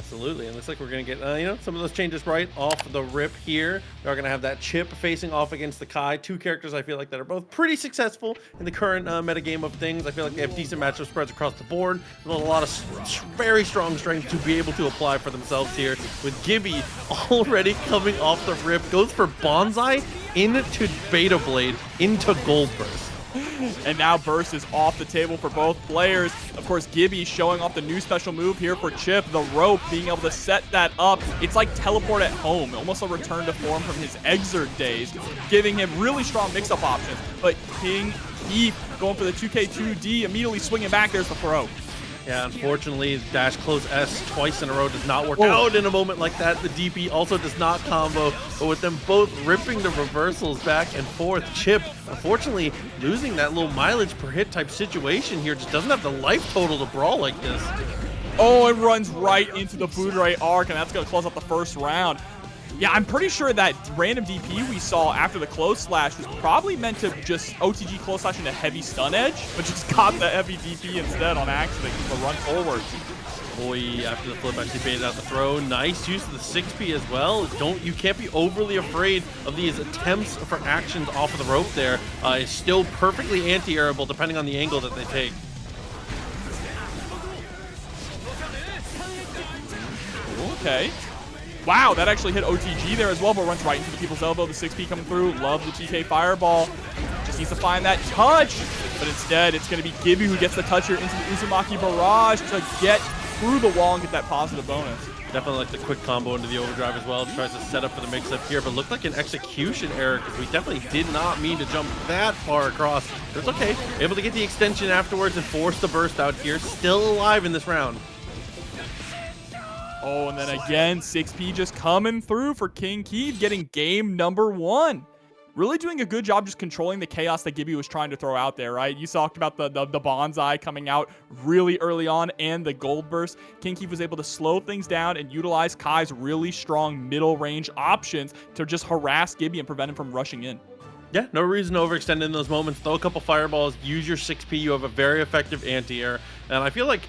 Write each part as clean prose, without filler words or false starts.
Absolutely, and looks like we're going to get, you know, some of those changes right off the rip here. They're going to have that Chipp facing off against the Kai. Two characters I feel like that are both pretty successful in the current metagame of things. I feel like they have decent matchup spreads across the board. There's a lot of very strong strength to be able to apply for themselves here. With GIBBY already coming off the rip, goes for Bonsai into Beta Blade into Gold Burst. And now Burst is off the table for both players. Of course, GIBBY showing off the new special move here for Chipp, the rope, being able to set that up. It's like teleport at home, almost a return to form from his Exert days, giving him really strong mix-up options. But kief going for the 2K2D, immediately swinging back. There's the throw. Yeah, unfortunately, dash close S twice in a row does not work out in a moment like that. The DP also does not combo, but with them both ripping the reversals back and forth, Chipp, unfortunately, losing that little mileage per hit type situation here, just doesn't have the life total to brawl like this. Oh, it runs right into the Budorai arc, and that's going to close out the first round. Yeah, I'm pretty sure that random DP we saw after the close slash was probably meant to just OTG close slash into heavy stun edge, but just got the heavy DP instead on accident to run forward. Aboii, after the flip, actually baited out the throw. Nice use of the 6P as well. You can't be overly afraid of these attempts for actions off of the rope there. It's still perfectly anti-airable depending on the angle that they take. Okay. Wow, that actually hit OTG there as well, but runs right into the people's elbow. The 6P coming through. Love the TK Fireball. Just needs to find that touch. But instead, it's going to be GIBBY who gets the touch here into the Uzumaki Barrage to get through the wall and get that positive bonus. Definitely like the quick combo into the overdrive as well. Tries to set up for the mix-up here, but looked like an execution error because we definitely did not mean to jump that far across. But it's okay. Able to get the extension afterwards and force the burst out here. Still alive in this round. Oh, and then again, 6P just coming through for kief, getting game number 1. Really doing a good job just controlling the chaos that GIBBY was trying to throw out there, right? You talked about the Bonsai coming out really early on and the Gold Burst. kief was able to slow things down and utilize Kai's really strong middle range options to just harass GIBBY and prevent him from rushing in. Yeah, no reason to overextend in those moments. Throw a couple fireballs, use your 6P. You have a very effective anti-air. And I feel like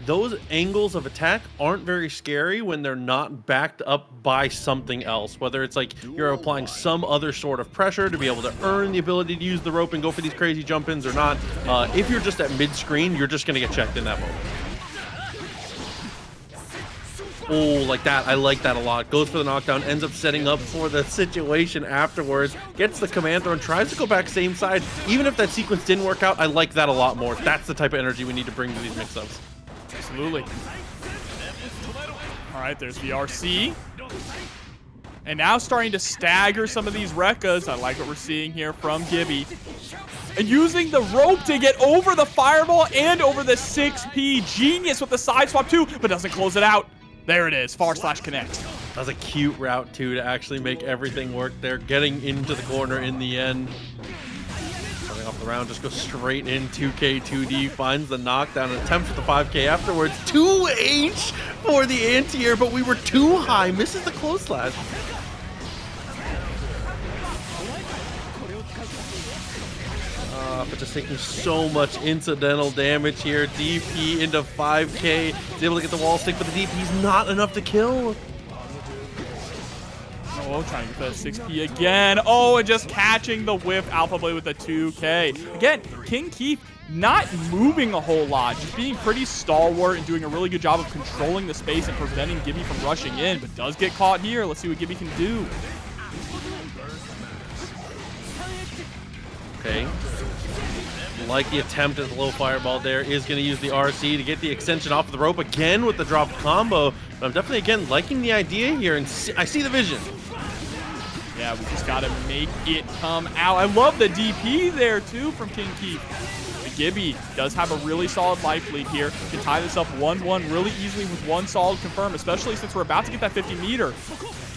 those angles of attack aren't very scary when they're not backed up by something else. Whether it's like you're applying some other sort of pressure to be able to earn the ability to use the rope and go for these crazy jump-ins or not. If you're just at mid-screen, you're just going to get checked in that moment. Oh, like that. I like that a lot. Goes for the knockdown, ends up setting up for the situation afterwards. Gets the command throw and tries to go back same side. Even if that sequence didn't work out, I like that a lot more. That's the type of energy we need to bring to these mix-ups. Absolutely. All right, there's the RC. And now starting to stagger some of these Rekkas. I like what we're seeing here from GIBBY. And using the rope to get over the fireball and over the 6P. Genius with the side swap too, but doesn't close it out. There it is, / connect. That was a cute route too to actually make everything work there. Getting into the corner in the end. Coming off the round, just goes straight in 2K2D, finds the knockdown and attempts with the 5K afterwards. 2H for the anti-air, but we were too high. Misses the close slash. But just taking so much incidental damage here. DP into 5K. He's able to get the wall stick, but the DP's not enough to kill. Oh, trying to get that 6P again. Oh, and just catching the whiff Alpha Blade with the 2K. Again, kief not moving a whole lot, just being pretty stalwart and doing a really good job of controlling the space and preventing GIBBY from rushing in, but does get caught here. Let's see what GIBBY can do. Okay. Like the attempt at the low fireball there, is going to use the RC to get the extension off of the rope again with the drop combo. But I'm definitely, again, liking the idea here, and I see the vision. Yeah, we just got to make it come out. I love the DP there, too, from kief. GIBBY does have a really solid life lead here. Can tie this up 1-1 really easily with one solid confirm, especially since we're about to get that 50 meter.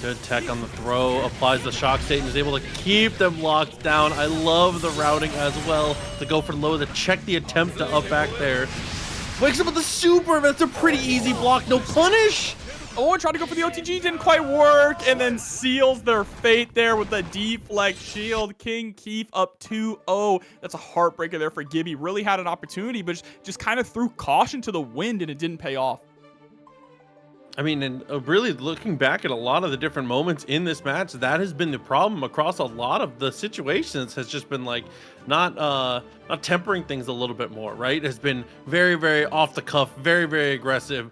Good tech on the throw, applies the shock state and is able to keep them locked down. I love the routing as well to go for low, to check the attempt to up back there. Wakes up with the super, that's a pretty easy block, no punish. Oh, tried to go for the OTG, didn't quite work, and then seals their fate there with the deflect shield. kief up 2-0. That's a heartbreaker there for GIBBY. Really had an opportunity, but just kind of threw caution to the wind, and it didn't pay off. I mean, and really looking back at a lot of the different moments in this match, that has been the problem across a lot of the situations. Has just been like not tempering things a little bit more, right? Has been very, very off the cuff, very, very aggressive.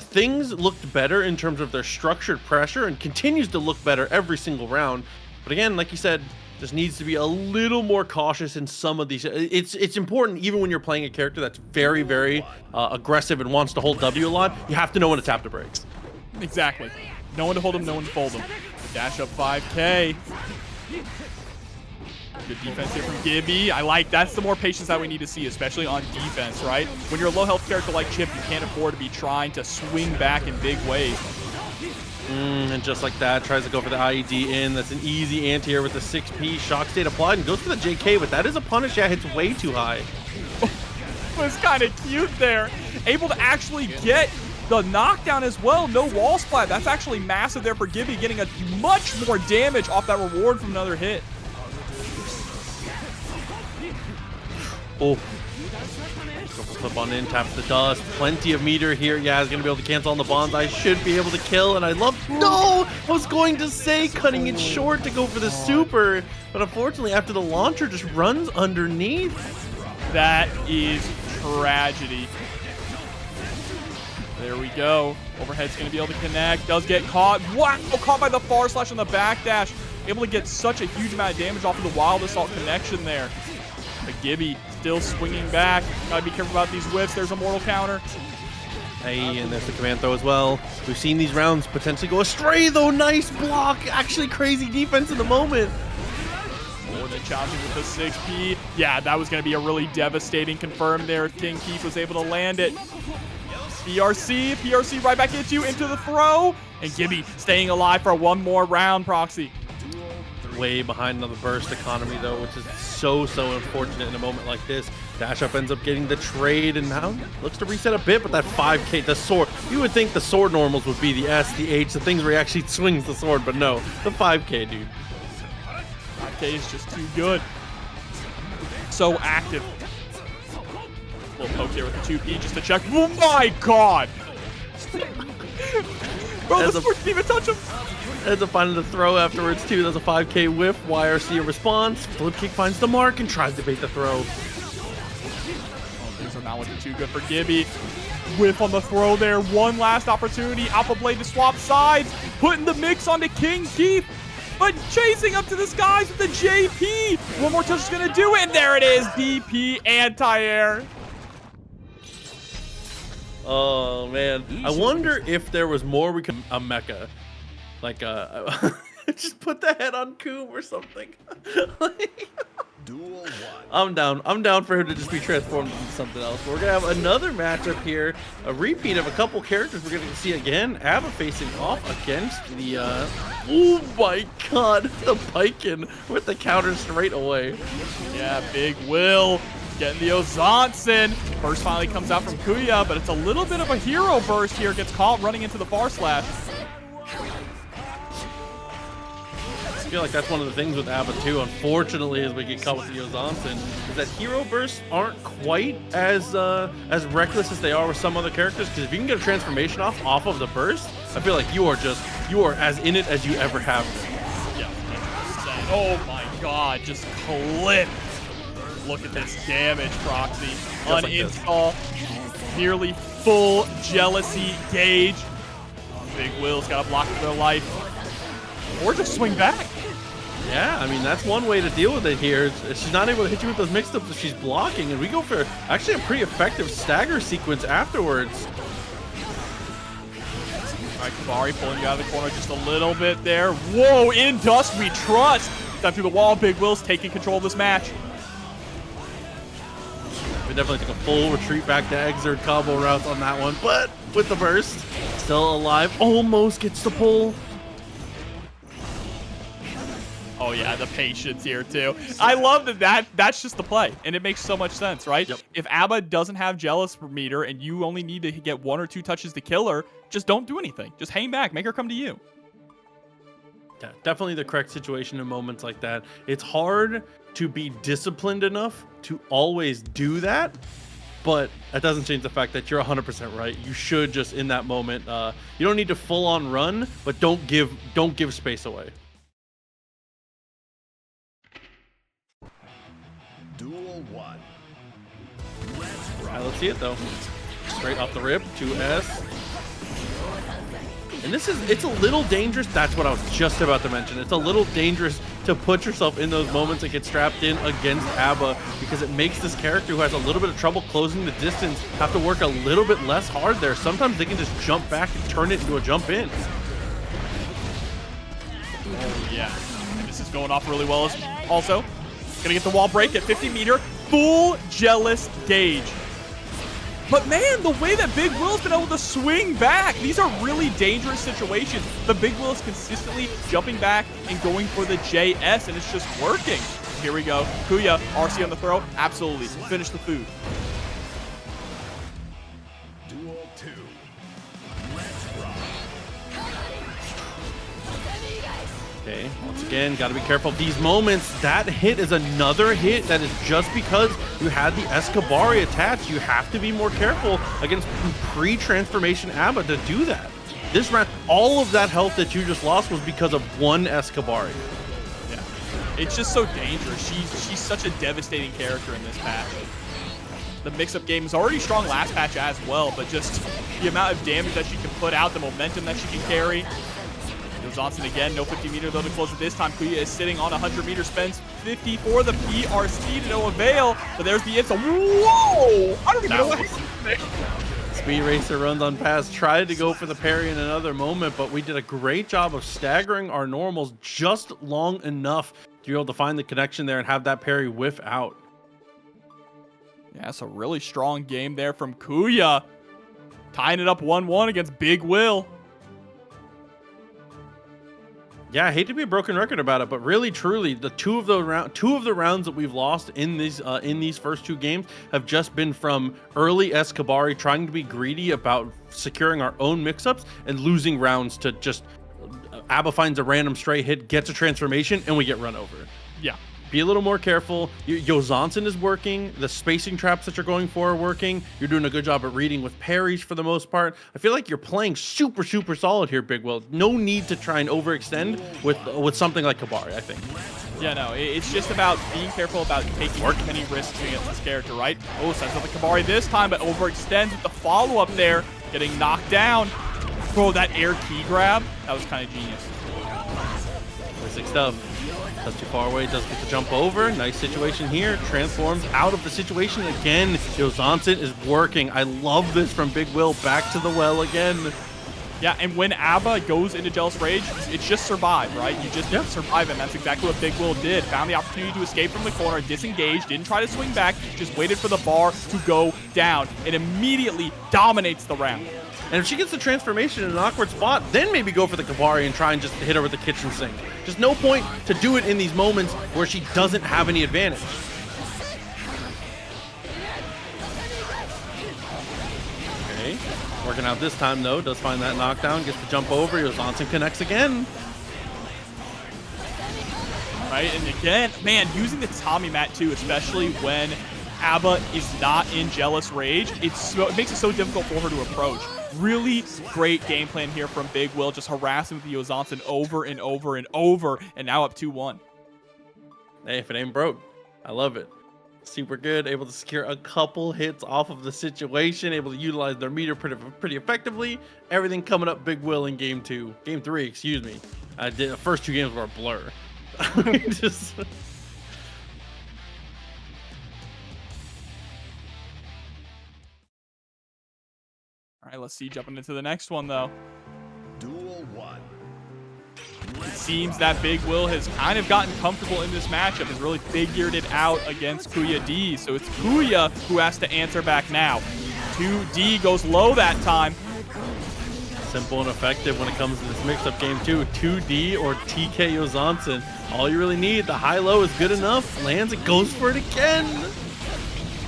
Things looked better in terms of their structured pressure, and continues to look better every single round. But again, like you said, just needs to be a little more cautious in some of these. It's important even when you're playing a character that's very, very aggressive and wants to hold W a lot. You have to know when to tap the brakes. Exactly. No one to hold him, no one to fold him. Dash up 5K. Good defense here from GIBBY. I like that's the more patience that we need to see, especially on defense, right? When you're a low health character like Chipp, you can't afford to be trying to swing back in big ways. And just like that, tries to go for the IED in. That's an easy anti-air with the 6P. Shock state applied and goes for the JK, but that is a punish. Yeah, hits way too high. Was kind of cute there. Able to actually get the knockdown as well. No wall splat. That's actually massive there for GIBBY, getting a much more damage off that reward from another hit. Oh. Flip on in, taps the dust. Plenty of meter here. Yeah, he's gonna be able to cancel on the bonsai. Should be able to kill, and I love. No, I was going to say cutting it short to go for the super, but unfortunately, after the launcher just runs underneath. That is tragedy. There we go. Overhead's gonna be able to connect. Does get caught. Wow! Caught by the far slash on the backdash. Able to get such a huge amount of damage off of the wild assault connection there. But GIBBY still swinging back. Gotta be careful about these whiffs. There's a mortal counter. Hey, and there's the command throw as well. We've seen these rounds potentially go astray, though. Nice block. Actually, crazy defense in the moment. More than challenging with the 6P. Yeah, that was going to be a really devastating confirm there if King Kief was able to land it. PRC right back into the throw. And GIBBY staying alive for one more round, Proxy. Way behind another burst economy, though, which is so unfortunate in a moment like this. Dash up ends up getting the trade, and now looks to reset a bit, but that 5K, the sword, you would think the sword normals would be the S, the H, the things where he actually swings the sword, but no, the 5K, dude. 5K is just too good. So active. A little poke here with the 2P just to check. Oh my god! Bro, the sword didn't even touch him. Ends up finding the throw afterwards, too. There's a 5K whiff. YRC a response. Flip kick finds the mark and tries to bait the throw. Oh, things are not looking too good for GIBBY. Whiff on the throw there. One last opportunity. Alpha Blade to swap sides. Putting the mix onto King Kief. But chasing up to the skies with the JP. One more touch is going to do it. And there it is. DP anti-air. Oh, man. I wonder if there was more we could... A mecha. Like, just put the head on Coom or something. I'm down for him to just be transformed into something else. We're gonna have another matchup here, a repeat of a couple characters we're gonna see again. A.B.A facing off against the oh my god, the Baiken with the counter straight away. Yeah, Big Will getting the Ozansen. Burst finally comes out from Kuya, but it's a little bit of a hero burst here. Gets caught running into the far slash. I feel like that's one of the things with A.B.A too, unfortunately, as we get caught with the Ozansen, is that hero bursts aren't quite as reckless as they are with some other characters, because if you can get a transformation off of the burst, I feel like you are as in it as you ever have been. Yeah, 100%. Oh my god, just clip. Look at this damage, Proxy. Uninstall, nearly full jealousy gauge. Big Will's got to block for their life. Or just swing back. Yeah, I mean, that's one way to deal with it here. She's not able to hit you with those mixed-ups if she's blocking, and we go for actually a pretty effective stagger sequence afterwards. All right, Kavari pulling you out of the corner just a little bit there. Whoa, in Dust we trust. Down through the wall, Big Will's taking control of this match. We definitely took a full retreat back to Exert combo routes on that one, but with the burst, still alive, almost gets the pull. Oh yeah, the patience here too. I love that's just the play, and it makes so much sense, right? Yep. If A.B.A doesn't have jealous meter and you only need to get 1 or 2 touches to kill her, just don't do anything. Just hang back, make her come to you. Yeah, definitely the correct situation in moments like that. It's hard to be disciplined enough to always do that, but that doesn't change the fact that you're 100% right. You should just in that moment, you don't need to full on run, but don't give space away. Duel 1. All right, let's see it though. Straight off the rip, 2S. And it's a little dangerous. That's what I was just about to mention. It's a little dangerous to put yourself in those moments and get strapped in against A.B.A, because it makes this character who has a little bit of trouble closing the distance have to work a little bit less hard there. Sometimes they can just jump back and turn it into a jump in. Oh, yeah. And this is going off really well. Also, gonna get the wall break at 50-meter. Full jealous gauge. But man, the way that Big Will's been able to swing back, these are really dangerous situations. But Big Will is consistently jumping back and going for the JS, and it's just working. Here we go. Kuya, RC on the throw. Absolutely. Finish the food. Duel 2. Let's rock. Okay, once again, got to be careful of these moments. That hit is another hit that is just because you had the Escabari attached. You have to be more careful against pre-transformation A.B.A to do that. This round, all of that health that you just lost was because of one Escabari. Yeah, it's just so dangerous. She's such a devastating character in this patch. The mix-up game is already strong last patch as well, but just the amount of damage that she can put out, the momentum that she can carry. Johnson again, no 50-meter though to close it this time. Kuya is sitting on 100-meter, spends 50 for the PRC to no avail, but there's the insult. Whoa! I don't even know what happened there. Speed Racer runs on pass, tried to go for the parry in another moment, but we did a great job of staggering our normals just long enough to be able to find the connection there and have that parry whiff out. Yeah, it's a really strong game there from Kuya. Tying it up 1-1 against Big Will. Yeah, I hate to be a broken record about it, but really, truly, the two of the rounds that we've lost in these first two games have just been from early Escabari trying to be greedy about securing our own mix-ups and losing rounds to just A.B.A finds a random stray hit, gets a transformation, and we get run over. Yeah. Be a little more careful. Johnson is working. The spacing traps that you're going for are working. You're doing a good job at reading with parries for the most part. I feel like you're playing super, super solid here, Big Will. No need to try and overextend with something like Kabari, I think. Yeah, no, it's just about being careful about taking too many risks against this character, right? Oh, sends up the Kabari this time, but overextends with the follow-up there, getting knocked down. Bro, that air key grab, that was kind of genius. Basic stuff. That's too far away, does get the jump over. Nice situation here. Transforms out of the situation again. Johnson is working. I love this from Big Will. Back to the well again. Yeah, and when A.B.A goes into Jealous Rage, it's just survive, right? You just survive, and that's exactly what Big Will did. Found the opportunity to escape from the corner, disengaged, didn't try to swing back, just waited for the bar to go down, and immediately dominates the round. And if she gets the transformation in an awkward spot, then maybe go for the Kabari and try and just hit her with the kitchen sink. Just no point to do it in these moments where she doesn't have any advantage. Okay, working out this time though, does find that knockdown, gets the jump over, Johnson connects again. Right, and again, man, using the Tommy mat too, especially when A.B.A is not in Jealous Rage, it makes it so difficult for her to approach. Really great game plan here from Big Will, just harassing with the Johnson over and over and over, and now up 2-1. Hey, if it ain't broke, I love it. Super good, able to secure a couple hits off of the situation, able to utilize their meter pretty effectively. Everything coming up Big Will in game 3, excuse me. The first two games were a blur. Just... All right, let's see, jumping into the next one, though. Duel 1. It seems that Big Will has kind of gotten comfortable in this matchup, has really figured it out against Kuya D. So it's Kuya who has to answer back now. 2D goes low that time. Simple and effective when it comes to this mix-up game too. 2D or TK Johnson. All you really need, the high-low is good enough. Lands it, goes for it again.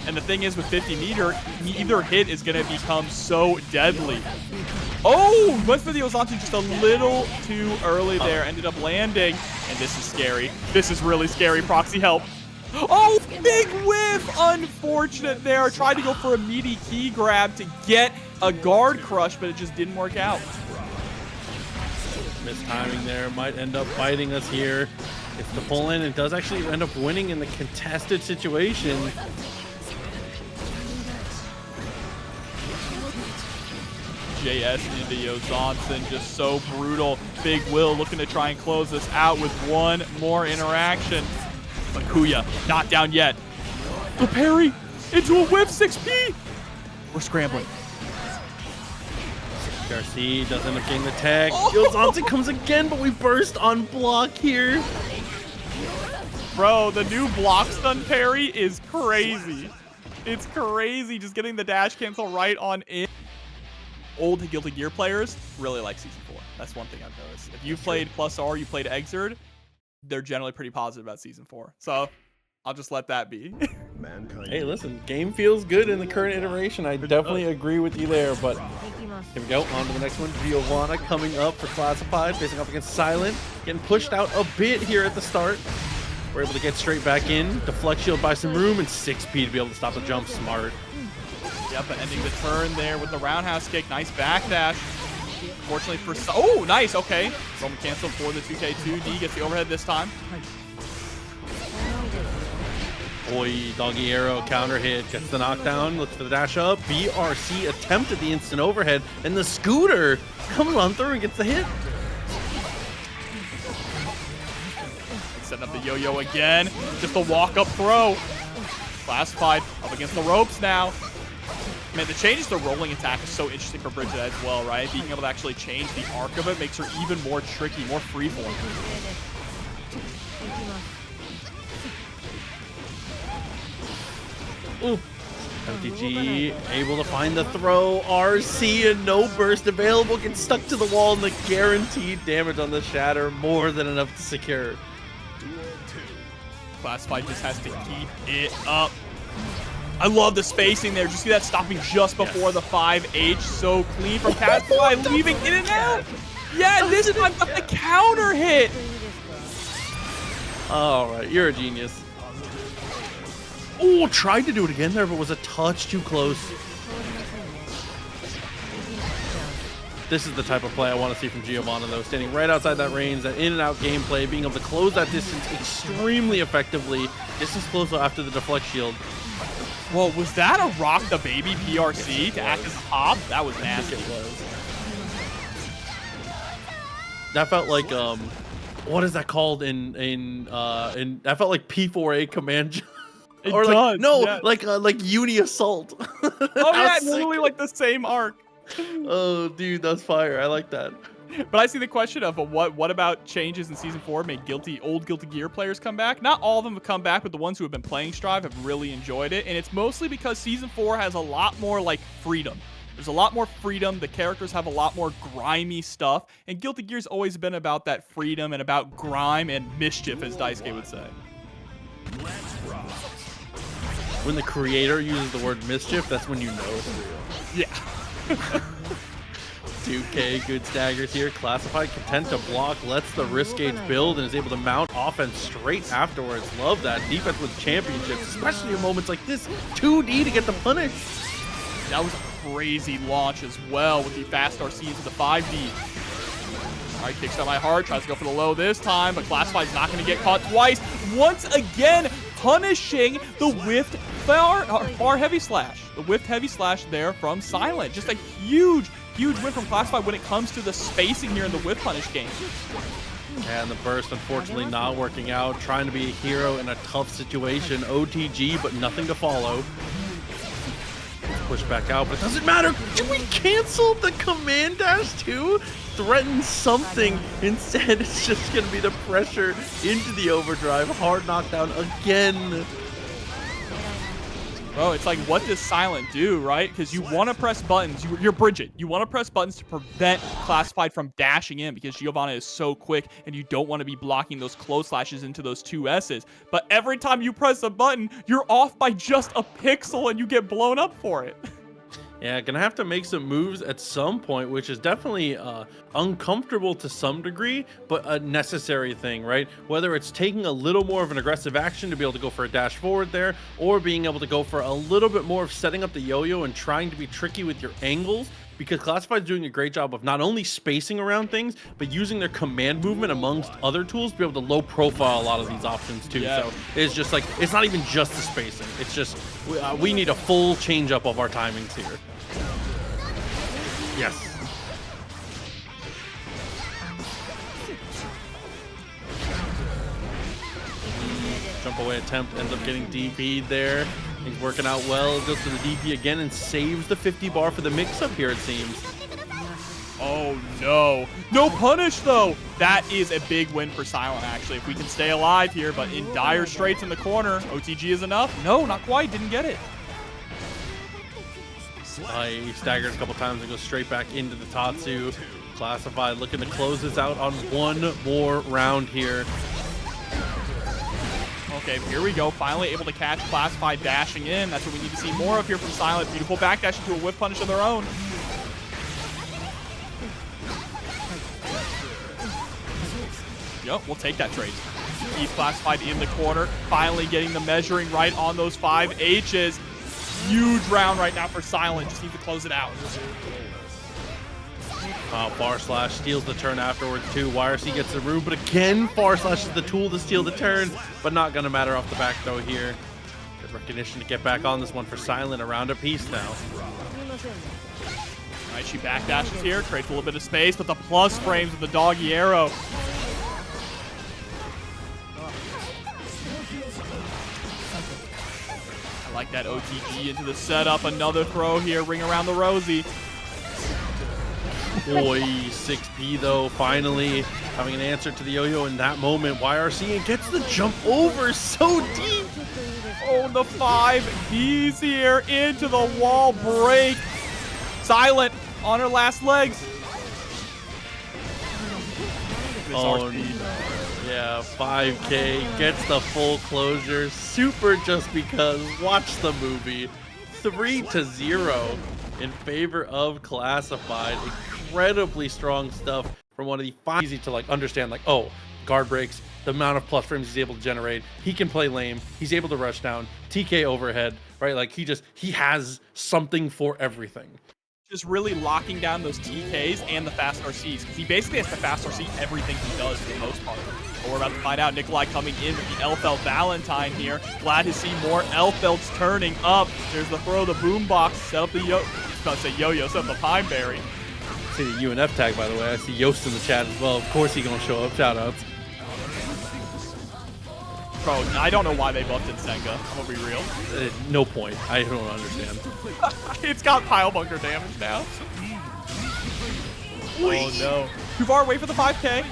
And the thing is, with 50-meter, either hit is going to become so deadly. Oh, went for the Johnson just a little too early there. Ended up landing. And this is scary. This is really scary. Proxy help. Oh, big whiff! Unfortunate there. Tried to go for a meaty key grab to get a guard crush, but it just didn't work out. Missed timing there. Might end up biting us here. It's the pull in. It does actually end up winning in the contested situation. JS into Johnson, just so brutal. Big Will looking to try and close this out with one more interaction. But Kuya, not down yet. The parry into a whip 6P. We're scrambling. Garcia does end up getting the tag. Johnson comes again, but we burst on block here. Bro, the new block stun parry is crazy. It's crazy just getting the dash cancel right on in. Old Guilty Gear players really like Season 4. That's one thing I've noticed. If you've played Plus R, you played Exerd, they're generally pretty positive about Season 4. So I'll just let that be. Hey, listen, game feels good in the current iteration. I definitely agree with you there, but here we go. On to the next one. Giovanna coming up for Classified, facing up against Silent. Getting pushed out a bit here at the start. We're able to get straight back in. Deflect shield by some room and 6P to be able to stop the jump. Smart. Yep, but ending the turn there with the roundhouse kick. Nice backdash. Fortunately for... Oh, nice. Okay. Roman cancel for the 2K2. D gets the overhead this time. Aboii, doggy arrow, counter hit, gets the knockdown, looks for the dash up. BRC attempted the instant overhead, and the scooter comes on through and gets the hit. Setting up the yo-yo again. Just a walk-up throw. Classified up against the ropes now. Man, the changes to rolling attack is so interesting for Bridget as well, right? Being able to actually change the arc of it makes her even more tricky, more freeform. Ooh. MTG able to find the throw. RC and no burst available. Gets stuck to the wall, and the guaranteed damage on the shatter more than enough to secure. Classified just has to keep it up. I love the spacing there. Did you see that stopping just before the 5H? So clean from Classified, leaving in and out. Yeah, this time got the counter hit. All right, you're a genius. Oh, tried to do it again there, but was a touch too close. This is the type of play I want to see from Giovanna, though. Standing right outside that range, that in and out gameplay, being able to close that distance extremely effectively. Distance close after the deflect shield. Whoa, was that a Rock the Baby PRC to act as a hop? That was nasty. That felt like what is that called in that felt like P4A command. Or like does, no, yes. like Uni Assault. Oh yeah, literally like the same arc. Oh dude, that's fire. I like that. But I see the question of what about changes in Season 4 made old Guilty Gear players come back? Not all of them have come back, but the ones who have been playing Strive have really enjoyed it. And it's mostly because Season 4 has a lot more like freedom. There's a lot more freedom. The characters have a lot more grimy stuff. And Guilty Gear's always been about that freedom and about grime and mischief, as Daisuke would say. When the creator uses the word mischief, that's when you know it's real. Yeah. 2K, good staggers here. Classified, content to block, lets the risk gauge build, and is able to mount offense straight afterwards. Love that. Defense with championships, especially in moments like this. 2D to get the punish. That was a crazy launch as well with the fast RC into the 5D. All right, kicks out my heart, tries to go for the low this time, but Classified's not going to get caught twice. Once again, punishing the whiffed far heavy slash. The whiffed heavy slash there from Silent. Just a huge win from Classified when it comes to the spacing here in the whiff punish game. And the burst, unfortunately, not working out. Trying to be a hero in a tough situation. OTG, but nothing to follow. Push back out, but it doesn't matter. Did we cancel the command dash too? Threaten something. Instead, it's just going to be the pressure into the overdrive. Hard knockdown again. Bro, it's like, what does Silent do, right? Because you want to press buttons. You're Bridget. You want to press buttons to prevent Classified from dashing in because Giovanna is so quick and you don't want to be blocking those close slashes into those 2S's. But every time you press a button, you're off by just a pixel and you get blown up for it. Yeah, gonna have to make some moves at some point, which is definitely uncomfortable to some degree, but a necessary thing, right? Whether it's taking a little more of an aggressive action to be able to go for a dash forward there, or being able to go for a little bit more of setting up the yo-yo and trying to be tricky with your angles, because Classified's doing a great job of not only spacing around things, but using their command movement amongst other tools to be able to low profile a lot of these options too. Yeah. So it's just like, it's not even just the spacing. It's just, we need a full change up of our timings here. Yes. Jump away attempt ends up getting DP'd there. He's working out well, goes to the DP again and saves the 50 bar for the mix-up here, it seems. Oh, no. No punish, though. That is a big win for Silent, actually. If we can stay alive here, but in dire straits in the corner, OTG is enough. No, not quite. Didn't get it. He staggers a couple times and goes straight back into the Tatsu. Classified looking to close this out on one more round here. Okay, here we go. Finally able to catch Classified dashing in. That's what we need to see more of here from Silent. Beautiful backdash into a whiff punish of their own. Yep, we'll take that trade. He's Classified in the corner. Finally getting the measuring right on those 5 H's. Huge round right now for Silent. Just need to close it out. Far Slash steals the turn afterwards too. YRC gets the room, but again, Far Slash is the tool to steal the turn, but not gonna matter off the back throw here. Good recognition to get back on this one for Silent, around a piece now. Alright, she backdashes here, creates a little bit of space, but the plus frames with the doggy arrow. I like that OTG into the setup. Another throw here, ring around the rosy. Boy, 6P though, finally having an answer to the yo-yo in that moment. YRC and gets the jump over so deep. Oh, the 5 Ds here into the wall break. Silent on her last legs. Oh, yeah, 5K gets the full closure. Super just because. Watch the movie. 3-0 in favor of Classified. Incredibly strong stuff from one of the easy to like understand, like, oh, guard breaks, the amount of plus frames he's able to generate. He can play lame. He's able to rush down, TK overhead, right? Like he has something for everything. Just really locking down those TKs and the fast RCs, because he basically has to fast RC everything he does for the most part. But we're about to find out. Nikolai coming in with the Elphelt Valentine here. Glad to see more Elphelts turning up. There's the throw, the boombox, set up the I was about to say yo-yo, set up the pine berry. I see the UNF tag, by the way. I see Yost in the chat as well. Of course he's gonna show up. Shoutouts. Bro, I don't know why they buffed in Senga. I'm gonna be real. No point. I don't understand. It's got pile bunker damage now. Oh no. Too far away for the 5K.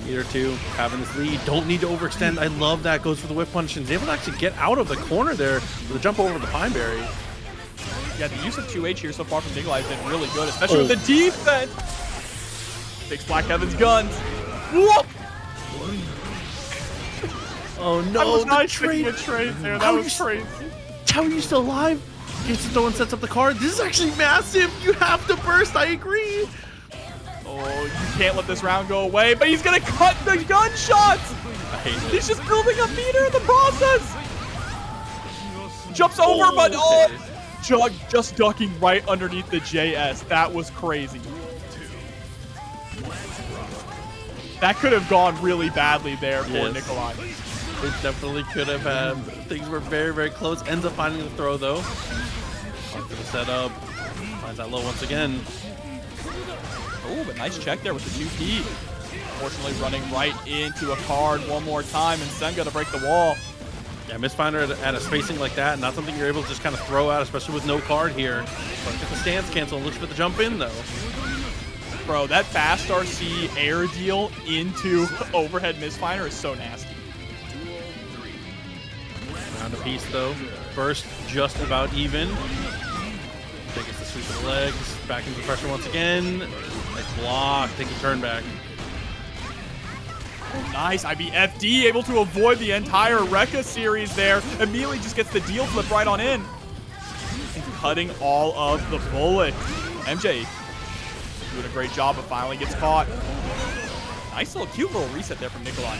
Meter 2 having this lead. Don't need to overextend. I love that. Goes for the whip punch and is able to actually get out of the corner there with a jump over the pine berry. Yeah, the use of 2H here so far from Nikolai has been really good, especially with the defense. Takes Black Heaven's guns. Whoop! Oh no, I was not the expecting a trade there. That was crazy. How are you still alive? Gets the throw and sets up the card. This is actually massive. You have to burst. I agree. Oh, you can't let this round go away, but he's gonna cut the gunshots. I hate it. He's just building a meter in the process. Jumps over, but just ducking right underneath the JS. That was crazy. That could have gone really badly there for Nikolai. It definitely could have had. Things were very, very close. Ends up finding the throw though. On for the setup. Finds that low once again. Oh, but nice check there with the 2P. Unfortunately, running right into a card one more time, and Senga to break the wall. Yeah, misfinder at a spacing like that, not something you're able to just kind of throw out, especially with no card here. But get the stance cancel and looks for the jump in though. Bro, that fast RC air deal into overhead misfinder is so nasty. Round a piece though. First, just about even. Take us the sweep of the legs. Back into the pressure once again. Nice block. Taking turn back. Nice. IBFD able to avoid the entire Rekka series there. Immediately just gets the deal flip right on in. cutting all of the bullet. MJ doing a great job, but finally gets caught. Nice little cute little reset there from Nikolai.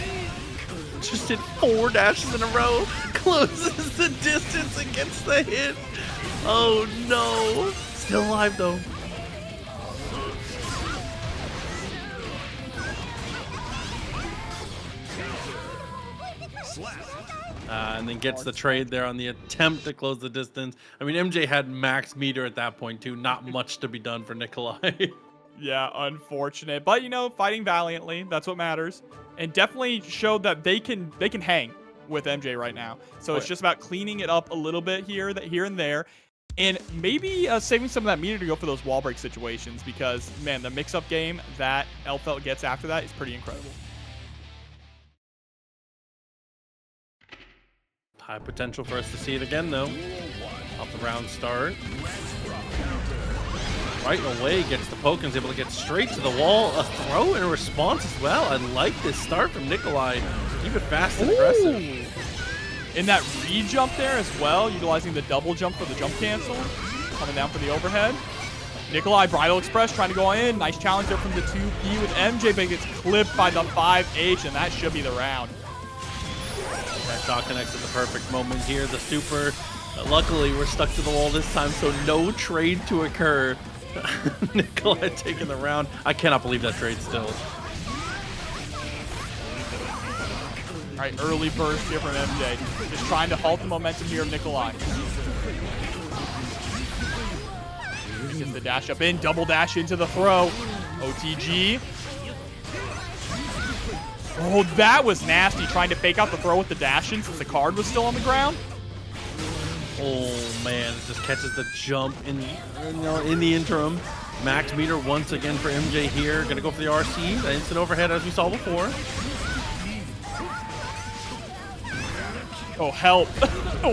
Just did 4 dashes in a row, closes the distance and gets the hit. Oh no. Still alive though. And then gets the trade there on the attempt to close the distance. I mean, MJ had max meter at that point too. Not much to be done for Nikolai. Yeah, unfortunate. But, you know, fighting valiantly, that's what matters. And definitely showed that they can hang with MJ right now. So it's just about cleaning it up a little bit here and there. And maybe saving some of that meter to go for those wall break situations. Because, man, the mix-up game that Elphelt gets after that is pretty incredible. High potential for us to see it again, though. Off the round start. Right away, gets the poke and is able to get straight to the wall. A throw in response as well. I like this start from Nikolai. Keep it fast and aggressive. In that re-jump there as well, utilizing the double jump for the jump cancel. Coming down for the overhead. Nikolai, Bridal Express trying to go in. Nice challenge there from the 2P with MJ, but gets clipped by the 5H, and that should be the round. That shot connects at the perfect moment here. The super, luckily we're stuck to the wall this time, so no trade to occur. Nikolai taking the round. I cannot believe that trade still. All right, early burst here from MJ. Just trying to halt the momentum here of Nikolai. Gets the dash up in, double dash into the throw. OTG. Oh, that was nasty, trying to fake out the throw with the dash in since the card was still on the ground. Oh man, it just catches the jump in the interim. Max meter once again for MJ here. Gonna go for the RC, the instant overhead as we saw before. Oh, help.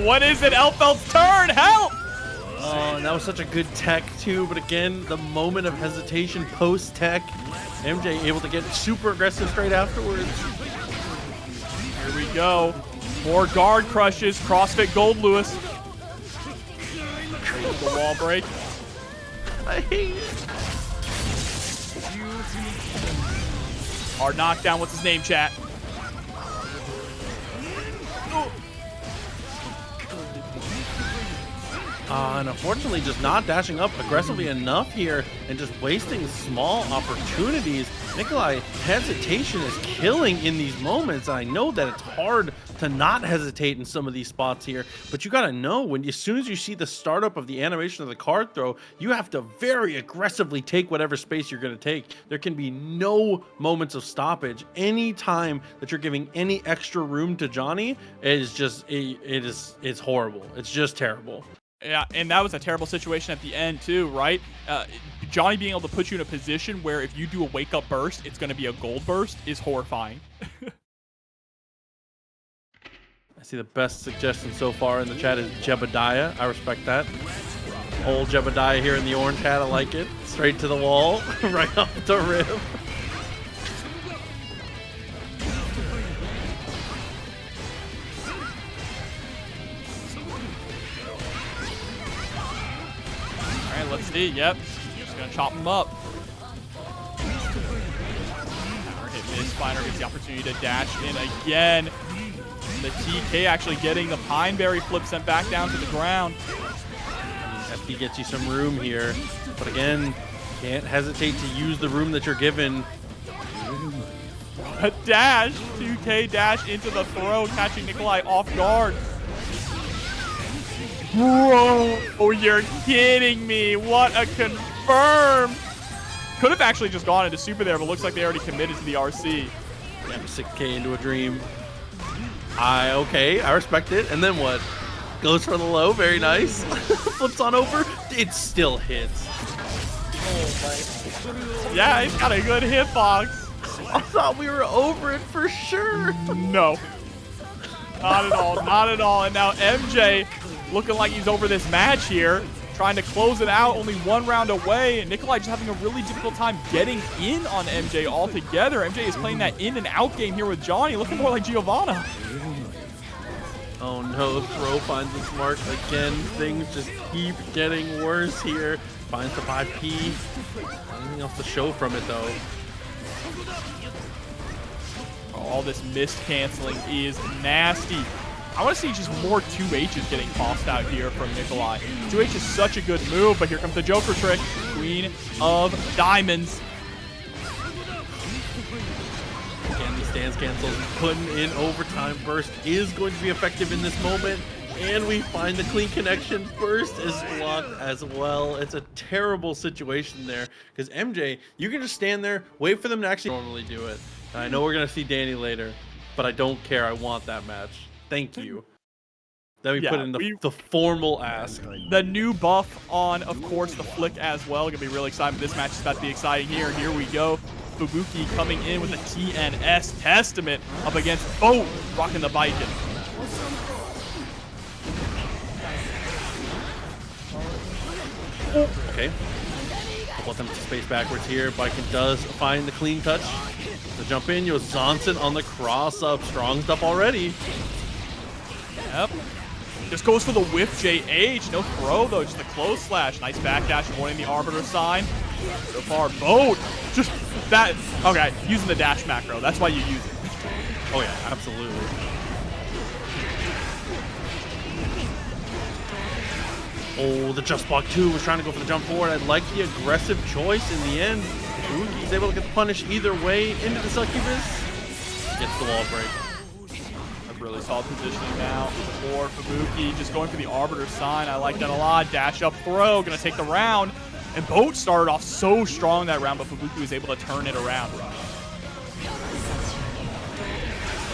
What is it? Elphelt's turn, help! Oh, and that was such a good tech too, but again, the moment of hesitation post-tech. MJ able to get super aggressive straight afterwards. Here we go. More guard crushes. CrossFit Gold Lewis. The wall break. I hate it. Hard knockdown. What's his name, chat? And unfortunately just not dashing up aggressively enough here and just wasting small opportunities. Nikolai, hesitation is killing in these moments. I know that it's hard to not hesitate in some of these spots here, but you gotta know when as soon as you see the startup of the animation of the card throw, you have to very aggressively take whatever space you're gonna take. There can be no moments of stoppage. Any time that you're giving any extra room to Johnny is just it's horrible. It's just terrible. Yeah, and that was a terrible situation at the end too, right? Johnny being able to put you in a position where if you do a wake-up burst, it's going to be a gold burst is horrifying. I see the best suggestion so far in the chat is Jebediah. I respect that. Old Jebediah here in the orange hat. I like it. Straight to the wall, right off the rib. Let's see. Yep. Just gonna chop him up. Power hit miss. Spiner gets the opportunity to dash in again. The TK actually getting the Pineberry flip sent back down to the ground. FD gets you some room here, but again, can't hesitate to use the room that you're given. A dash. 2K dash into the throw, catching Nikolai off guard. Bro, oh, you're kidding me. What a confirm. Could have actually just gone into super there, but looks like they already committed to the RC. Yeah, 6K into a dream. Okay, I respect it. And then what? Goes for the low, very nice. Flips on over, it still hits. Oh my. Yeah, he's got a good hitbox. I thought we were over it for sure. No. Not at all, not at all. And now MJ looking like he's over this match here, trying to close it out, only one round away. And Nikolai just having a really difficult time getting in on MJ altogether. MJ is playing that in and out game here with Johnny, looking more like Giovanna. Oh no, throw finds its mark again. Things just keep getting worse here. Finds the 5P. Nothing else to show from it though. All this mist canceling is nasty. I want to see just more 2Hs getting tossed out here from Nikolai. 2H is such a good move, but here comes the Joker trick. Queen of Diamonds. Again, the stance cancels. Putting in overtime. Burst is going to be effective in this moment. And we find the clean connection. Burst is blocked as well. It's a terrible situation there. Because MJ, you can just stand there, wait for them to actually normally do it. And I know we're going to see Dany later, but I don't care. I want that match. Thank you. Then we put in the formal ask. The new buff on, of course, the flick as well. Gonna be really exciting. This match is about to be exciting here. Here we go. Fubuki coming in with a TNS Testament up against rocking the Baiken. Okay. Couple attempts to space backwards here. Baiken does find the clean touch. To jump in, Johnson on the cross up. Strong stuff already. Yep. Just goes for the whiff JH. No throw, though. Just a close slash. Nice backdash, avoiding the Arbiter sign. So far, boat. Just that. Okay, using the dash macro. That's why you use it. Oh, yeah, absolutely. Oh, the just block 2 was trying to go for the jump forward. I like the aggressive choice in the end. He's able to get the punish either way into the succubus. Gets the wall break. Really solid positioning now for Fubuki. Just going for the Arbiter sign. I like that a lot. Dash up throw. Gonna take the round. And Boat started off so strong that round, but Fubuki was able to turn it around. An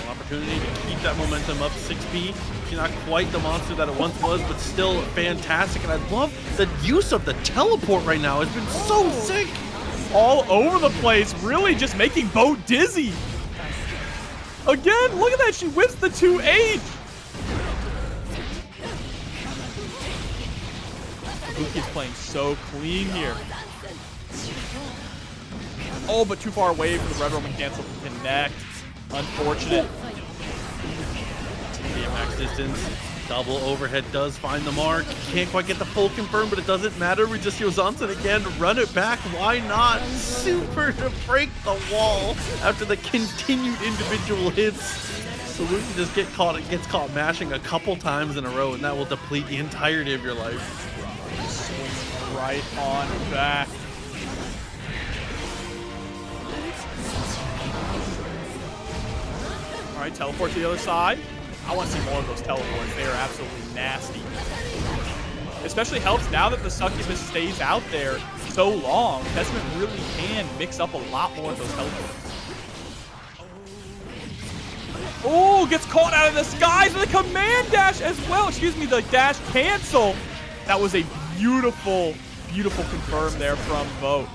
opportunity to keep that momentum up. 6P. She's not quite the monster that it once was, but still fantastic. And I love the use of the teleport right now. It's been so sick. All over the place. Really just making Boat dizzy. Again, look at that. She whips the 2H. Fubuki's playing so clean here. Oh, but too far away for the Red Roman cancel to connect. Unfortunate. Max distance. Double overhead does find the mark. Can't quite get the full confirm, but it doesn't matter. We just use Johnson again to run it back. Why not? Super to break the wall after the continued individual hits. So Luke just gets caught mashing a couple times in a row, and that will deplete the entirety of your life. Swing right on back. All right, teleport to the other side. I want to see more of those teleports. They are absolutely nasty. Especially helps now that the succubus stays out there so long. Testament really can mix up a lot more of those teleports. Oh, gets caught out of the skies with a command dash as well. Excuse me, the dash cancel. That was a beautiful, beautiful confirm there from Vote.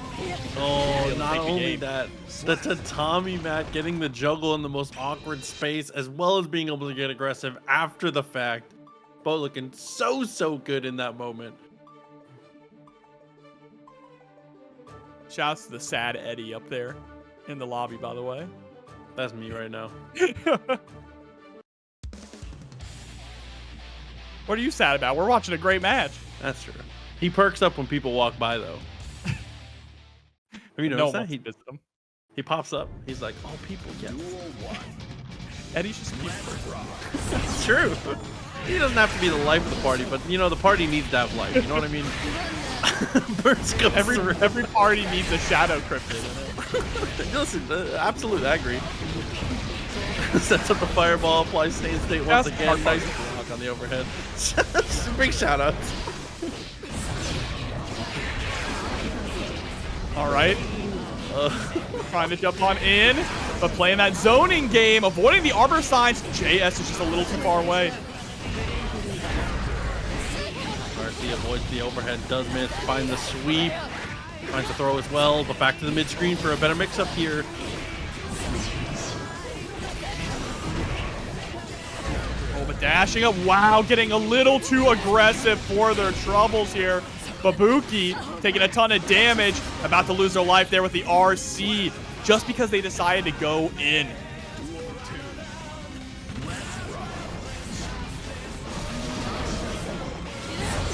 Oh, not only that, the tatami mat getting the juggle in the most awkward space, as well as being able to get aggressive after the fact. Both looking so good in that moment. Shouts to the sad Eddie up there in the lobby, by the way. That's me right now. What are you sad about? We're watching a great match. That's true. He perks up when people walk by, though. Have you noticed that? He pops up. He's like, oh, people, yes. Eddie's just keep perking up. That's true. He doesn't have to be the life of the party, but, you know, the party needs to have life. You know what I mean? Every party needs a shadow cryptid in it. Listen, absolutely, I agree. Sets up the fireball, applies stay state once again. Nice block on the overhead. Big shout out. All right. Trying to jump on in, but playing that zoning game, avoiding the Arbor signs. JS is just a little too far away. RC avoids the overhead, does manage to find the sweep. Finds the throw as well, but back to the mid-screen for a better mix-up here. Oh, but dashing up. Wow, getting a little too aggressive for their troubles here. Fubuki taking a ton of damage, about to lose their life there with the RC, just because they decided to go in.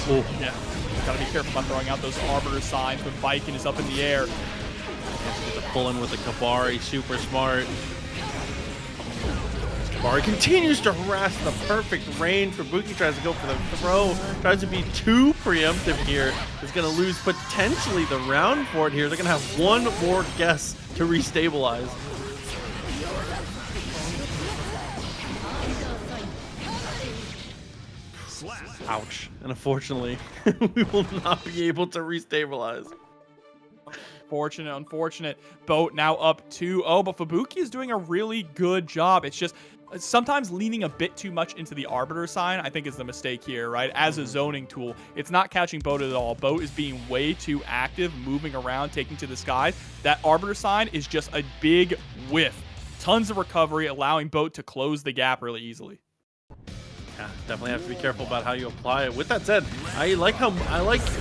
Oh, yeah. Gotta be careful about throwing out those Arbiter signs when Baiken is up in the air. Get the pull in with the Kabari, super smart. Kabari continues to harass the perfect range. Fubuki tries to go for the throw, tries to be too preemptive here. Is going to lose potentially the round for it here. They're going to have one more guess to restabilize. Ouch. And unfortunately, we will not be able to restabilize. Unfortunate. Boat now up 2-0, but Fubuki is doing a really good job. It's just sometimes leaning a bit too much into the Arbiter sign, I think, is the mistake here, right? As a zoning tool, it's not catching Boat at all. Boat is being way too active, moving around, taking to the sky. That Arbiter sign is just a big whiff. Tons of recovery, allowing Boat to close the gap really easily. Yeah, definitely have to be careful about how you apply it. With that said, I like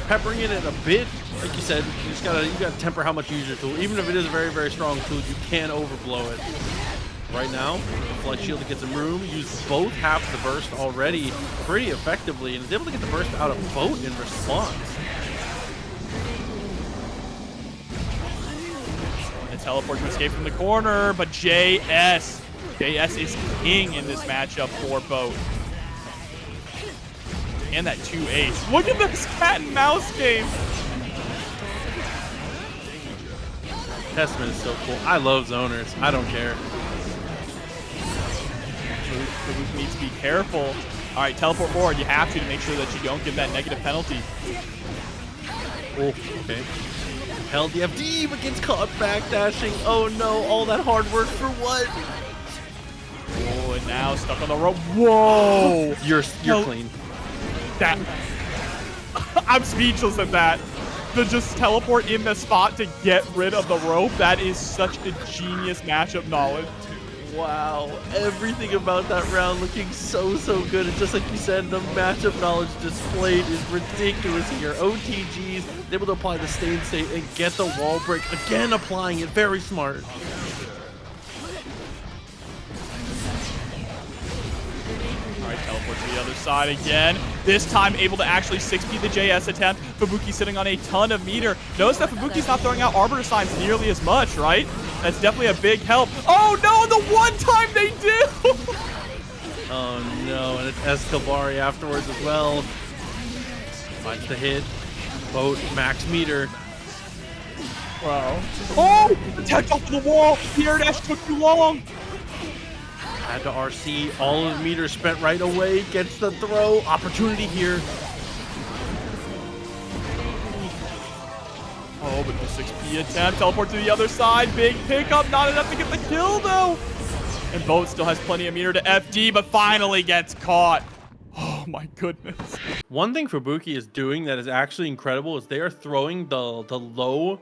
peppering it a bit. Like you said, you gotta temper how much you use your tool. Even if it is a very, very strong tool, you can overblow it. Right now, Flight Shield to get some room. Use both half the burst already pretty effectively, and is able to get the burst out of Boat in response. And teleport to escape from the corner, but JS is king in this matchup for Boat. And that 2-ace. Look at this cat and mouse game. Testament is so cool. I love zoners. I don't care. Fubuki needs to be careful. All right, teleport forward. You have to make sure that you don't give that negative penalty. Oh, okay. Held the FD, but gets caught backdashing. Oh no, all that hard work for what? Oh, and now stuck on the rope. Whoa! You're clean. That I'm speechless at that. To just teleport in the spot to get rid of the rope. That is such a genius matchup knowledge. Wow, everything about that round looking so good. And just like you said, the matchup knowledge displayed is ridiculous here. OTGs able to apply the stay state and get the wall break. Again, applying it. Very smart. Teleport to the other side again. This time able to actually 6P the JS attempt. Fubuki sitting on a ton of meter. Notice that Fubuki's not throwing out Arbiter signs nearly as much, right? That's definitely a big help. Oh no, the one time they do! Oh no, and it's Escalvari afterwards as well. Finds the hit. Boat, max meter. Wow. Oh! Attacked off the wall! The air dash took too long! Had to RC, all of the meters spent right away, gets the throw, opportunity here. Oh, but the 6P attempt, teleport to the other side, big pickup, not enough to get the kill though. And Boat still has plenty of meter to FD, but finally gets caught. Oh my goodness. One thing Fubuki is doing that is actually incredible is they are throwing the low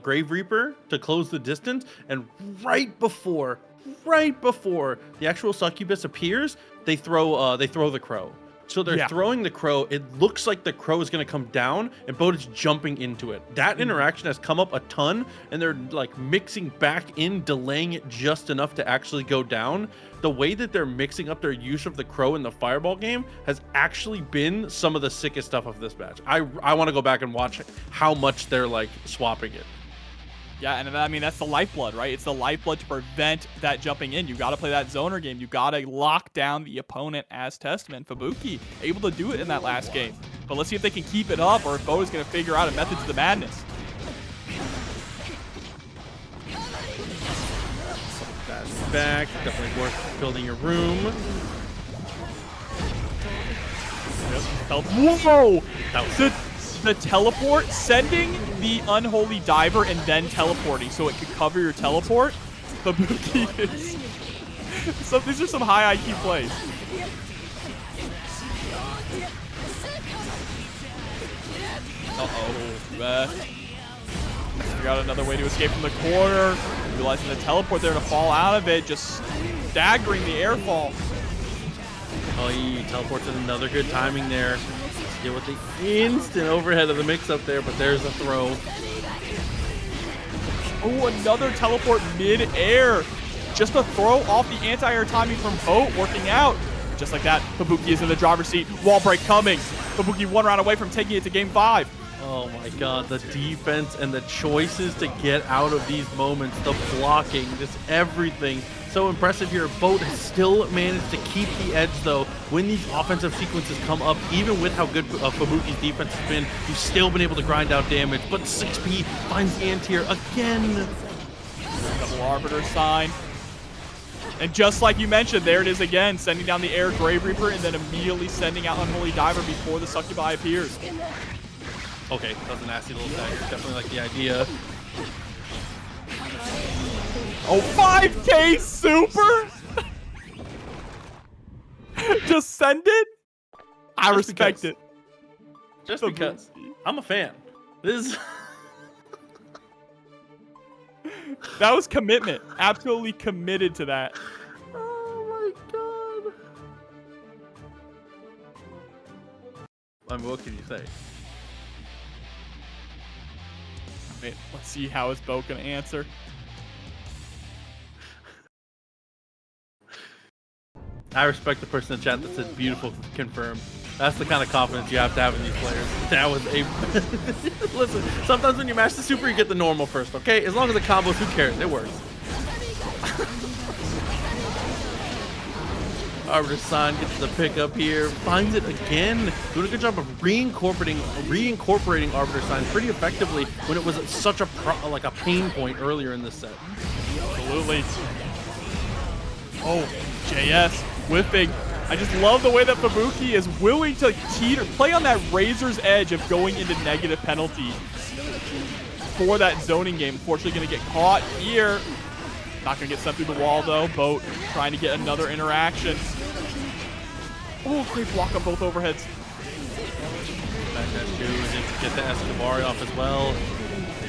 Grave Reaper to close the distance, and right before the actual succubus appears, they throw the crow. So they're throwing the crow. It looks like the crow is going to come down, and Boat is jumping into it. That interaction has come up a ton, and they're like mixing back in, delaying it just enough to actually go down. The way that they're mixing up their use of the crow in the fireball game has actually been some of the sickest stuff of this match. I want to go back and watch how much they're like swapping it. Yeah, and I mean, that's the lifeblood, right? It's the lifeblood to prevent that jumping in. You got to play that zoner game. You got to lock down the opponent as Testament. Fubuki able to do it in that last game. But let's see if they can keep it up, or if Bo is going to figure out a method to the madness. That's back. Definitely worth building your room. Whoa! The teleport, sending the unholy diver and then teleporting so it could cover your teleport. Fubuki is... So these are some high IQ plays. Uh-oh. Figure out another way to escape from the corner. Utilizing the teleport there to fall out of it. Just staggering the airfall. Oh, he teleports in another good timing there. Deal with the instant overhead of the mix-up there, but there's a throw. Oh, another teleport mid-air. Just a throw off the anti-air timing from Boat working out. Just like that, Fubuki is in the driver's seat. Wall break coming. Fubuki 1 round away from taking it to game 5. Oh my god, the defense and the choices to get out of these moments, the blocking, just everything. So impressive here. Boat has still managed to keep the edge, though. When these offensive sequences come up, even with how good Fubuki's defense has been, he's still been able to grind out damage. But 6P finds the anti-air again. Double Arbiter sign. And just like you mentioned, there it is again, sending down the air Grave Reaper and then immediately sending out Unholy Diver before the Succubi appears. Okay, that was a nasty little tag. Definitely like the idea. Oh, 5K super? Just send it? I respect it. Just because. I'm a fan. This is... That was commitment. Absolutely committed to that. Oh my god. I mean, what can you say? Wait, let's see how is Bo gonna answer. I respect the person in chat that said beautiful confirmed. That's the kind of confidence you have to have in these players. That was a... Listen, sometimes when you match the super, you get the normal first, okay? As long as the combos, who cares? It works. Arbiter Sign gets the pickup here. Finds it again. Doing a good job of reincorporating Arbiter Sign pretty effectively when it was such a pain point earlier in this set. Absolutely. Oh, JS whipping. I just love the way that Fubuki is willing to play on that razor's edge of going into negative penalty for that zoning game. Unfortunately, going to get caught here. Not going to get sent through the wall, though. Boat trying to get another interaction. Oh, great block on both overheads. Back dash 2 is able to get the Aboii off as well.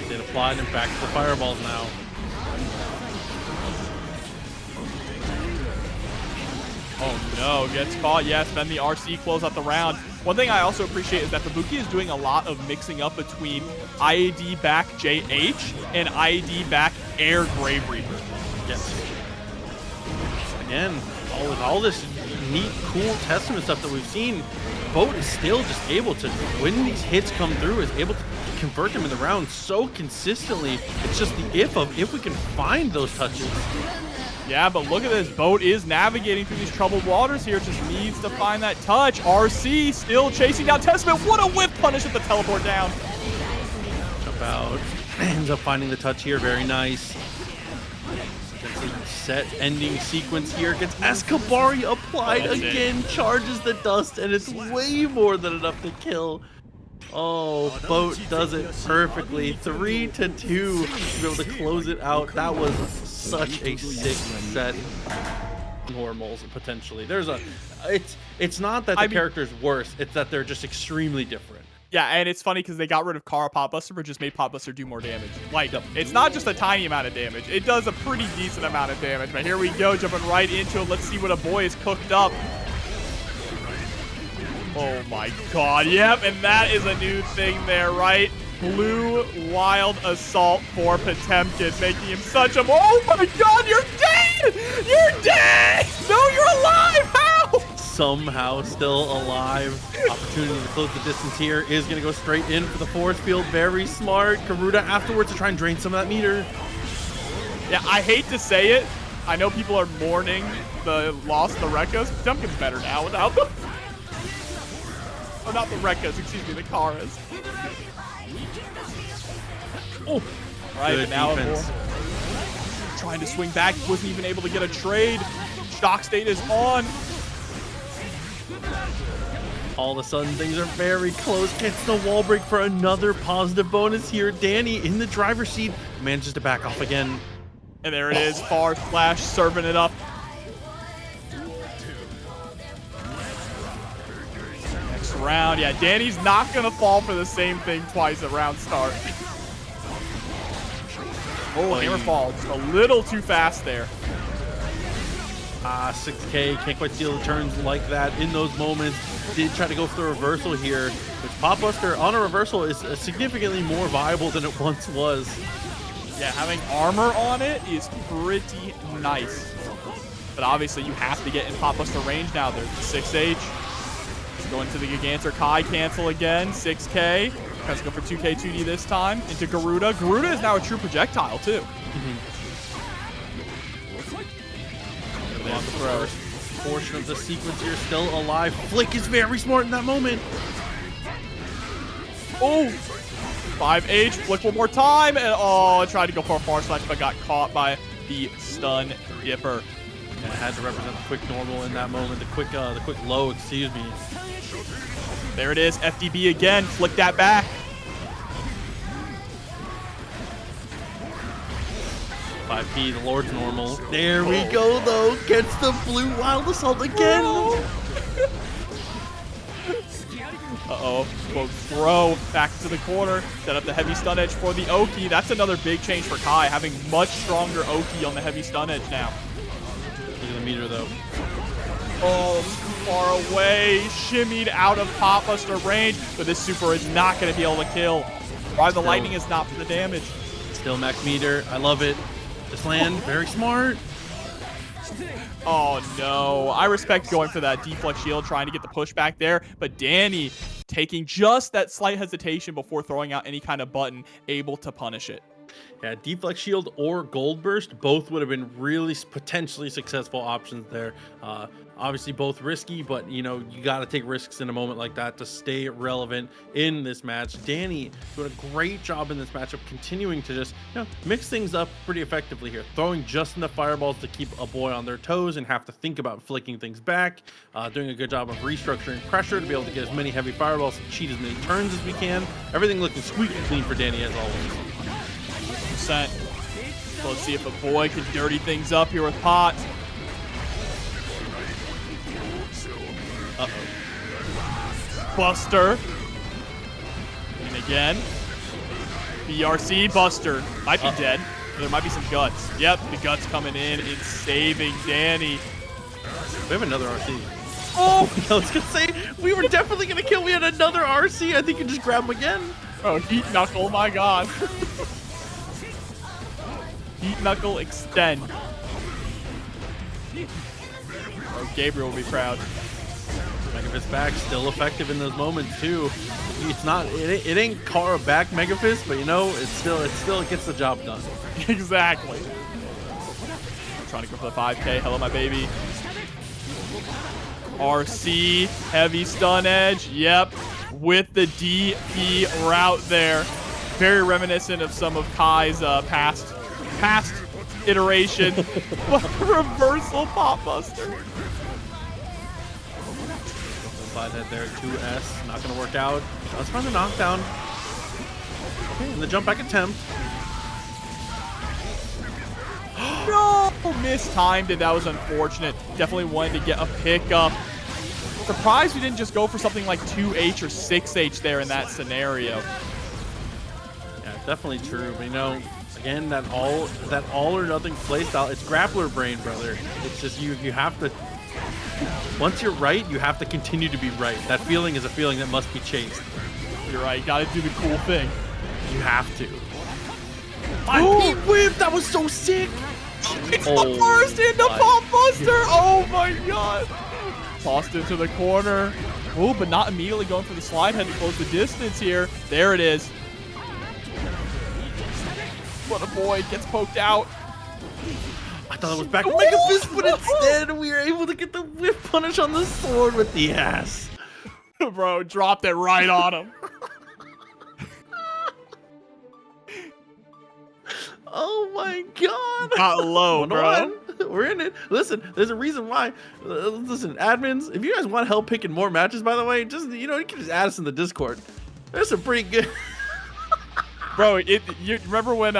They applied and back to the fireballs now. Oh no, gets caught, yes, then the RC close out the round. One thing I also appreciate is that Fubuki is doing a lot of mixing up between IAD back JH and IAD back Air Grave Reaper. Yes. Again, all this neat, cool testament stuff that we've seen, Boat is still just able to, when these hits come through, is able to convert them in the round so consistently. It's just the if we can find those touches. Yeah, but look at this. Boat is navigating through these troubled waters here. Just needs to find that touch. RC still chasing down Testament. What a whip punish with the teleport down. Jump out. Ends up finding the touch here. Very nice. Gets a set ending sequence here. Gets Aboii applied again. Charges the dust, and it's way more than enough to kill. Oh, Boat does it perfectly. 3-2 to be able to close it out. That was such a sick set. Normals potentially. It's not that the character's worse. It's that they're just extremely different. Yeah, and it's funny because they got rid of Kara Potbuster, but just made Potbuster do more damage. Like, it's not just a tiny amount of damage. It does a pretty decent amount of damage. But here we go, jumping right into it. Let's see what Aboii is cooked up. Oh my god, yep, and that is a new thing there, right? Blue Wild Assault for Potemkin, making him such a... Oh my god, you're dead! You're dead! No, you're alive! How? Somehow still alive. Opportunity to close the distance here is going to go straight in for the force field. Very smart. Karuta afterwards to try and drain some of that meter. Yeah, I hate to say it. I know people are mourning the loss of the Rekkas. Potemkin's better now without them. Oh, not the Rekkas, excuse me, the Karas. Oh, right, good now defense. Trying to swing back, wasn't even able to get a trade. Shock state is on. All of a sudden, things are very close. Gets the wall break for another positive bonus here. Dany in the driver's seat manages to back off again. And there it is, Far Flash serving it up. Next round, yeah, Dany's not gonna fall for the same thing twice at round start. Oh, hammer fall, just a little too fast there. 6K, can't quite steal the turns like that in those moments. Did try to go for the reversal here, which Potbuster on a reversal is significantly more viable than it once was. Yeah, having armor on it is pretty nice. But obviously you have to get in Potbuster range now. There's the 6H. Going to the Gigantor Kai cancel again. 6K. Tries to go for 2K 2D this time. Into Garuda. Garuda is now a true projectile, too. On the first portion of the sequence here, still alive. Flick is very smart in that moment. Oh! 5H. Flick one more time. And oh, tried to go for a far slash, but got caught by the stun dipper. Yeah, had to represent the quick normal in that moment. The quick low, excuse me. There it is. FDB again. Flick that back. 5P, the Lord's normal. There we go, though. Gets the blue wild assault again. Uh-oh. Quote, throw back to the corner. Set up the heavy stun edge for the Oki. That's another big change for Kai, having much stronger Oki on the heavy stun edge now. Look at the meter, though. Oh, far away. Shimmied out of Pop Buster range, but this super is not going to be able to kill. Why the lightning is not for the damage. Still max meter. I love it. This land, very smart. Oh, no. I respect going for that deflect shield, trying to get the pushback there, but Dany taking just that slight hesitation before throwing out any kind of button, able to punish it. Yeah, deflect shield or gold burst, both would have been really potentially successful options there. Obviously both risky, but you know, you got to take risks in a moment like that to stay relevant in this match. Dany doing a great job in this matchup, continuing to just, you know, mix things up pretty effectively here, throwing just enough fireballs to keep Aboii on their toes and have to think about flicking things back, doing a good job of restructuring pressure to be able to get as many heavy fireballs and cheat as many turns as we can. Everything looking squeaky clean for Dany as always. So let's see if Aboii can dirty things up here with Pot. Uh-oh. Buster. And again. BRC Buster. Might be dead. There might be some guts. Yep, the guts coming in. It's saving Dany. We have another RC. Oh, I was gonna say we were definitely gonna kill. We had another RC. I think you just grab him again. Oh, Heat Knuckle, my god. Heat Knuckle extend. Oh, Gabriel will be proud. Megafist back, still effective in those moments too. It's not, it ain't Kara back Megafist, but you know, it still gets the job done. Exactly. Trying to go for the 5K. Hello, my baby. RC, heavy stun edge. Yep, with the DP route there. Very reminiscent of some of Kai's past iteration. Reversal Pop Buster. Slide head there, 2S, not gonna work out. Let's find the knockdown. Okay, and the jump back attempt. No! Mistimed it. That was unfortunate. Definitely wanted to get a pickup. Surprised we didn't just go for something like 2H or 6H there in that scenario. Yeah, definitely true. But you know, again, that all or nothing play style, it's grappler brain, brother. It's just you have to, once you're right, you have to continue to be right. That feeling is a feeling that must be chased. You're right. You gotta do the cool thing. You have to. I whip! That was so sick! It's the first into Pop Buster! Oh my god! Tossed into the corner. Oh, but not immediately going for the slide head to close the distance here. There it is. But Aboii gets poked out. I thought it was back to Megafist, but instead we were able to get the whip punish on the sword with the ass. Bro, dropped it right on him. Oh my god. Got low, bro. We're in it. Listen, there's a reason why. Listen, admins, if you guys want help picking more matches, by the way, just, you know, you can just add us in the Discord. There's some pretty good. Bro, you remember when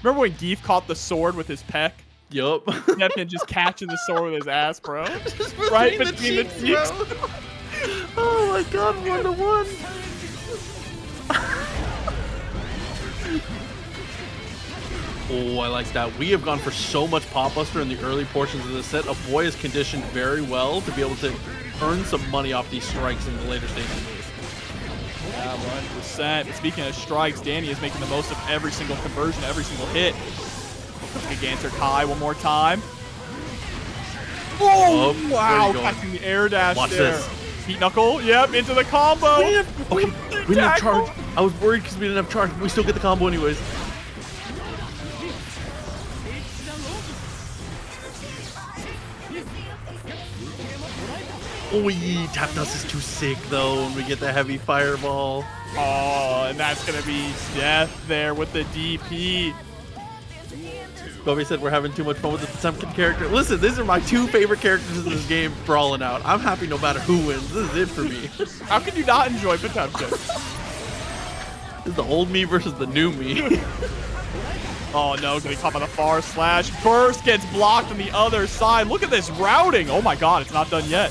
Gief caught the sword with his peck? Yup. Neptune just catching the sword with his ass, bro. Just Right between between the cheeks. bro. Oh my god, 1-1. Oh, I like that. We have gone for so much Pop Buster in the early portions of the set. Aboii is conditioned very well to be able to earn some money off these strikes in the later stages of the race. Yeah, 100%. Speaking of strikes, Dany is making the most of every single conversion, every single hit. Gigantor Kai one more time. Oh, wow. Catching the air dash Watch there. this. Heat knuckle. Yep, into the combo. Man. Okay, we didn't have charge. I was worried because we didn't have charge, but we still get the combo anyways. Oh, tap dust is too sick though when we get the heavy fireball. Oh, and that's gonna be death there with the DP. Bobby said we're having too much fun with the Potemkin character. Listen, these are my two favorite characters in this game brawling out. I'm happy no matter who wins. This is it for me. How can you not enjoy Potemkin? This is the old me versus the new me. Oh no, gonna come on the far slash. Burst gets blocked on the other side. Look at this routing. Oh my god, it's not done yet.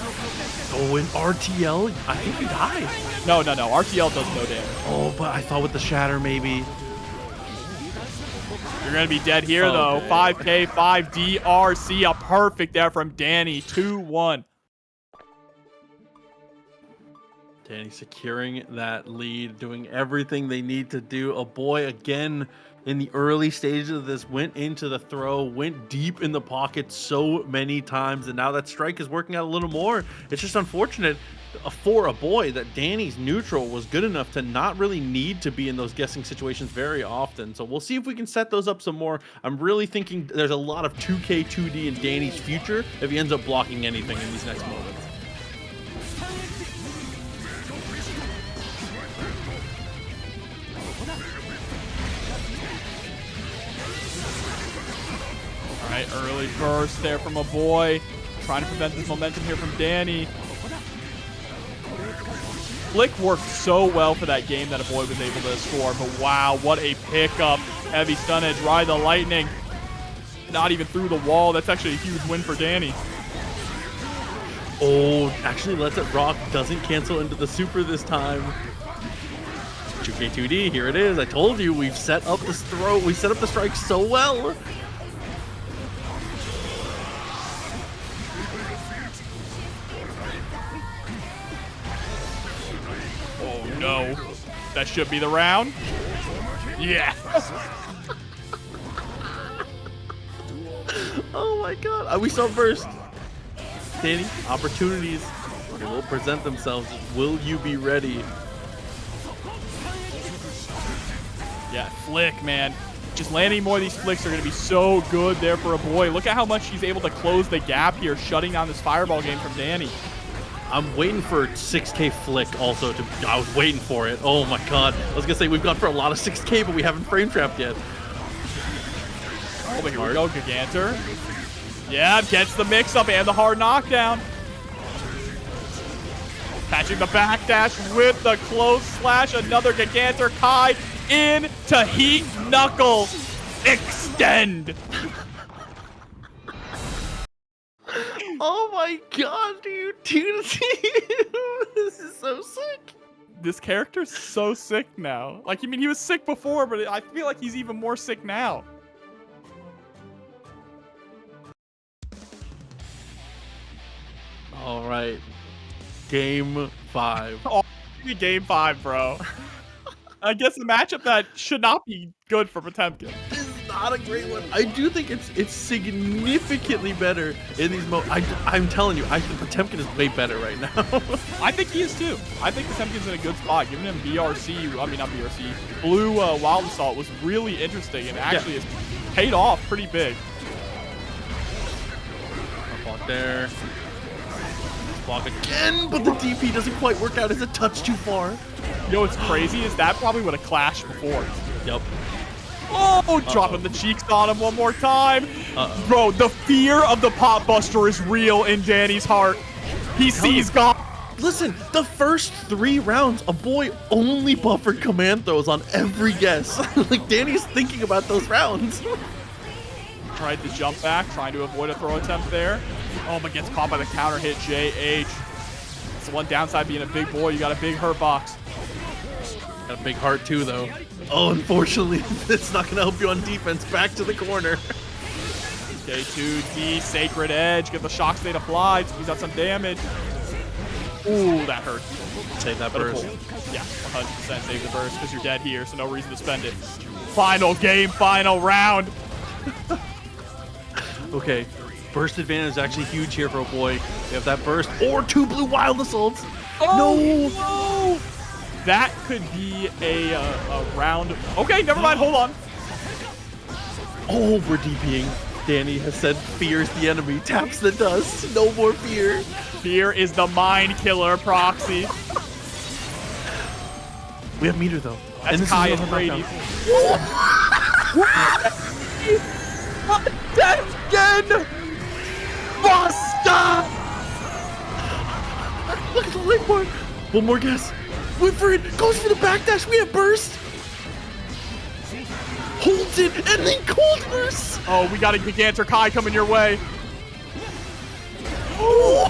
Oh, in RTL, I think he died. No. RTL does no damage. Oh, but I thought with the shatter maybe. You're going to be dead here, though. 5K, 5 DRC. A perfect there from Dany. 2-1. Dany securing that lead, doing everything they need to do. Aboii again in the early stages of this went into the throw, went deep in the pocket so many times, and now that strike is working out a little more. It's just unfortunate for Aboii that Dany's neutral was good enough to not really need to be in those guessing situations very often. So we'll see if we can set those up some more. I'm really thinking there's a lot of 2K 2D in Dany's future if he ends up blocking anything in these next moments. All right, early burst there from Aboii. Trying to prevent this momentum here from Dany. Flick worked so well for that game that Aboii was able to score, but wow, what a pickup. Heavy stun edge, ride the lightning. Not even through the wall. That's actually a huge win for Dany. Oh, actually lets it rock. Doesn't cancel into the super this time. 2K2D, here it is. I told you, we've set up this throw. We set up the strike so well. No, that should be the round. Yeah. Oh my god. We saw burst. Dany, opportunities will present themselves. Will you be ready? Yeah, flick, man. Just landing more of these flicks are going to be so good there for Aboii. Look at how much he's able to close the gap here, shutting down this fireball game from Dany. I'm waiting for 6K flick also to. I was waiting for it. Oh my god. I was gonna say we've gone for a lot of 6K, but we haven't frame trapped yet. Oh, but here we go, Gigantor. Yeah, gets the mix up and the hard knockdown. Catching the backdash with the close slash. Another Gigantor Kai into Heat Knuckle. Extend. Oh my god, dude. This is so sick. This character's so sick now. Like, I mean, he was sick before, but I feel like he's even more sick now. All right. Game 5. Oh, game 5, bro. I guess the matchup that should not be good for Potemkin. This is not a great one. I do think it's significantly better in these I'm telling you, I think Potemkin is way better right now. I think he is too. I think Potemkin's in a good spot. Giving him BRC, I mean not BRC, Blue Wild Assault was really interesting and actually has paid off pretty big. Block there. Block again, but the DP doesn't quite work out. It's a touch too far. You know what's crazy is that probably would have clashed before. Yep. Oh, dropping the cheeks on him one more time. Bro, the fear of the pot buster is real in Dany's heart. He sees God. Listen, the first 3 rounds, Aboii only buffered command throws on every guess. Like, Dany's thinking about those rounds. Tried to jump back, trying to avoid a throw attempt there. Oh, but gets caught by the counter hit, JH. It's the one downside being a big boy. You got a big hurt box. Got a big heart too, though. Oh, unfortunately, it's not going to help you on defense. Back to the corner. K2D, Sacred Edge. Get the shock state applied. Squeeze out some damage. Ooh, that hurt. Save that burst. Yeah, 100% save the burst because you're dead here, so no reason to spend it. Final game, final round. Okay, burst advantage is actually huge here for Aboii. We have that burst or 2 blue wild assaults. No! That could be a round. Okay, never mind. Hold on. Oh, we're DPing. Dany has said fear is the enemy. Taps the dust. No more fear. Fear is the mind killer, Proxy. We have meter though. That's Kai and Brady. That again! Basta! Look at the late part. One more guess. Wait for it. Goes for the backdash. We have burst. Holds it and then cold burst. Oh, we got a Gigantor Kai coming your way. Oh,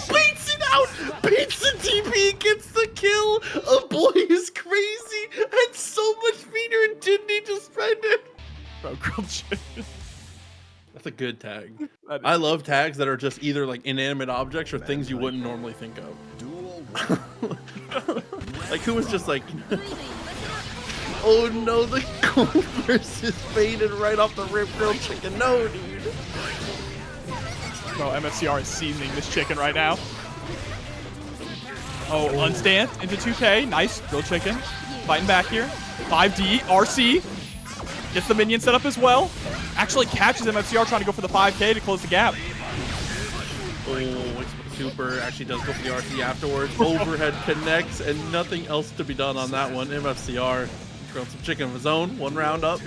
baits it out. Baits the TP, gets the kill. Aboii is crazy. Had so much meter and didn't need to spend it. Bro, grilled chicken. That's a good tag. I love tags that are just either like inanimate objects or things you wouldn't normally think of. Duel Like who was just like, oh no, the cold burst is faded right off the rip. Grilled chicken. No, dude. Bro, MFCR is seasoning this chicken right now. Oh, unstand into 2K. Nice. Grilled chicken. Fighting back here. 5D. RC. Gets the minion set up as well. Actually catches MFCR trying to go for the 5K to close the gap. Oh, waits for the super. Actually does go for the RC afterwards. Overhead connects and nothing else to be done on that one. MFCR grilled some chicken of his own. One round up.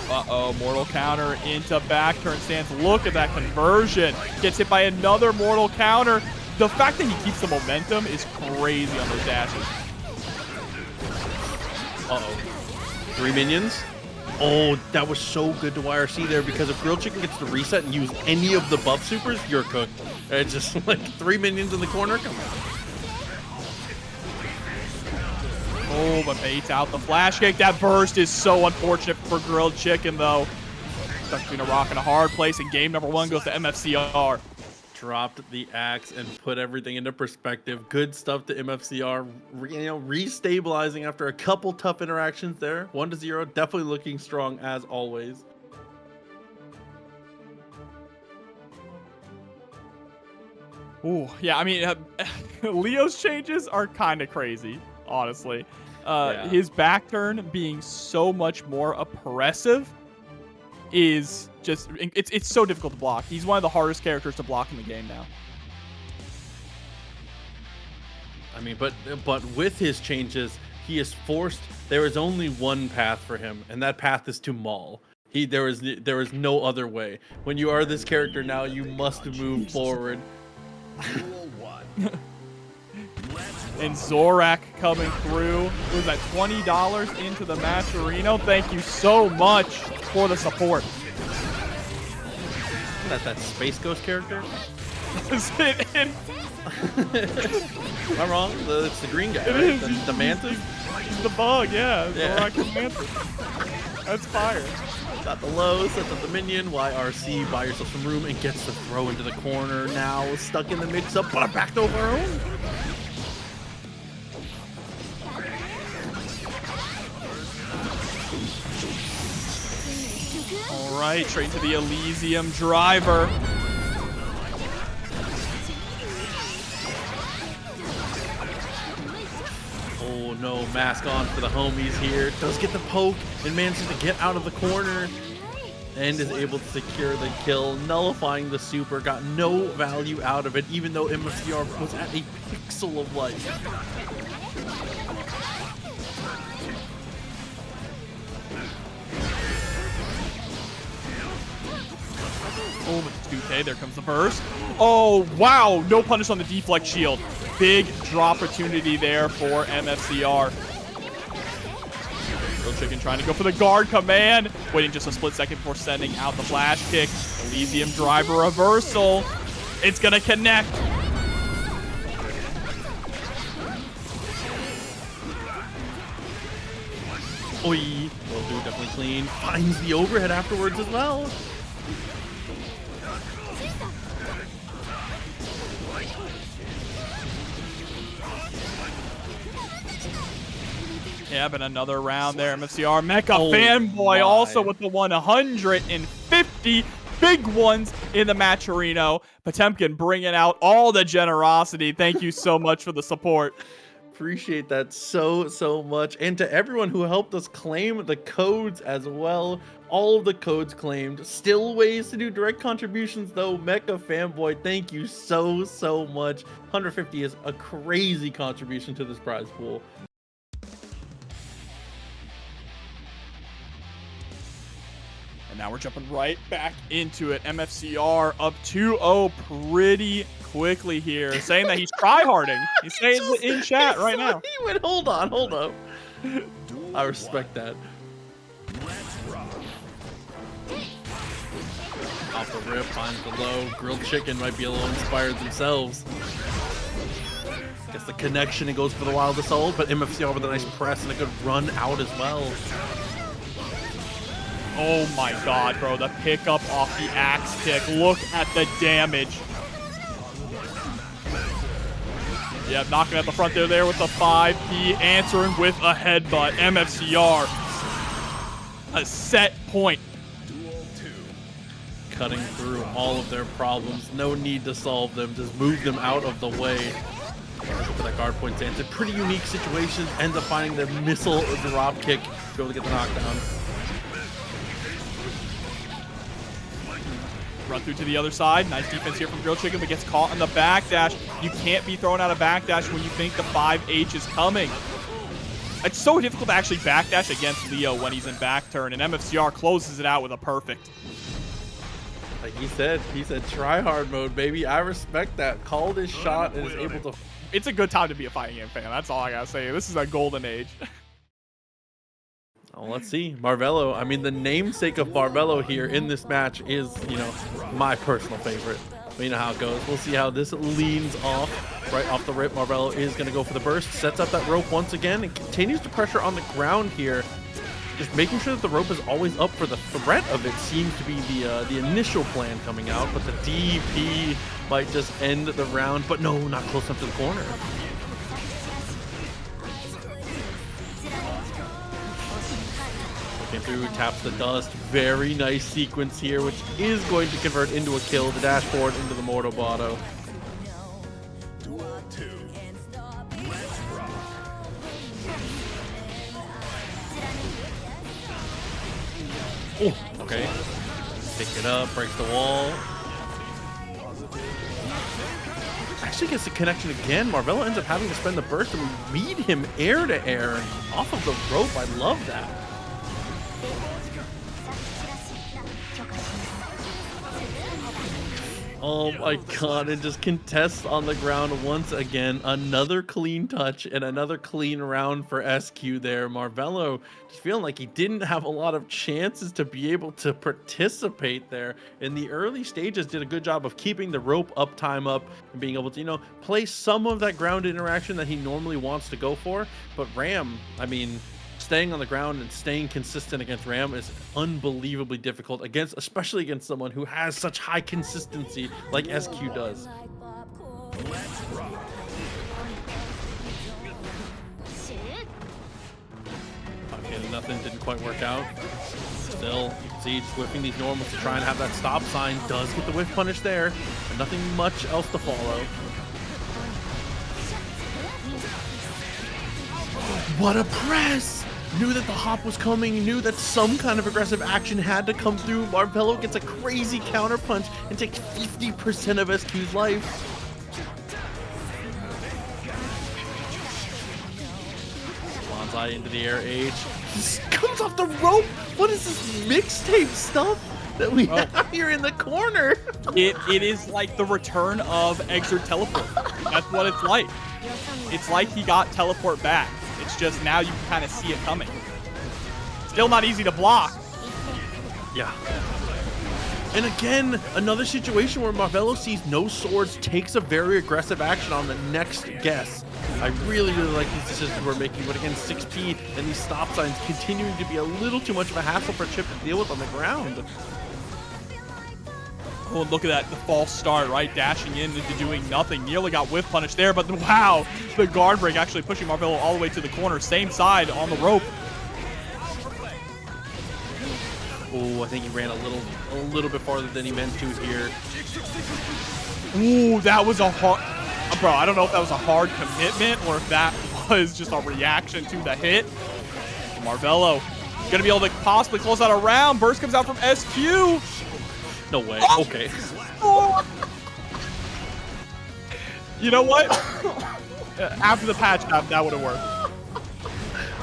Uh-oh, mortal counter into back turn stance. Look at that conversion. Gets hit by another mortal counter. The fact that he keeps the momentum is crazy on those dashes. Uh-oh. 3 minions. Oh, that was so good to YRC there because if Grilled Chicken gets to reset and use any of the buff supers, you're cooked. It's just like 3 minions in the corner. Come on. Oh, but baits out the flash kick. That burst is so unfortunate for Grilled Chicken, though. Stuck between a rock and a hard place, and game number 1 goes to MFCR. Dropped the axe and put everything into perspective. Good stuff to MFCR. Restabilizing after a couple tough interactions there. 1-0. Definitely looking strong as always. Ooh, yeah, I mean, Leo's changes are kind of crazy, honestly. Yeah. His back turn being so much more oppressive is just, it's so difficult to block. He's one of the hardest characters to block in the game now. I mean, but with his changes, he is forced. There is only one path for him, and that path is to maul. There is no other way. When you are this character now, you must move forward. Duel 1. And Zorak coming through. What was that, $20 into the match arena? Thank you so much for the support. Isn't that Space Ghost character? Is it in? Am I wrong? It's the green guy, It right? is. The mantis? He's the bug, yeah. Yeah. Zorak the mantis. That's fire. Got the low, sets up the minion. YRC, buy yourself some room, and gets the throw into the corner. Now stuck in the mix-up, but backed over our own. All right, straight to the Elysium driver. Oh no, mask on for the homies here. Does get the poke and manages to get out of the corner and is able to secure the kill, nullifying the super. Got no value out of it, even though MFCR was at a pixel of life. Oh, but 2K, there comes the burst. Oh, wow, no punish on the deflect shield. Big draw opportunity there for MFCR. Grilled Chicken trying to go for the guard command. Waiting just a split second before sending out the flash kick. Elysium driver reversal. It's going to connect. Oi, will do definitely clean. Finds the overhead afterwards as well. Yeah, but another round there. MFCR Mecha Oh Fanboy my. also with the 150 big ones in the matcherino. Potemkin bringing out all the generosity. Thank you so much for the support. Appreciate that so much. And to everyone who helped us claim the codes as well. All of the codes claimed. Still ways to do direct contributions though. Mecha Fanboy, thank you so much. 150 is a crazy contribution to this prize pool. And now we're jumping right back into it. MFCR up 2-0 pretty quickly here, saying that he's tryharding. He's saying it in chat right now. He went, hold up. I respect that. Off the rip, finds the low. Grilled chicken might be a little inspired themselves. Gets the connection and goes for the wild assault, but MFCR with a nice press and a good run out as well. Oh my god, bro. The pickup off the axe kick. Look at the damage. Yeah, knocking at the front there with the 5P, answering with a headbutt. MFCR. A set point. Cutting through all of their problems. No need to solve them. Just move them out of the way. For that guard point stance. A pretty unique situation. Ends up finding the missile drop kick to be able to get the knockdown. Run through to the other side. Nice defense here from Grilled Chicken, but gets caught on the backdash. You can't be throwing out a backdash when you think the 5H is coming. It's so difficult to actually backdash against Leo when he's in back turn, and MFCR closes it out with a perfect. Like he said try hard mode, baby. I respect that. Called his shot and is able to. It's a good time to be a fighting game fan. That's all I gotta say. This is a golden age. Oh, let's see. Marvelo, I mean, the namesake of Marvelo here in this match is, you know, my personal favorite. But you know how it goes. We'll see how this leans off. Right off the rip, Marvelo is going to go for the burst. Sets up that rope once again and continues to pressure on the ground here. Just making sure that the rope is always up for the threat of it seems to be the initial plan coming out. But the DP might just end the round. But no, not close enough to the corner. Through, taps the dust. Very nice sequence here, which is going to convert into a kill. The dash forward into the Mortal Botto. Oh, okay. Pick it up, breaks the wall. Actually gets the connection again. Marvelo ends up having to spend the burst, and we meet him air to air off of the rope. I love that. Oh my god, and just contests on the ground once again. Another clean touch and another clean round for SQ there. Marvelo just feeling like he didn't have a lot of chances to be able to participate there. In the early stages, did a good job of keeping the rope up, time up, and being able to, you know, play some of that ground interaction that he normally wants to go for. But Ram, I mean, staying on the ground and staying consistent against Ram is unbelievably difficult especially against someone who has such high consistency like SQ does. Okay, nothing, didn't quite work out. Still, you can see just whipping these normals to try and have that stop sign. Does get the whiff punish there, but nothing much else to follow. What a press! Knew that the hop was coming, knew that some kind of aggressive action had to come through. Marvelo gets a crazy counter punch and takes 50% of SQ's life. Maza into the air H. This comes off the rope! What is this mixtape stuff that we have here in the corner? It is like the return of Exert Teleport. That's what it's like. It's like he got teleport back. It's just now you can kind of see it coming. Still not easy to block. Yeah. And again, another situation where Marvelo sees no swords, takes a very aggressive action on the next guess. I really like these decisions we're making, but again, 6P and these stop signs continuing to be a little too much of a hassle for Chipp to deal with on the ground. Oh, look at that, the false start, right? Dashing in into doing nothing. Nearly got whiff punish there, but wow, the guard break actually pushing Marvelo all the way to the corner. Same side on the rope. Oh, I think he ran a little bit farther than he meant to here. Ooh, that was a hard... Bro, I don't know if that was a hard commitment or if that was just a reaction to the hit. Marvelo gonna be able to possibly close out a round. Burst comes out from SQ. No way. Okay. You know what? After the patch, that would have worked.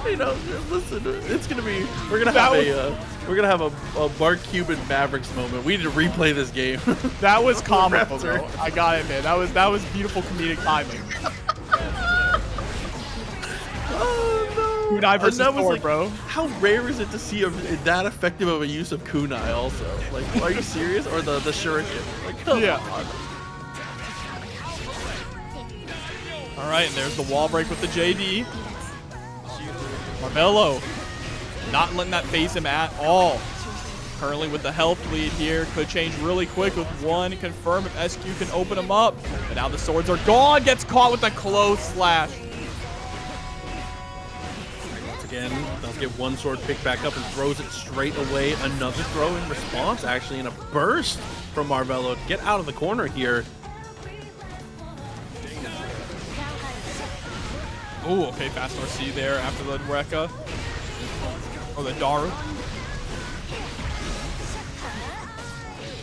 You know, listen, it's gonna be. We're gonna have a Mark Cuban Mavericks moment. We need to replay this game. That was comical, bro. I got it, man. That was beautiful comedic timing. Oh no! Kunai versus Thor, like, bro. How rare is it to see that effective of a use of Kunai? Also, like, are you serious? Or the shuriken? Like, come on. All right, and there's the wall break with the JD. Marvelo not letting that phase him at all. Currently with the health lead here. Could change really quick with one confirm if SQ can open him up. But now the swords are gone. Gets caught with a close slash. Once again, does get one sword picked back up and throws it straight away. Another throw in response, actually, in a burst from Marvelo to get out of the corner here. Oh, okay, fast RC there after the Rekka. Or the Daru.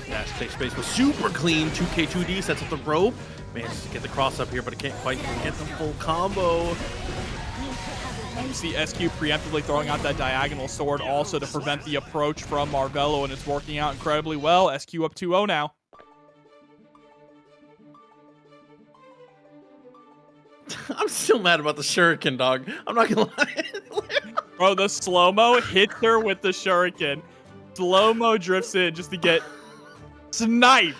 Dash takes space was super clean. 2K2D sets up the rope. Manages to get the cross up here, but it can't quite get the full combo. You see SQ preemptively throwing out that diagonal sword also to prevent the approach from Marvelo, and it's working out incredibly well. SQ up 2-0 now. I'm still mad about the shuriken, dog. I'm not gonna lie. Bro, the slow-mo hits her with the shuriken. Slow-mo drifts in just to get sniped.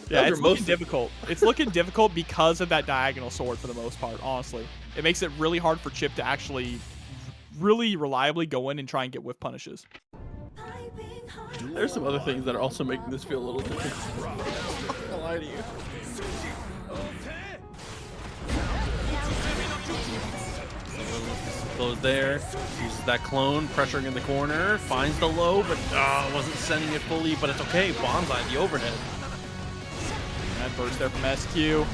Yeah, it's looking difficult. It's looking difficult because of that diagonal sword for the most part, honestly. It makes it really hard for Chipp to actually really reliably go in and try and get whiff punishes. There's some other things that are also making this feel a little difficult. I'm not gonna lie to you. Goes there, uses that clone, pressuring in the corner, finds the low, but wasn't sending it fully, but it's okay. Bonsai, the overhead. That burst there from SQ.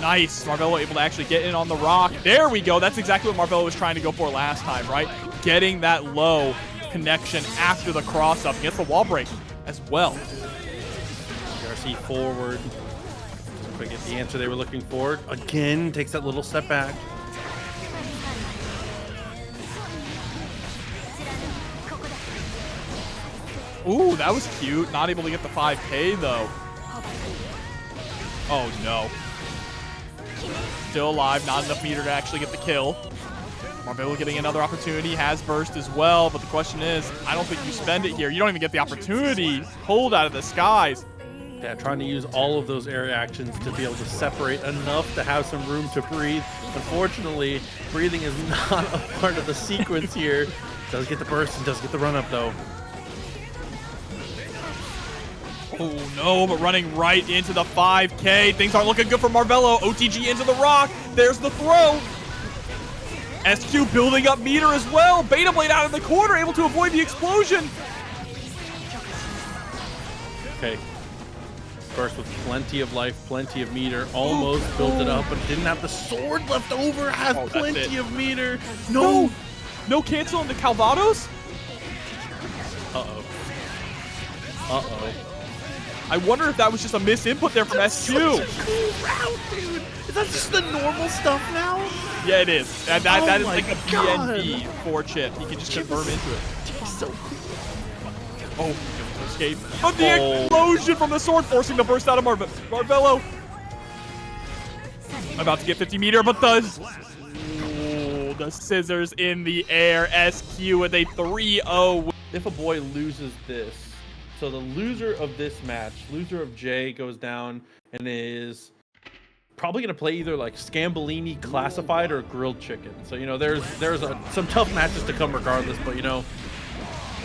Nice. Marvelo able to actually get in on the rock. There we go. That's exactly what Marvelo was trying to go for last time, right? Getting that low connection after the cross up. Gets the wall break as well. MjKurase forward. Quick get the answer they were looking for. Again, takes that little step back. Ooh, that was cute. Not able to get the 5K though. Oh no. Still alive, not enough meter to actually get the kill. Marvelo getting another opportunity, has burst as well, but the question is, I don't think you spend it here. You don't even get the opportunity pulled out of the skies. Yeah, trying to use all of those area actions to be able to separate enough to have some room to breathe. Unfortunately, breathing is not a part of the sequence here. Does get the burst and does get the run up though. Oh no, but running right into the 5K. Things aren't looking good for Marvelo. OTG into the rock. There's the throw. SQ building up meter as well. Beta Blade out of the corner, able to avoid the explosion. Okay. Burst with plenty of life, plenty of meter. Almost built it up, but didn't have the sword left over. Has plenty of meter. No. No cancel on the Calvados? Uh-oh. Uh-oh. I wonder if that was just a misinput there from SQ. Such a cool route, dude. Is that just the normal stuff now? Yeah, it is. And that is like a God. BNB for Chipp. He can just confirm into it. He's so cool. Oh, escape. But the explosion from the sword forcing the burst out of Marvelo. About to get 50 meter, but the scissors in the air. SQ with a 3-0. If Aboii loses this, so the loser of this match, loser of J, goes down and is probably going to play either like Scambolini Classified or Grilled Chicken. So, you know, there's some tough matches to come regardless, but, you know,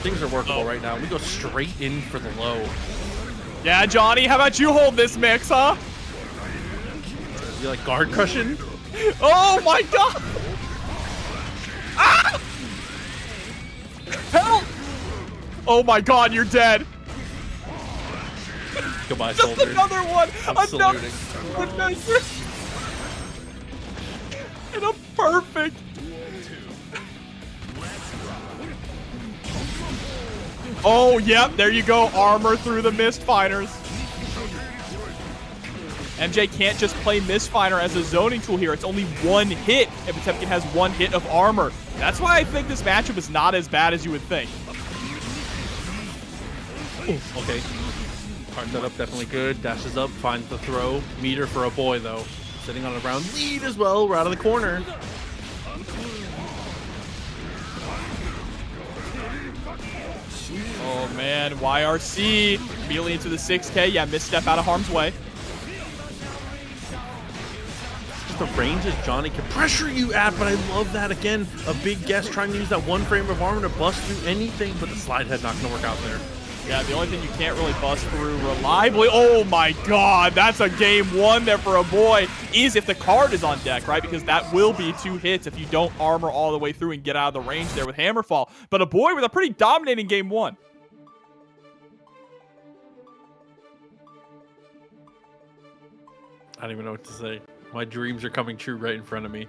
things are workable right now. We go straight in for the low. Yeah, Johnny, how about you hold this mix, huh? You like guard crushing? Oh my god! Ah! Help! Oh my god, you're dead. Goodbye, Just soldier. another one. I'm Another saluting. and a perfect. Oh, yep, there you go. Armor through the Mist Fighters. MJ can't just play Mist Fighter as a zoning tool here. It's only one hit, and Potemkin has one hit of armor. That's why I think this matchup is not as bad as you would think. Ooh, okay. Hard setup, definitely good. Dashes up, finds the throw. Meter for Aboii, though. Sitting on a round lead as well. We're out of the corner. Oh, man. YRC immediately into the 6K. Yeah, misstep out of harm's way. Just the ranges Johnny can pressure you at, but I love that. Again, a big guess trying to use that one frame of armor to bust through anything, but the slide head not going to work out there. Yeah, the only thing you can't really bust through reliably. Oh my god, that's a game one there for Aboii. Is if the card is on deck, right? Because that will be 2 hits if you don't armor all the way through and get out of the range there with Hammerfall. But Aboii with a pretty dominating game one. I don't even know what to say. My dreams are coming true right in front of me.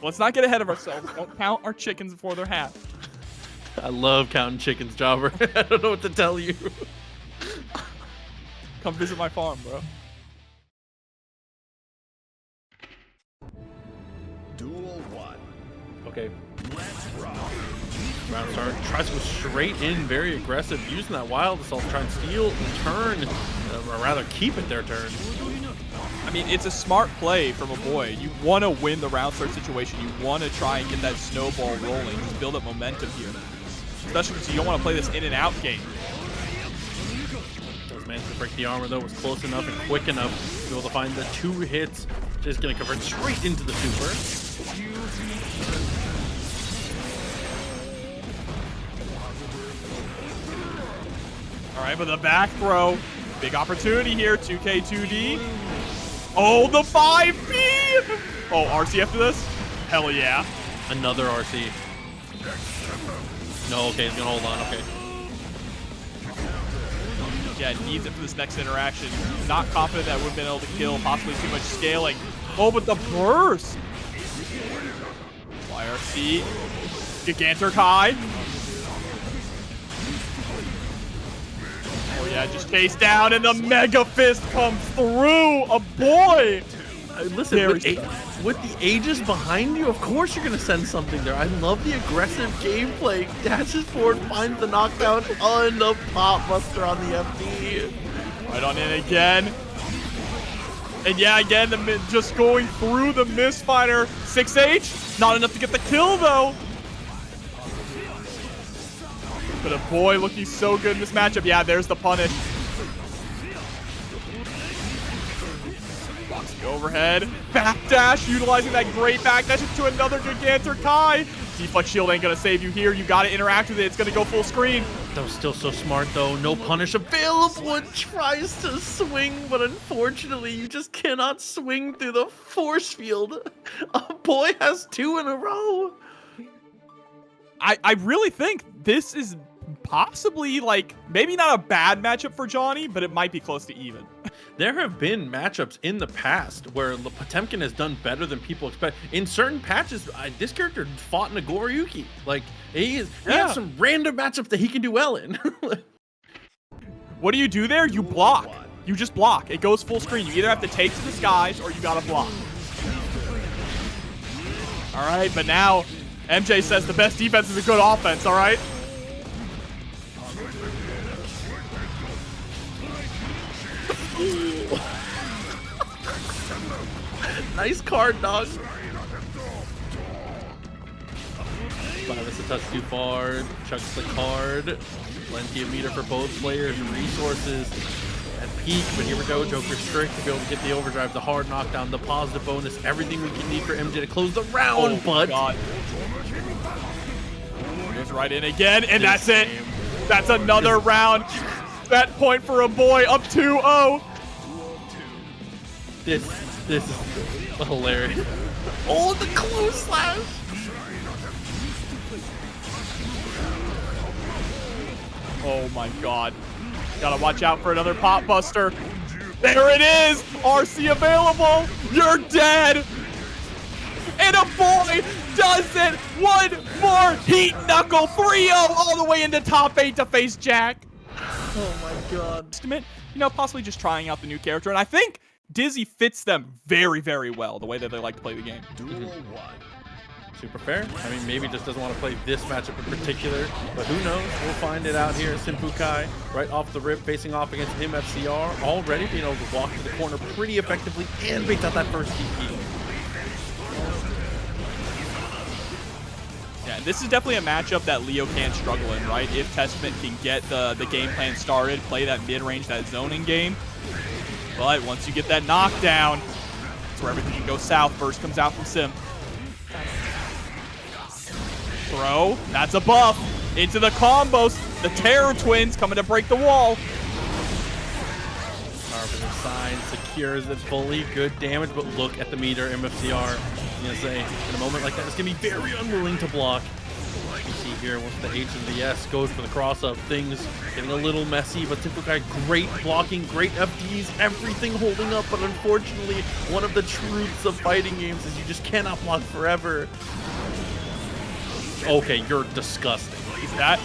Let's not get ahead of ourselves. Don't count our chickens before they're hatched. I love counting chickens, Jobber. I don't know what to tell you. Come visit my farm, bro. Duel 1. Okay. Let's rock. Round start. Tries to go straight in, very aggressive, using that wild assault to try and steal and turn, or rather keep it their turn. I mean, it's a smart play from Aboii. You want to win the round start situation. You want to try and get that snowball rolling. Just build up momentum here. Especially because you don't want to play this in and out game. Does manage to break the armor though, was close enough and quick enough to be able to find the 2 hits. Just gonna convert straight into the super. All right, but the back throw. Big opportunity here. 2K, 2D. Oh, the 5P! Oh, RC after this? Hell yeah. Another RC. No, okay, he's gonna hold on, okay. Yeah, needs it for this next interaction. Not confident that would have been able to kill, possibly too much scaling. Oh, but the burst! YRC. Gigantic high. Oh yeah, just chase down and the Mega Fist comes through! Aboii! Listen, with the Aegis behind you, of course you're going to send something there. I love the aggressive gameplay. Dashes forward, finds the knockdown on the pop buster on the FD. Right on in again. And yeah, again, just going through the Mistfighter. 6H, not enough to get the kill though. But Aboii looking so good in this matchup. Yeah, there's the punish. Boxing overhead. Backdash, utilizing that great backdash into another Gigantic Kai. Deflect shield ain't gonna save you here. You gotta interact with it. It's gonna go full screen. That was still so smart though. No punish available. It tries to swing, but unfortunately you just cannot swing through the force field. Aboii has 2 in a row. I really think this is possibly, like, maybe not a bad matchup for Johnny, but it might be close to even. There have been matchups in the past where Potemkin has done better than people expect. In certain patches, this character fought Nagoriyuki. Like, he has some random matchups that he can do well in. What do you do there? You block. You just block. It goes full screen. You either have to take to the skies or you gotta block. All right, but now MJ says the best defense is a good offense, all right? Nice card, dog. But it's a touch too far. Chucks the card. Plenty of meter for both players. Resources at peak. But here we go. Joker strict to be able to get the overdrive, the hard knockdown, the positive bonus, everything we can need for MJ to close the round. Oh, but God. Goes right in again, and that's it. That's another round. That point for Aboii, up 2-0. This is hilarious. Oh, the close slash! Oh my god. Gotta watch out for another pop buster. There it is! RC available! You're dead! And Aboii does it! One more heat knuckle 3-0 all the way into top 8 to face Jack. Oh my god. Estimate, you know, possibly just trying out the new character. And I think Dizzy fits them very, very well, the way that they like to play the game. Duel 1. Super fair. I mean, maybe just doesn't want to play this matchup in particular, but who knows? We'll find it out here. SYMPHUUKAI right off the rip, facing off against MFCR, already being able to walk to the corner pretty effectively and bait out that first TP. Yeah, this is definitely a matchup that Leo can struggle in, right? If Testament can get the game plan started, play that mid-range, that zoning game. But once you get that knockdown, that's where everything can go south. First comes out from Sim. Throw, that's a buff. Into the combos. The Terror Twins coming to break the wall. Marvelo side secures it fully. Good damage, but look at the meter, MFCR. I'm gonna say, in a moment like that, it's gonna be very unwilling to block. You see here, once the H and the S goes for the cross-up, things getting a little messy, but SYMPHUUKAI, great blocking, great FDs, everything holding up, but unfortunately, one of the truths of fighting games is you just cannot block forever. Okay, you're disgusting. Is that?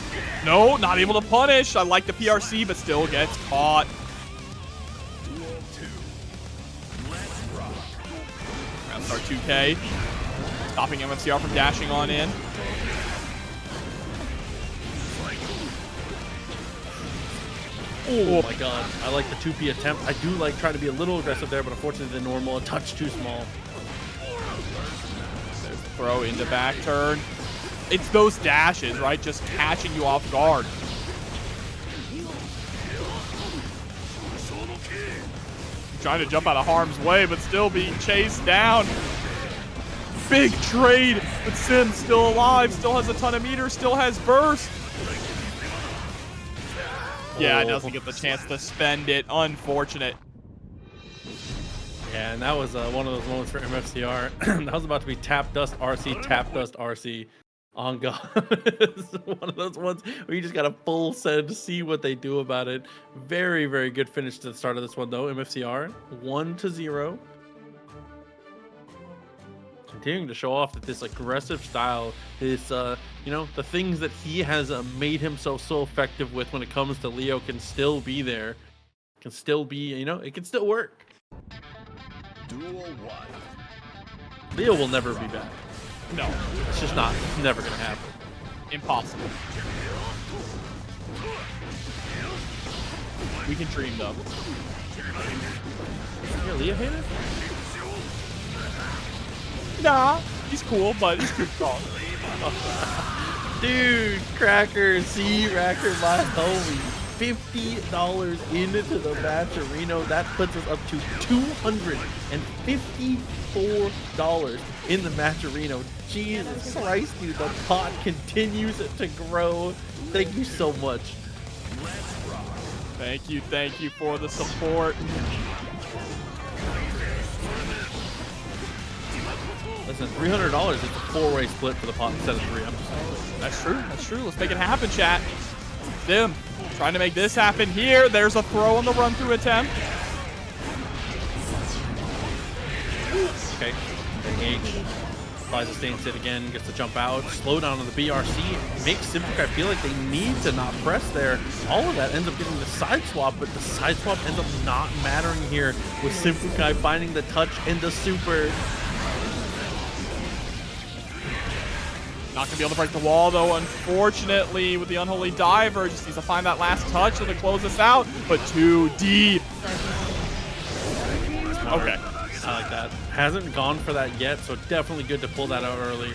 No, not able to punish. I like the PRC, but still gets caught. Duel 2. Let's rock. Round start 2K. Stopping MFCR from dashing on in. Oh my god, I like the 2P attempt. I do like trying to be a little aggressive there, but unfortunately the normal, a touch too small. There's the throw into back turn. It's those dashes, right? Just catching you off guard. Trying to jump out of harm's way, but still being chased down. Big trade, but Sim still alive, still has a ton of meters, still has burst. Yeah, doesn't get the chance to spend it. Unfortunate. Yeah, and that was one of those moments for MFCR. That was about to be tap dust RC, tap dust RC. On God. It's one of those ones where you just got a full set to see what they do about it. Very, very good finish to the start of this one, though. MFCR 1-0. Continuing to show off that this aggressive style is, you know, the things that he has made him so effective with when it comes to Leo can still be there. Can still be, you know, it can still work. Duel 1. Leo will never be back. No, It's just not. It's never going to happen. impossible. We can dream, though. You're a Leo hater? Nah, he's cool, but he's too strong. Dude, Cracker, C-Racker, my homie. $50 into the match arena. That puts us up to $254 in the match arena. Jesus Christ, dude, the pot continues to grow. Thank you so much. Thank you for the support. Listen, $300 is a 4-way split for the pot instead of 3. That's true. Let's make it happen, chat. Dim, trying to make this happen here. There's a throw on the run-through attempt. Okay, then H applies a stay sit again, gets the jump out, slow down on the BRC, makes SYMPHUUKAI feel like they need to not press there. All of that ends up getting the side swap, but the side swap ends up not mattering here with SYMPHUUKAI finding the touch and the super. Not gonna be able to break the wall though, unfortunately, with the Unholy Diver. Just needs to find that last touch to close us out, but too deep. Okay. I like that. Hasn't gone for that yet, so definitely good to pull that out early.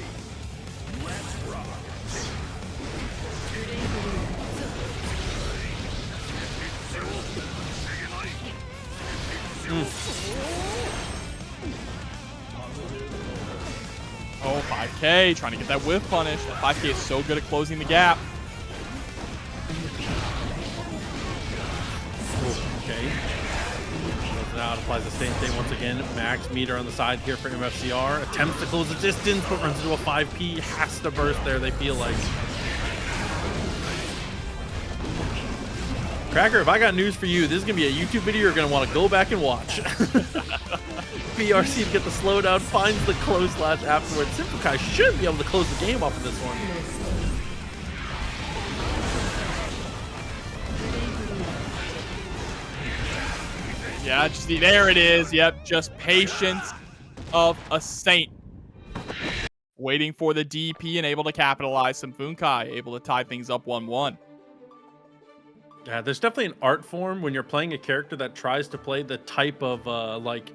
Oh, 5K, trying to get that whiff punish. That 5K is so good at closing the gap. Okay. out, applies the stay once again. Max meter on the side here for MFCR. Attempts to close the distance, but runs into a 5P. Has to burst there, they feel like. Cracker, if I got news for you, this is going to be a YouTube video you're going to want to go back and watch. BRC to get the slowdown, finds the close slash afterwards. SYMPHUUKAI should be able to close the game off of this one. Yeah, just there it is. Yep, just patience of a saint. Waiting for the DP and able to capitalize. SYMPHUUKAI able to tie things up 1-1. Yeah, there's definitely an art form when you're playing a character that tries to play the type of like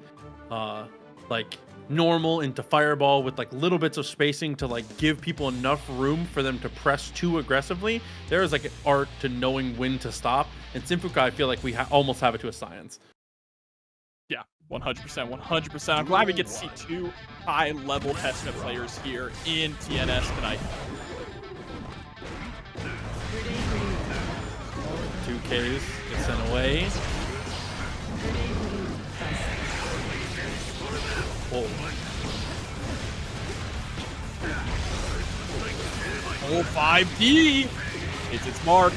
normal into fireball with like little bits of spacing to like give people enough room for them to press too aggressively. There is like an art to knowing when to stop, and SYMPHUUKAI, I feel like we almost have it to a science. Yeah, 100%, 100%. I'm glad we get to see two high-level Testament players here in TNS tonight. 2Ks get sent away. Whoa. Oh, 5D! It's its mark.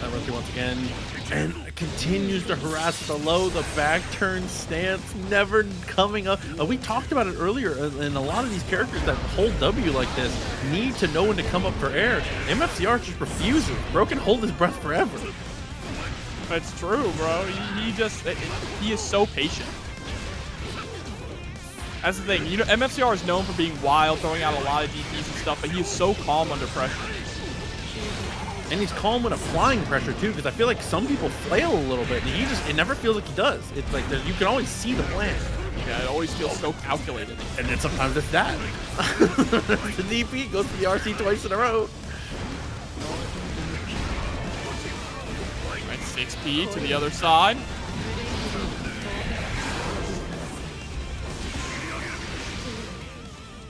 That rookie once again, and continues to harass the low, the back turn stance, never coming up. We talked about it earlier, and a lot of these characters that hold W like this need to know when to come up for air. MFCR just refuses. Bro can hold his breath forever. It's true, bro. He is so patient. That's the thing. You know, MFCR is known for being wild, throwing out a lot of DPs and stuff, but he is so calm under pressure. And he's calm when applying pressure too, because I feel like some people flail a little bit, and it never feels like he does. It's like you can always see the plan. Yeah, it always feels so calculated. And then sometimes it's that. The DP goes for the RC twice in a row. Right, 6P to the other side.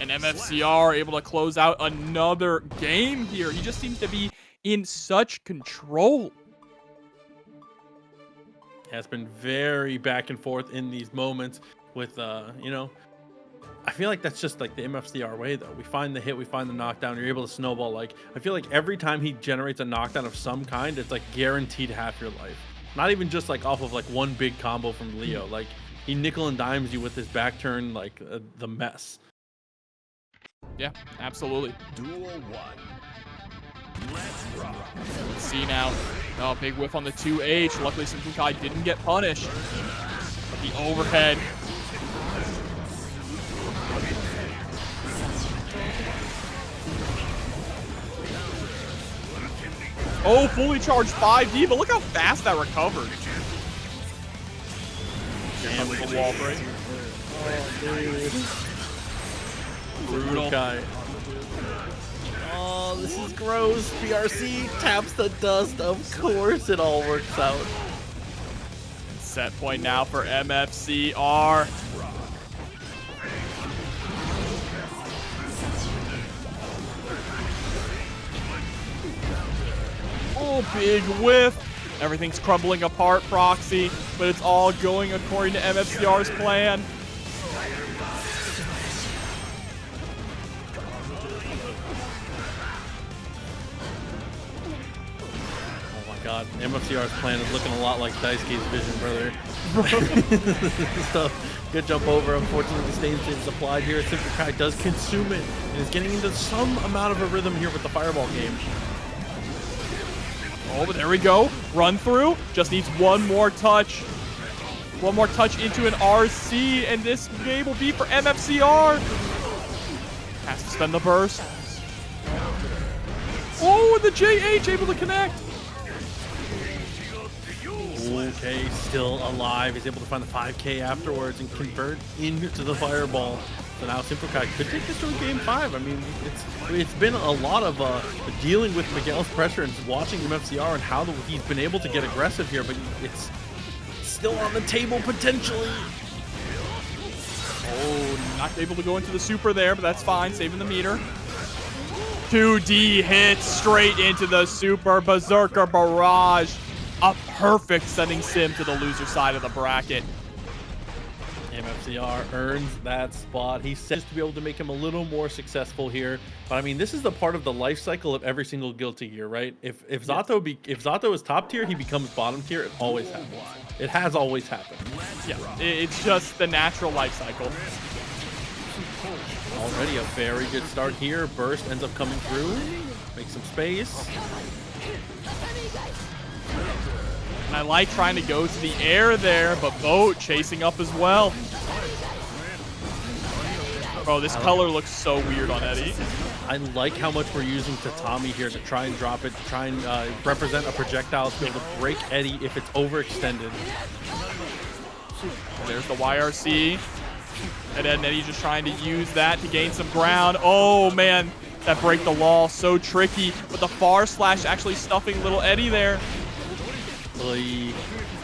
And MFCR able to close out another game here. He just seems to be in such control. Yeah, it's been very back and forth in these moments with, you know, I feel like that's just like the MFCR way though. We find the hit, we find the knockdown, you're able to snowball. Like, I feel like every time he generates a knockdown of some kind, it's like guaranteed half your life. Not even just like off of like one big combo from Leo. Like, he nickel and dimes you with his back turn, like the mess. Yeah, absolutely. Duel 1. Let's rock. Let's see now. Oh, big whiff on the 2H. Luckily, SYMPHUUKAI didn't get punished. But the overhead. Oh, fully charged 5D, but look how fast that recovered. Damn, with the wall break. Brutal guy. Oh, this is gross. BRC taps the dust. Of course it all works out. Set point now for MFCR. Oh, big whiff. Everything's crumbling apart, Proxy, but it's all going according to MFCR's plan. God, MFCR's plan is looking a lot like Daisuke's vision, brother. Stuff. Good jump over. Unfortunately, the stage is applied here. SYMPHUUKAI does consume it and is getting into some amount of a rhythm here with the fireball game. Oh, but there we go. Run through. Just needs one more touch. One more touch into an RC, and this game will be for MFCR. Has to spend the burst. Oh, and the JH able to connect. Okay, still alive. He's able to find the 5K afterwards and convert into the fireball. So now SYMPHUUKAI could take this to a game 5. I mean, it's been a lot of dealing with Miguel's pressure and watching MFCR and how he's been able to get aggressive here, but it's still on the table potentially. Oh, not able to go into the super there, but that's fine, saving the meter. 2D hits straight into the Super Berserker Barrage. A perfect sending Sim to the loser side of the bracket. MFCR earns that spot. He says to be able to make him a little more successful here. But I mean, this is the part of the life cycle of every single guilty year, right? If Zato is top tier, he becomes bottom tier. It always happens. It has always happened. Yeah, it's just the natural life cycle. Already a very good start here. Burst ends up coming through. Make some space. And I like trying to go to the air there, but Boat chasing up as well. Bro, this color looks so weird on Eddie. I like how much we're using Tatami here to try and drop it, to try and represent a projectile to be able to break Eddie if it's overextended. There's the YRC. EdEddNEddie just trying to use that to gain some ground. Oh, man, that break the wall, so tricky. But the far slash actually stuffing little Eddie there. He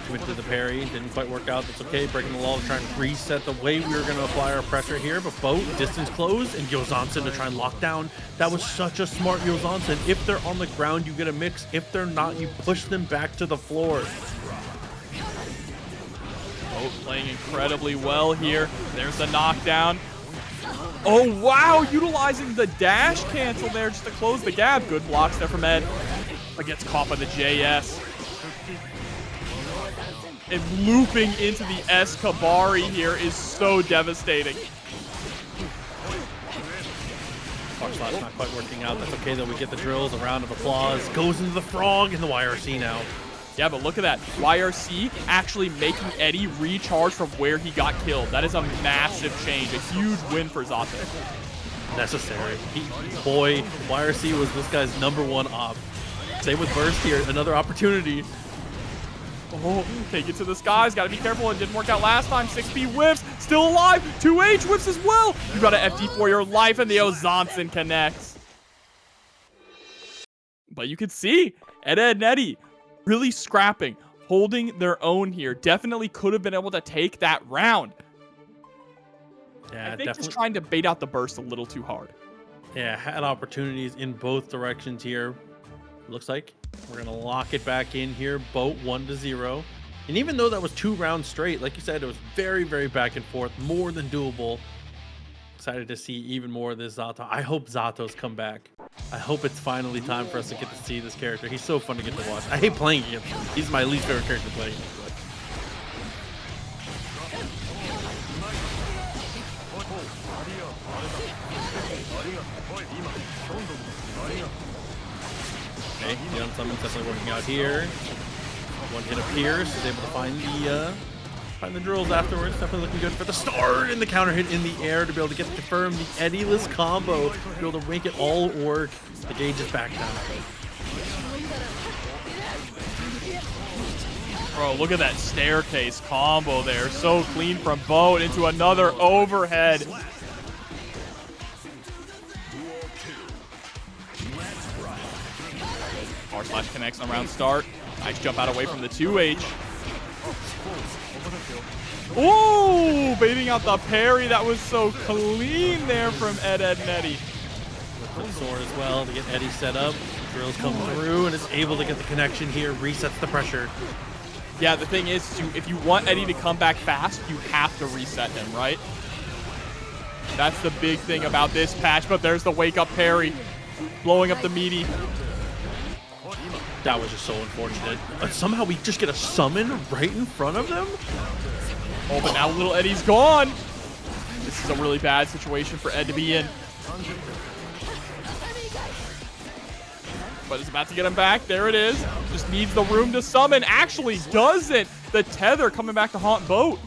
went to the parry, didn't quite work out. That's okay. Breaking the wall to try and reset the way we were going to apply our pressure here. But Boat, distance closed, and Yozansen to try and lock down. That was such a smart Yozansen. If they're on the ground, you get a mix. If they're not, you push them back to the floor. Boat playing incredibly well here. There's the knockdown. Oh, wow, utilizing the dash cancel there just to close the gap. Good blocks there from Ed. But gets caught by the JS. And looping into the Eskabari here is so devastating. Slot's not quite working out. That's okay, though. We get the drills, a round of applause. Goes into the frog in the YRC now. Yeah, but look at that. YRC actually making Eddie recharge from where he got killed. That is a massive change. A huge win for Zato. Necessary. Boy, YRC was this guy's #1 op. Same with Burst here. Another opportunity. Oh, take it to the skies. Got to be careful. It didn't work out last time. 6P whiffs. Still alive. 2H whiffs as well. You got to FD for your life, and the Ozansen connects. But you could see EdEddNEddie really scrapping, holding their own here. Definitely could have been able to take that round. Yeah, I think definitely. just trying to bait out the burst a little too hard. Yeah, had opportunities in both directions here. Looks like we're going to lock it back in here. Boat 1-0. And even though that was 2 rounds straight, like you said, it was very, very back and forth, more than doable. Excited to see even more of this Zato. I hope Zato's come back. I hope it's finally time for us to get to see this character. He's so fun to get to watch. I hate playing against him. He's my least favorite character to play against. Okay, the unsummon's definitely working out here. One hit appears, is able to find the drills afterwards. Definitely looking good for the start, and the counter hit in the air to be able to get confirmed the Eddie-less combo, to be able to make it all work. The gauge is back down. Bro, look at that staircase combo there. So clean from Boat into another overhead. R/slash connects on round start. Nice jump out away from the 2H. Ooh, baiting out the parry. That was so clean there from EdEddNEddie. With the sword as well to get Eddie set up. Drills come through and is able to get the connection here. Resets the pressure. Yeah, the thing is, if you want Eddie to come back fast, you have to reset him, right? That's the big thing about this patch, but there's the wake-up parry. Blowing up the meaty. That was just so unfortunate. But somehow we just get a summon right in front of them? Oh, but now little Eddie's gone. This is a really bad situation for Ed to be in. But it's about to get him back. There it is. Just needs the room to summon. Actually doesn't. The tether coming back to haunt Boat.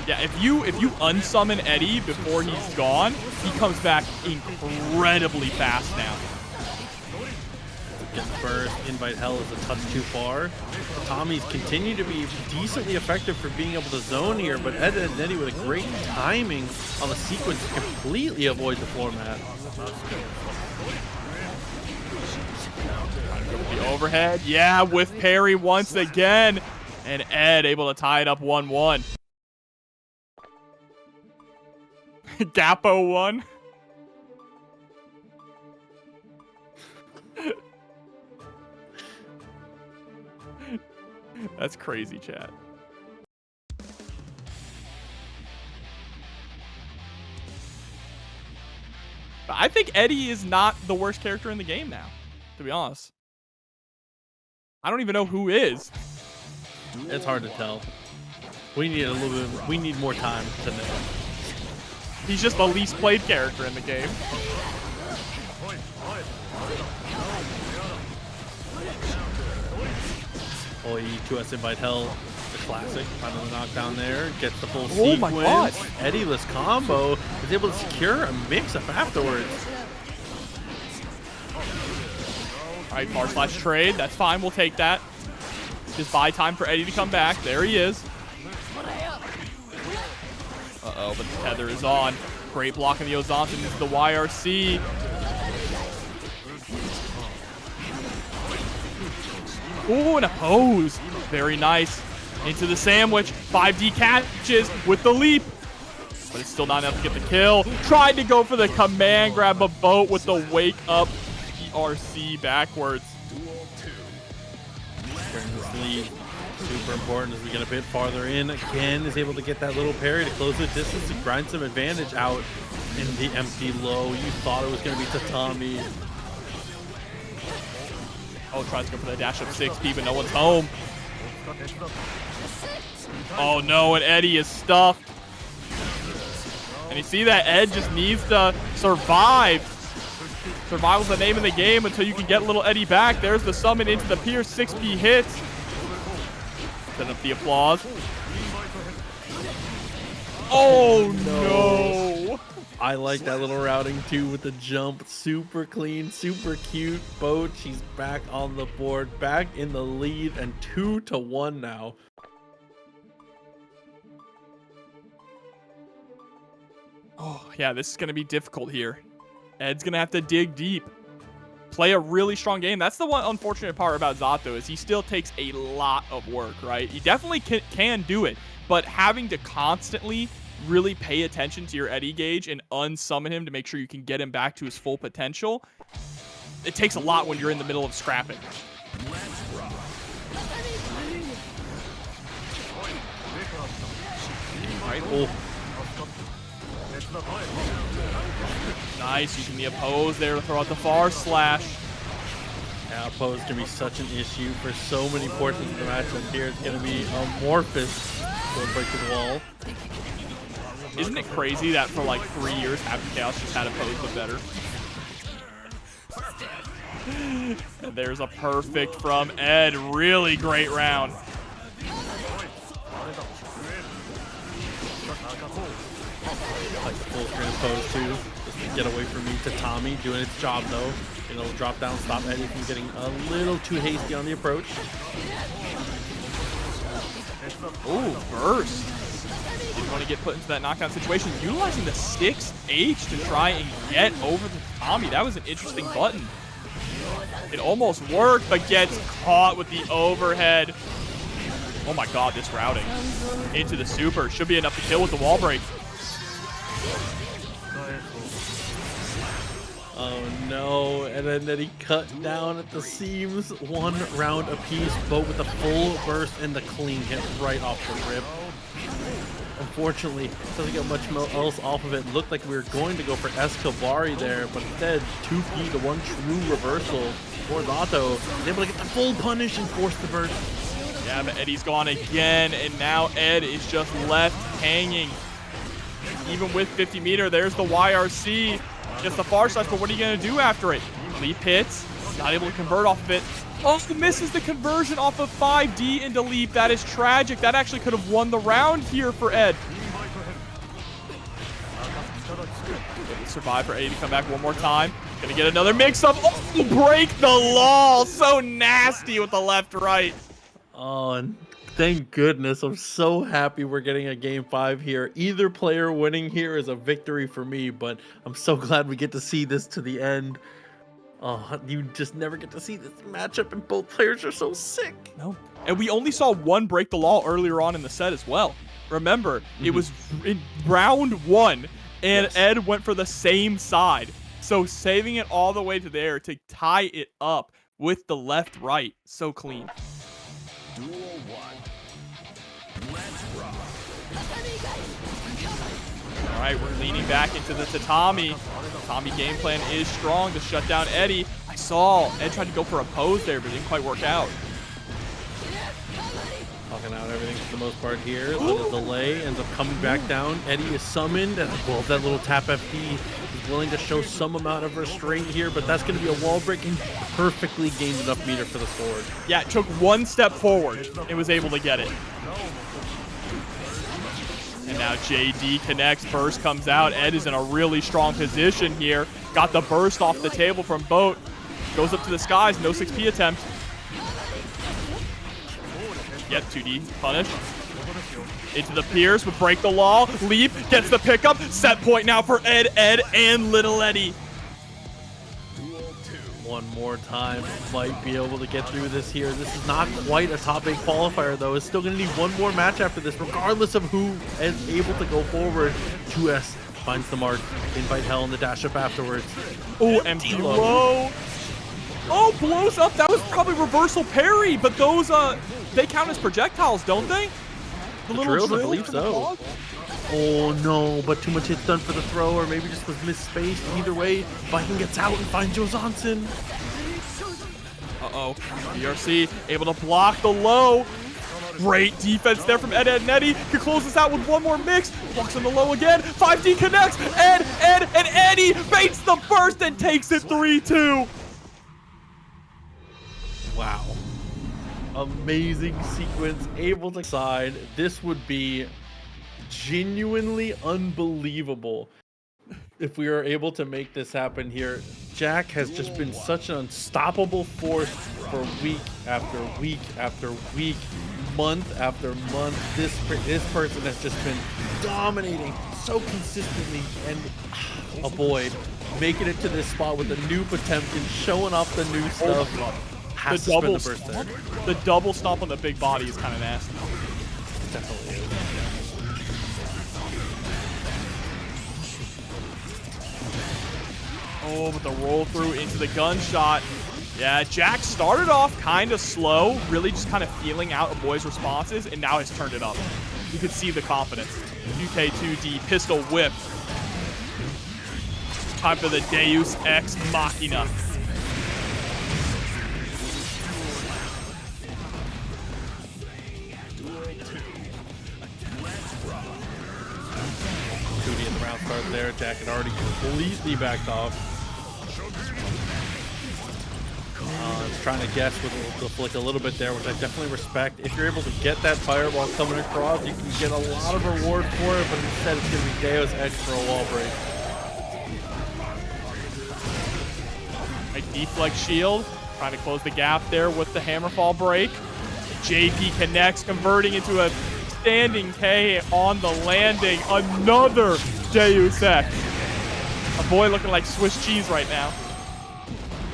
Yeah, if you unsummon Eddie before he's gone, he comes back incredibly fast now. Get burst, invite hell is a touch too far. Tommy's continue to be decently effective for being able to zone here, but EdEddNEddie with a great timing on the sequence to completely avoid the floor mat. The overhead, yeah, with parry once again. And Ed able to tie it up 1-1. Gapo won. That's crazy, chat. I think Eddie is not the worst character in the game now, to be honest. I don't even know who is. It's hard to tell. We need a little bit. We need more time to know. He's just the least played character in the game. Aboii 2S invite hell, the classic. Finally knockdown there. Gets the full Oh sequence. my god. Eddie-less combo is able to secure a mix-up afterwards. All right, bar / trade. That's fine. We'll take that. Just buy time for Eddie to come back. There he is. Uh-oh, but the tether is on. Great block in the Ozanton into the YRC. Ooh, and a pose. Very nice. Into the sandwich. 5D catches with the leap. But it's still not enough to get the kill. Tried to go for the command grab a boat with the wake up ERC backwards. Turn this lead. Super important as we get a bit farther in. Again, is able to get that little parry to close the distance and grind some advantage out in the empty low. You thought it was going to be Tatami. Oh, tries to go for the dash up 6P, but no one's home. Oh no, and Eddie is stuffed. And you see that Ed just needs to survive. Survival's the name of the game until you can get little Eddie back. There's the summon into the pierce, 6P hits. Set up the applause. Oh no! I like that little routing too with the jump. Super clean, super cute. Boat, she's back on the board, back in the lead, and 2-1 now. Oh yeah, this is gonna be difficult here. Ed's gonna have to dig deep. Play a really strong game. That's the one unfortunate part about Zato is he still takes a lot of work, right? He definitely can do it, but having to constantly really pay attention to your Eddie gauge and unsummon him to make sure you can get him back to his full potential, it takes a lot when you're in the middle of scrapping. All right, oh. Nice, using the oppose there to throw out the far slash. Yeah, oppose can be such an issue for so many portions of the matchup here. It's going to be amorphous. Go break through the wall. Isn't it crazy that for like 3 years, Happy Chaos just had oppose but better? And there's a perfect from Ed. Really great round. Like the full screen oppose too. Just to get away from me. Tatami doing its job though. It'll drop down, stop Eddie from getting a little too hasty on the approach. Ooh, burst. Didn't want to get put into that knockdown situation. Utilizing the 6H to try and get over the Tommy. That was an interesting button. It almost worked, but gets caught with the overhead. Oh my god, this routing. Into the super. Should be enough to kill with the wall break. Oh no, and then he cut down at the seams. 1 round apiece, both with a full burst and the clean hit right off the rip. Unfortunately, doesn't get much else off of it. Looked like we were going to go for Escabari there, but instead 2P to 1 true reversal for Zato. He's able to get the full punish and force the burst. Yeah, but Eddie's gone again, and now Ed is just left hanging. Even with 50 meter, there's the YRC. Gets the far slash, but what are you going to do after it? Leap hits, not able to convert off of it. Also misses the conversion off of 5D into leap. That is tragic. That actually could have won the round here for Ed. Survive for Eddie to come back one more time. Gonna get another mix-up. Oh, break the law. So nasty with the left-right. Oh, and thank goodness. I'm so happy we're getting a game 5 here. Either player winning here is a victory for me, but I'm so glad we get to see this to the end. Oh, you just never get to see this matchup, and both players are so sick. No. And we only saw one break the law earlier on in the set as well. Remember, it was in round 1. And Yes. Ed went for the same side. So saving it all the way to there to tie it up with the left-right. So clean. Duel 1. Let's rock. All right, we're leaning back into the tatami. Tatami game plan is strong to shut down Eddie. I saw Ed tried to go for a pose there, but it didn't quite work out. Talking out everything for the most part here. A little delay, ends up coming back down. Eddie is summoned, and well, that little tap FD is willing to show some amount of restraint here, but that's going to be a wall break and perfectly gained enough meter for the sword. Yeah, it took one step forward and was able to get it. And now JD connects, burst comes out. Ed is in a really strong position here. Got the burst off the table from Boat. Goes up to the skies, no 6P attempt. Yep, 2D punish. Into the Pierce, would break the law. Leap, gets the pickup. Set point now for Ed, and Little Eddie. One more time, might be able to get through this here. This is not quite a top 8 qualifier though. It's still going to need one more match after this, regardless of who is able to go forward. 2S finds the mark, invite hell in the dash up afterwards. Oh, empty low. Oh, blows up. That was probably reversal parry, but those, they count as projectiles, don't they? The little drills, I drill believe from the so. dog? Oh no, but too much hits done for the throw, or maybe just was misspaced. Either way, Baiken gets out and finds Johansen. Uh-oh. BRC able to block the low. Great defense there from EdEddNEddie. Can close this out with one more mix. Blocks on the low again. 5D connects. Ed, and Eddie baits the burst and takes it 3-2. Wow. Amazing sequence, able to side. This would be genuinely unbelievable if we were able to make this happen here. Jack has just been such an unstoppable force for week after week after week, month after month. This person has just been dominating so consistently, and Aboii making it to this spot with a new Potemkin, showing off the new stuff. Has to spin the burst there. The double stomp on the big body is kind of nasty. Definitely is. Oh, but the roll through into the gunshot. Yeah, Jack started off kind of slow, really just kind of feeling out Aboii's responses, and now has turned it up. You could see the confidence. UK2D pistol whip. Time for the Deus Ex Machina. In the round start there, Jack had already completely backed off. Trying to guess with the flick a little bit there, which I definitely respect. If you're able to get that fireball coming across, you can get a lot of reward for it, but instead it's going to be Deus Ex for a wall break. Right, deflect shield, trying to close the gap there with the hammerfall break. JP connects, converting into a standing K on the landing. Another Deus Ex. Aboii looking like Swiss cheese right now.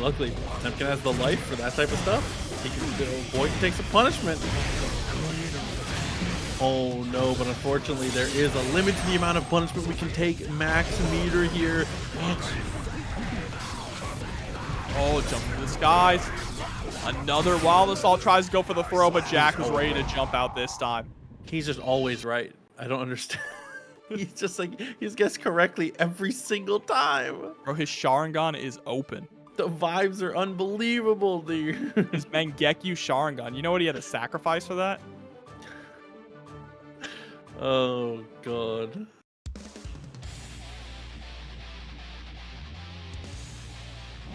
Luckily, Potemkin has the life for that type of stuff. He can Aboii can take some punishment. Oh no, but unfortunately there is a limit to the amount of punishment we can take. Max meter here. Oh, jump into the skies. Another Wild Assault tries to go for the throw, but Jack was ready to jump out this time. He's just always right. I don't understand. He's just like, he's guessed correctly every single time. Bro, his Sharingan is open. The vibes are unbelievable, dude. His Mangekyo Sharingan. You know what he had to sacrifice for that? Oh, God.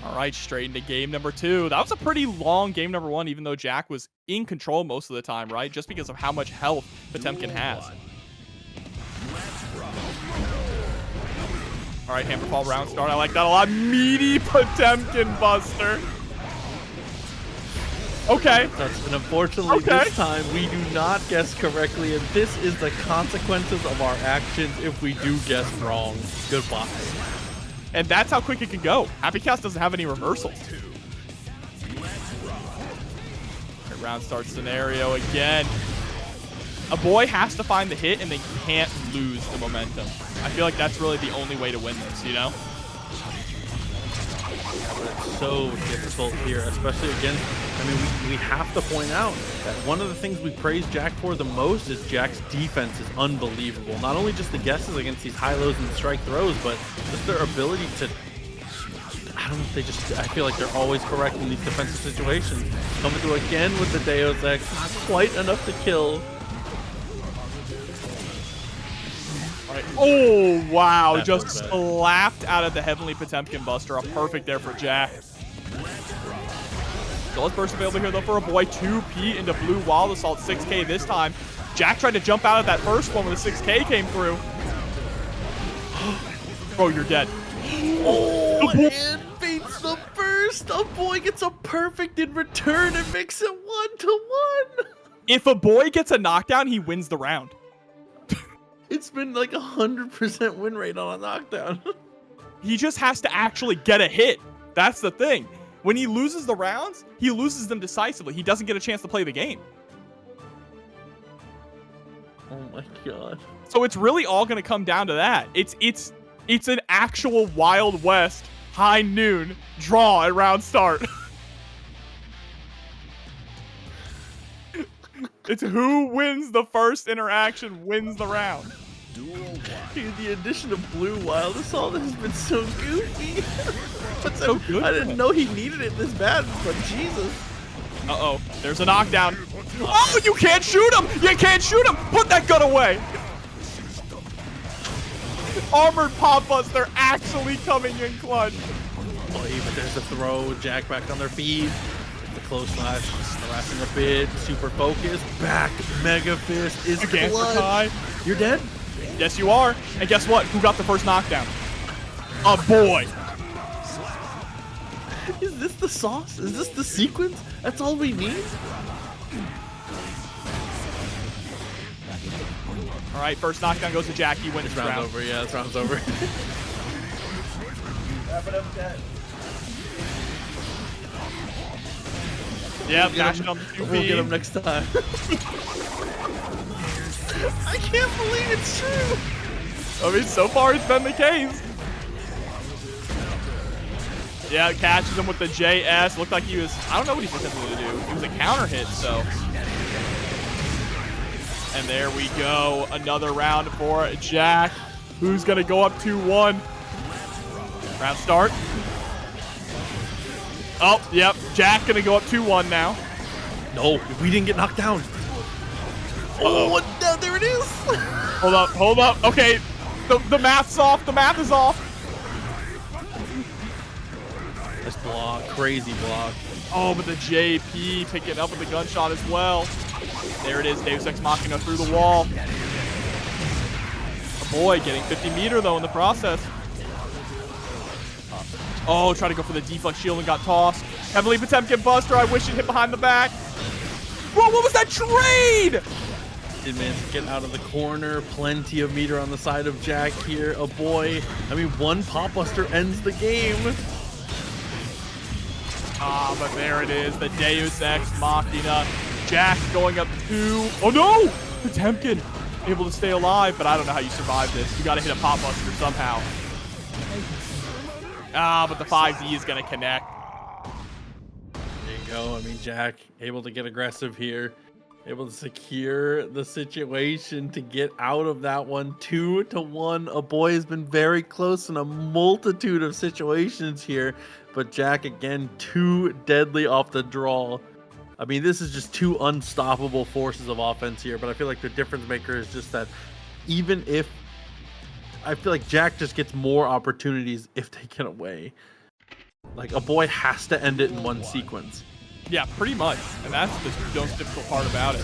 All right, straight into game number 2. That was a pretty long game number 1, even though Jack was in control most of the time, right? Just because of how much health Potemkin has. All right, Hammerfall round start. I like that a lot. Meaty Potemkin Buster. Okay. And unfortunately, this time we do not guess correctly, and this is the consequences of our actions if we do guess wrong. Goodbye. And that's how quick it can go. Happy Cast doesn't have any reversals. Right, round start scenario again. Aboii has to find the hit and they can't lose the momentum. I feel like that's really the only way to win this, you know? Yeah, but it's so difficult here, especially against, I mean, we have to point out that one of the things we praise Jack for the most is Jack's defense is unbelievable. Not only just the guesses against these high lows and strike throws, but just their ability to, I don't know if they just, I feel like they're always correct in these defensive situations. Coming through again with the Deus Ex, not quite enough to kill. Right. Oh, wow. That Just was bad. slapped out of the Heavenly Potemkin Buster. A perfect there for Jack. So let's burst available here, though, for Aboii. 2P into Blue Wild Assault. 6K this time. Jack tried to jump out of that first one when the 6K came through. Bro, you're dead. Oh, and beats the burst. Aboii gets a perfect in return and makes it 1-1. If Aboii gets a knockdown, he wins the round. It's been like 100% win rate on a knockdown. He just has to actually get a hit. That's the thing. When he loses the rounds, he loses them decisively. He doesn't get a chance to play the game. Oh my god. So it's really all going to come down to that. It's an actual Wild West high noon draw at round start. It's who wins the first interaction wins the round. Dude, the addition of Blue Wild Assault has been so goofy. But So good I for didn't him. know he needed it this bad, but Jesus. Uh-oh, there's a knockdown. Oh, you can't shoot him! You can't shoot him! Put that gun away! Armored Pop Buster actually coming in clutch. Oh, but there's a throw. Jack back on their feet. The close slash, harassing a bit. Super focused. Back. Mega Fist is Again for clutch. Kai. You're dead? Yes, you are. And guess what? Who got the first knockdown? Aboii. Is this the sauce? Is this the sequence? That's all we need? All right, first knockdown goes to Jack. He wins This this round's round. over. Yeah, this round's over. Yeah, dash it on the 2P. We'll get him next time. I can't believe it's true. I mean, so far it's been the case. Yeah, catches him with the JS. Looked like he was, I don't know what he's attempting to do. He was a counter hit, so. And there we go. Another round for Jack, who's going to go up 2-1. Round start. Oh, yep. Jack going to go up 2-1 now. No, we didn't get knocked down. Oh, no, there it is. Hold up, hold up. Okay, the math's off. The math is off. This block, crazy block. Oh, but the JP picking up with the gunshot as well. There it is, Deus Ex Machina through the wall. Aboii getting 50 meter though in the process. Oh, tried to go for the deflex shield and got tossed. Heavenly Potemkin Buster, I wish it hit behind the back. Bro, what was that trade? Did manage to get out of the corner. Plenty of meter on the side of Jack here. Aboii. I mean, one Pop Buster ends the game. Ah, but there it is, the Deus Ex Machina. Jack going up 2. Oh no! Potemkin able to stay alive, but I don't know how you survive this. You gotta hit a Pop Buster somehow. Ah, but the 5D is gonna connect. There you go. I mean, Jack able to get aggressive here. Able to secure the situation to get out of that one. 2-1. Aboii has been very close in a multitude of situations here. But Jack, again, too deadly off the draw. I mean, this is just two unstoppable forces of offense here. But I feel like the difference maker is just that even if... I feel like Jack just gets more opportunities if they get away. Like, Aboii has to end it in one sequence. Yeah, pretty much. And that's the most difficult part about it.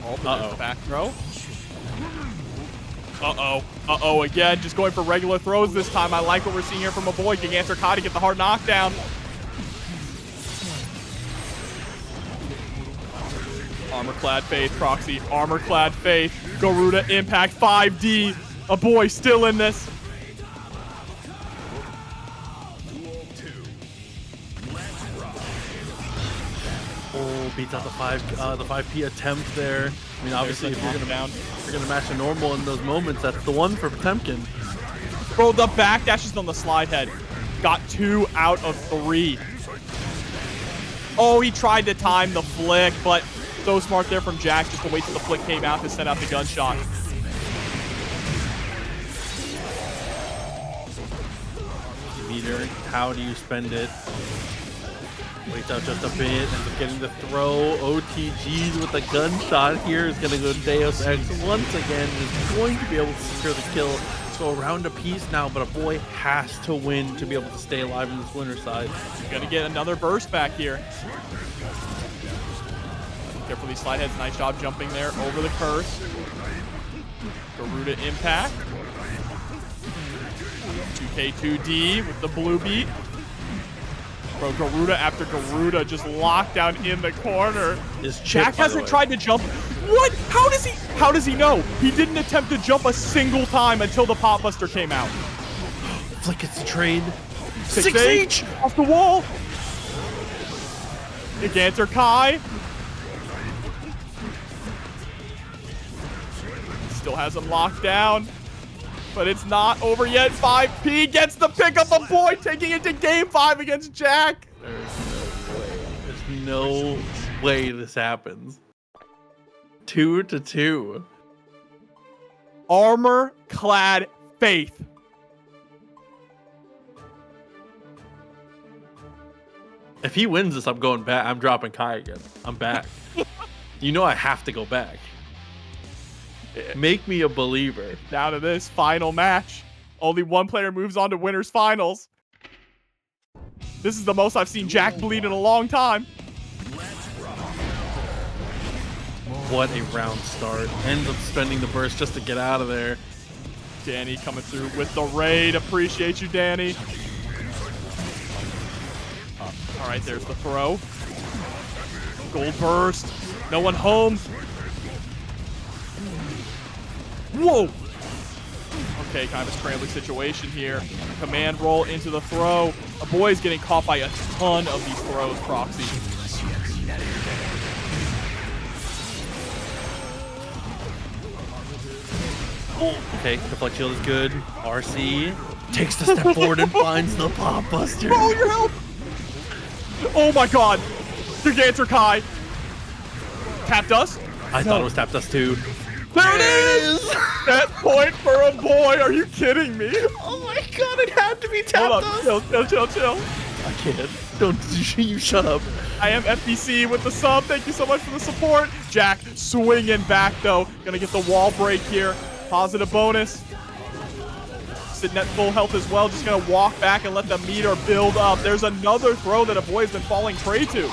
Oh, but there's the back throw. Uh-oh. Uh-oh again. Just going for regular throws this time. I like what we're seeing here from Aboii. Gigantor Kai to get the hard knockdown. Armor-clad Faith, Proxy. Armor-clad Faith. Garuda Impact 5D. Aboii still in this. beats out the 5P attempt there. I mean, obviously, if you're gonna match a normal in those moments, that's the one for Potemkin. Bro, the backdash is on the slide head. Got 2 out of 3. Oh, he tried to time the flick, but so smart there from Jack just to wait till the flick came out to send out the gunshot. Meter, how do you spend it? Waits out just a bit, ends up getting the throw. OTGs with a gunshot here is going to go Deus Ex once again. Is going to be able to secure the kill. So around a piece now, but Aboii has to win to be able to stay alive in this winner's side. Gonna get another burst back here. Carefully slide heads, nice job jumping there over the curse. Garuda impact. 2K2D with the blue beat. Bro, Garuda after Garuda just locked down in the corner. Jack hasn't tried to jump. What? How does he know? He didn't attempt to jump a single time until the pop buster came out. Flick gets the trade. 6H off the wall. MjKurase. Still has him locked down. But it's not over yet. 5P gets the pick up. Aboii taking it to game 5 against Jack. There's no way this happens. 2-2. Armor-clad Faith. If he wins this, I'm going back. I'm dropping Kai again. I'm back. You know I have to go back. Make me a believer. Down to this final match. Only one player moves on to winners finals. This is the most I've seen Jack bleed in a long time. What a round start. Ends up spending the burst just to get out of there. Dany coming through with the raid. Appreciate you, Dany. All right, there's the throw. Gold burst. No one home. Whoa! Okay, kind of a scrambling situation here. Command roll into the throw. Aboii's getting caught by a ton of these throws, Proxy. Okay, deflect shield is good. RC takes the step forward and finds the pop buster. Bro, your help! Oh my god! MjKurase. Tap dust? I thought it was tap dust too. There it is! That point for Aboii. Are you kidding me? Oh my god, it had to be tap Hold dust. up, chill. I can't. Don't you shut up. I am FBC with the sub. Thank you so much for the support. Jack swinging back though. Gonna get the wall break here. Positive bonus. Sitting at full health as well. Just gonna walk back and let the meter build up. There's another throw that Aboii's been falling prey to.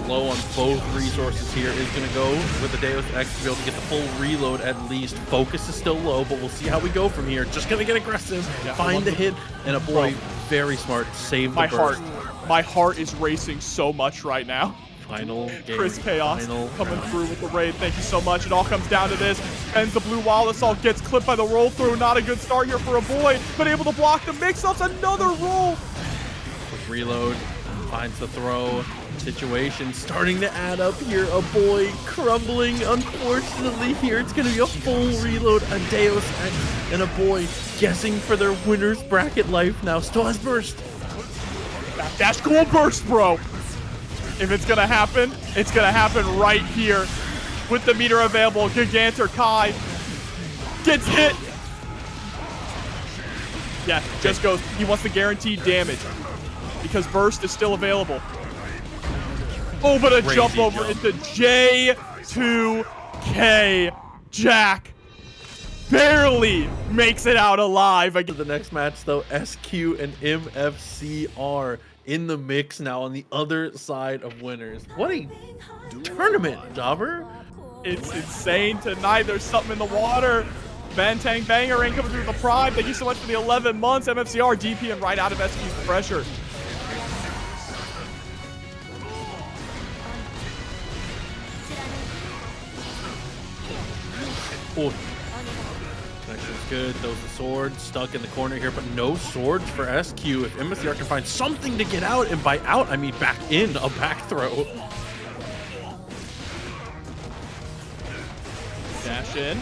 Low on both resources here is going to go with the Deus Ex to be able to get the full reload at least. Focus is still low, but we'll see how we go from here. Just going to get aggressive, find the hit, and Aboii, very smart, save the burst. My heart is racing so much right now. Final game. Chris Chaos coming through with the raid. Thank you so much. It all comes down to this. Ends the blue wall assault, gets clipped by the roll through. Not a good start here for Aboii, but able to block the mix-ups. Another roll. With reload, finds the throw. Situation starting to add up here. Aboii crumbling. Unfortunately, here it's going to be a full reload. A Deus Ex and Aboii guessing for their winner's bracket life now. Still has burst. Dash cool burst, bro. If it's going to happen, it's going to happen right here. With the meter available, MjKurase gets hit. Yeah, just goes. He wants the guaranteed damage because burst is still available. Oh, but a jump over into J2K. Jack barely makes it out alive. The next match, though, SQ and MFCR in the mix now on the other side of winners. What a tournament, Jobber. It's insane tonight. There's something in the water. Bantang Banger ain't coming through the prime. Thank you so much for the 11 months. MFCR DPing right out of SQ's pressure. Oh, connection's good. Throws the sword, stuck in the corner here, but no swords for SQ. If MFCR can find something to get out, and by out, I mean back in, a back throw. Dash in.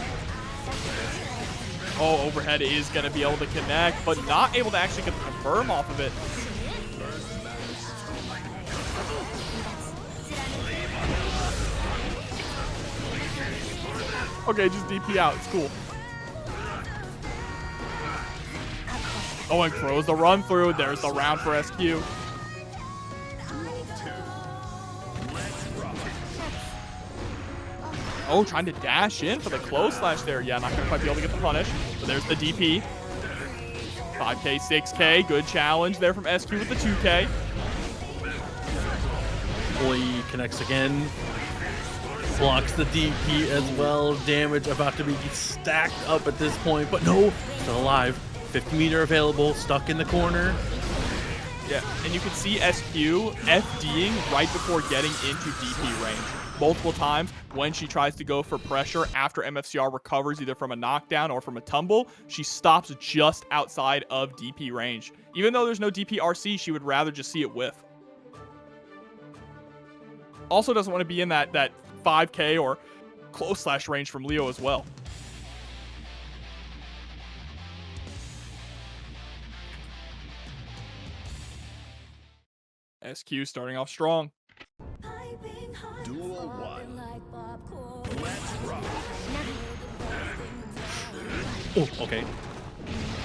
Oh, overhead is going to be able to connect, but not able to actually get the confirm off of it. Okay, just DP out. It's cool. Oh, and throws the run through. There's the round for SQ. Oh, trying to dash in for the close slash there. Yeah, not going to quite be able to get the punish. But there's the DP. 5K, 6K. Good challenge there from SQ with the 2K. Aboii connects again. Blocks the DP as well. Damage about to be stacked up at this point. But no, still alive. 50 meter available. Stuck in the corner. Yeah, and you can see SQ FDing right before getting into DP range. Multiple times when she tries to go for pressure after MFCR recovers either from a knockdown or from a tumble, she stops just outside of DP range. Even though there's no DP RC, she would rather just see it whiff. Also doesn't want to be in that 5K or close slash range from Leo as well. SQ starting off strong. Duel 1. Let's rock. Oh, okay.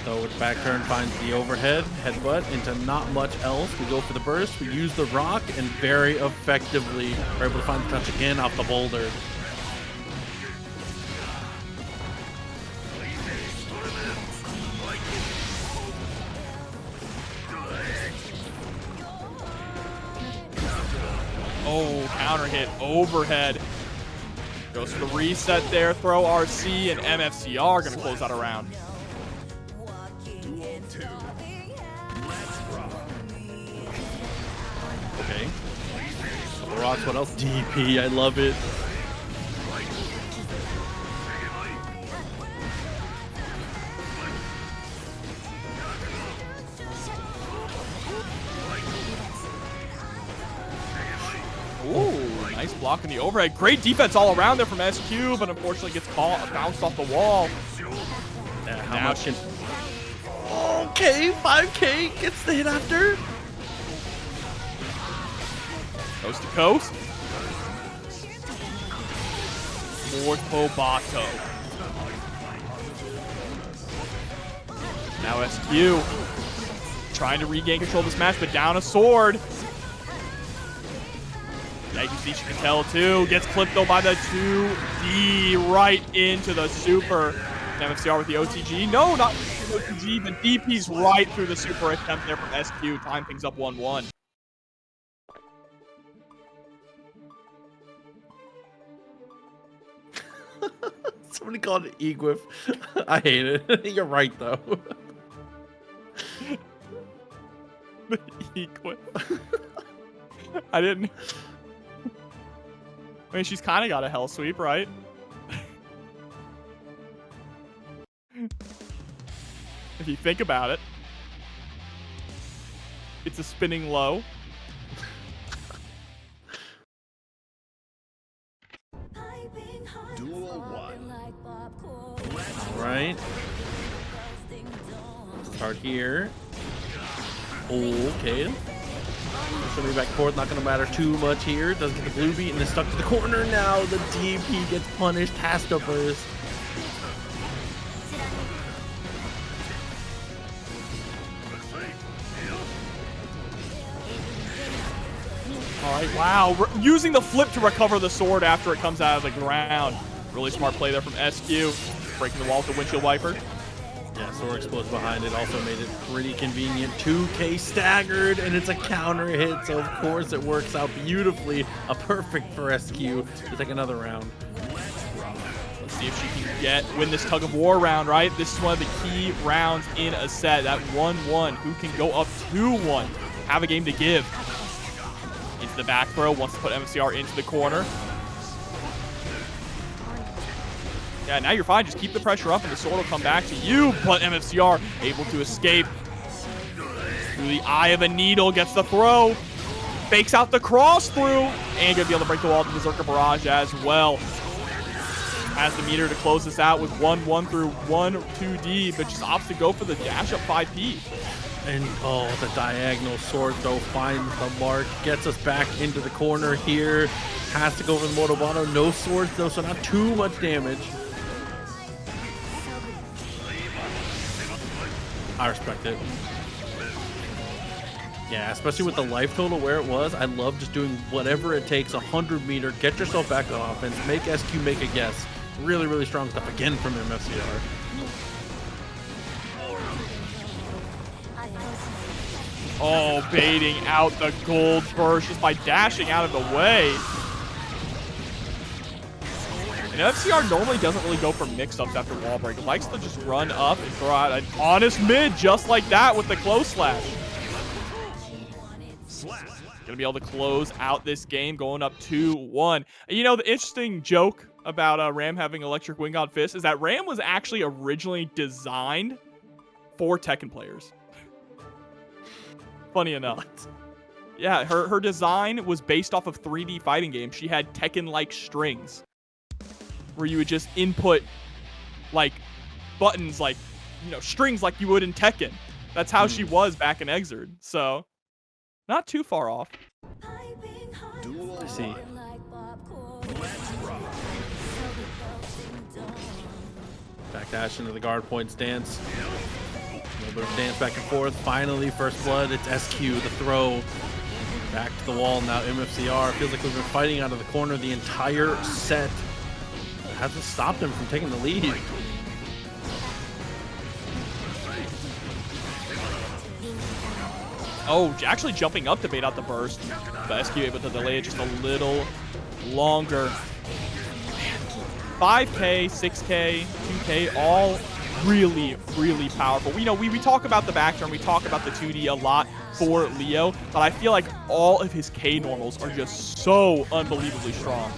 So with back turn finds the overhead, headbutt into not much else. We go for the burst, we use the rock, and very effectively we're able to find the touch again off the boulder. Oh, counter hit, overhead. Goes for the reset there, throw RC, and MFCR gonna close out a round. Duel 2. Let's rock. Okay. Couple rocks, what else? DP, I love it. Ooh, nice block in the overhead. Great defense all around there from SQ, but unfortunately gets bounced off the wall. Yeah, how much can... Okay, 5K gets the hit after. Coast to coast. More Kobato. Now SQ trying to regain control of this match, but down a sword. Yeah, you can see she can tell too. Gets clipped though by the 2D right into the super. MFCR with the OTG. No, not the OTG. The DP's right through the super attempt there from SQ. Time things up 1-1. Somebody called it equief. I hate it. You're right though. The equief. I didn't. I mean, she's kind of got a hell sweep, right? If you think about it, it's a spinning low. Duel 1. All right. Start here. Okay. Somebody back and forth, not going to matter too much here. Doesn't get the blue beat and is stuck to the corner now. The DP gets punished. Has to burst. All right, wow. Using the flip to recover the sword after it comes out of the ground. Really smart play there from SQ. Breaking the wall with the windshield wiper. Yeah, sword explodes behind it. Also made it pretty convenient. 2K staggered, and it's a counter hit, so of course it works out beautifully. A perfect for SQ to take another round. Let's see if she can win this tug of war round, right? This is one of the key rounds in a set. That 1-1. Who can go up 2-1? Have a game to give. Into the back throw. Wants to put MFCR into the corner. Yeah, now you're fine. Just keep the pressure up and the sword will come back to you. But MFCR able to escape. Through the eye of a needle. Gets the throw. Fakes out the cross through. And gonna be able to break the wall to Berserker Barrage as well. Has the meter to close this out with 1-1 through 1-2D, but just opts to go for the dash up 5P. And oh, the diagonal sword though finds the mark, gets us back into the corner here. Has to go for the Motobono. No swords though, so not too much damage. I respect it. Yeah, especially with the life total where it was. I love just doing whatever it takes, 100 meter, get yourself back on offense, make SQ make a guess. Really, really strong stuff again from MFCR. Oh, baiting out the gold burst just by dashing out of the way. And MFCR normally doesn't really go for mix-ups after wall break. It likes to just run up and throw out an honest mid just like that with the close slash. Gonna be able to close out this game going up 2-1. You know, the interesting joke about Ram having Electric Wing God Fist is that Ram was actually originally designed for Tekken players. Funny enough. What? Yeah, her design was based off of 3D fighting games. She had Tekken-like strings where you would just input like buttons, like, you know, strings like you would in Tekken. That's how she was back in Exerd. So not too far off. I see. Backdash into the guard point stance. A little bit of dance back and forth. Finally, first blood. It's SQ, the throw. Back to the wall now. MFCR. Feels like we've been fighting out of the corner the entire set. It hasn't stopped him from taking the lead. Oh, actually jumping up to bait out the burst. But SQ able to delay it just a little longer. 5K, 6K, 2K, all really, really powerful. You know, we talk about the back turn, we talk about the 2D a lot for Leo, but I feel like all of his K normals are just so unbelievably strong.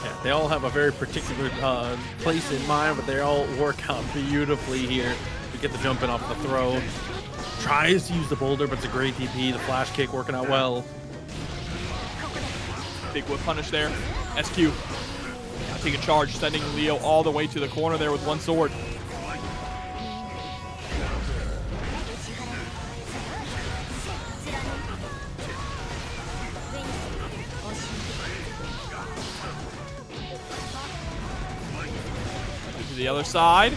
Yeah, they all have a very particular place in mind, but they all work out beautifully here. We get the jump in off the throw. Tries to use the boulder, but it's a great DP. The flash kick working out well. Big whip punish there. SQ. Take a charge, sending Leo all the way to the corner there with one sword. To the other side.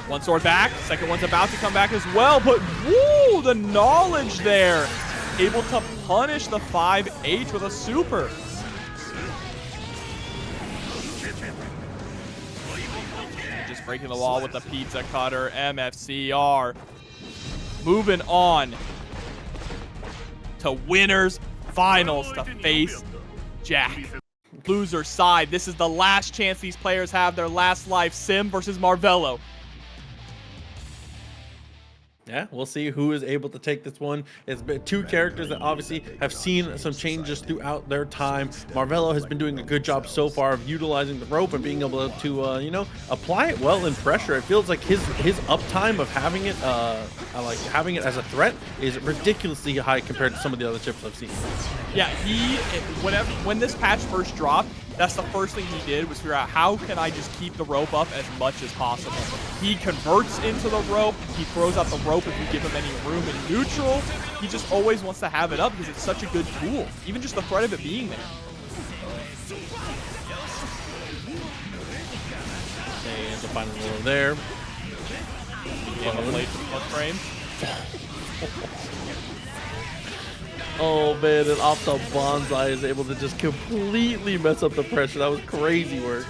One sword back. Second one's about to come back as well, but woo, the knowledge there. Able to punish the 5H with a super. Just breaking the wall with the pizza cutter. MFCR moving on to winners finals to face Jack. Loser side. This is the last chance these players have, their last life. Sim versus Marvelo. Yeah, we'll see who is able to take this one. It's been two characters that obviously have seen some changes throughout their time. Marvelo has been doing a good job so far of utilizing the rope and being able to, you know, apply it well in pressure. It feels like his uptime of having it, like having it as a threat, is ridiculously high compared to some of the other chips I've seen. Yeah, when this patch first dropped, that's the first thing he did was figure out how can I just keep the rope up as much as possible. He converts into the rope. He throws out the rope if you give him any room in neutral. He just always wants to have it up because it's such a good tool. Even just the threat of it being there. They end up finding a little there. Late frame. Oh man, and off the bonsai is able to just completely mess up the pressure. That was crazy work.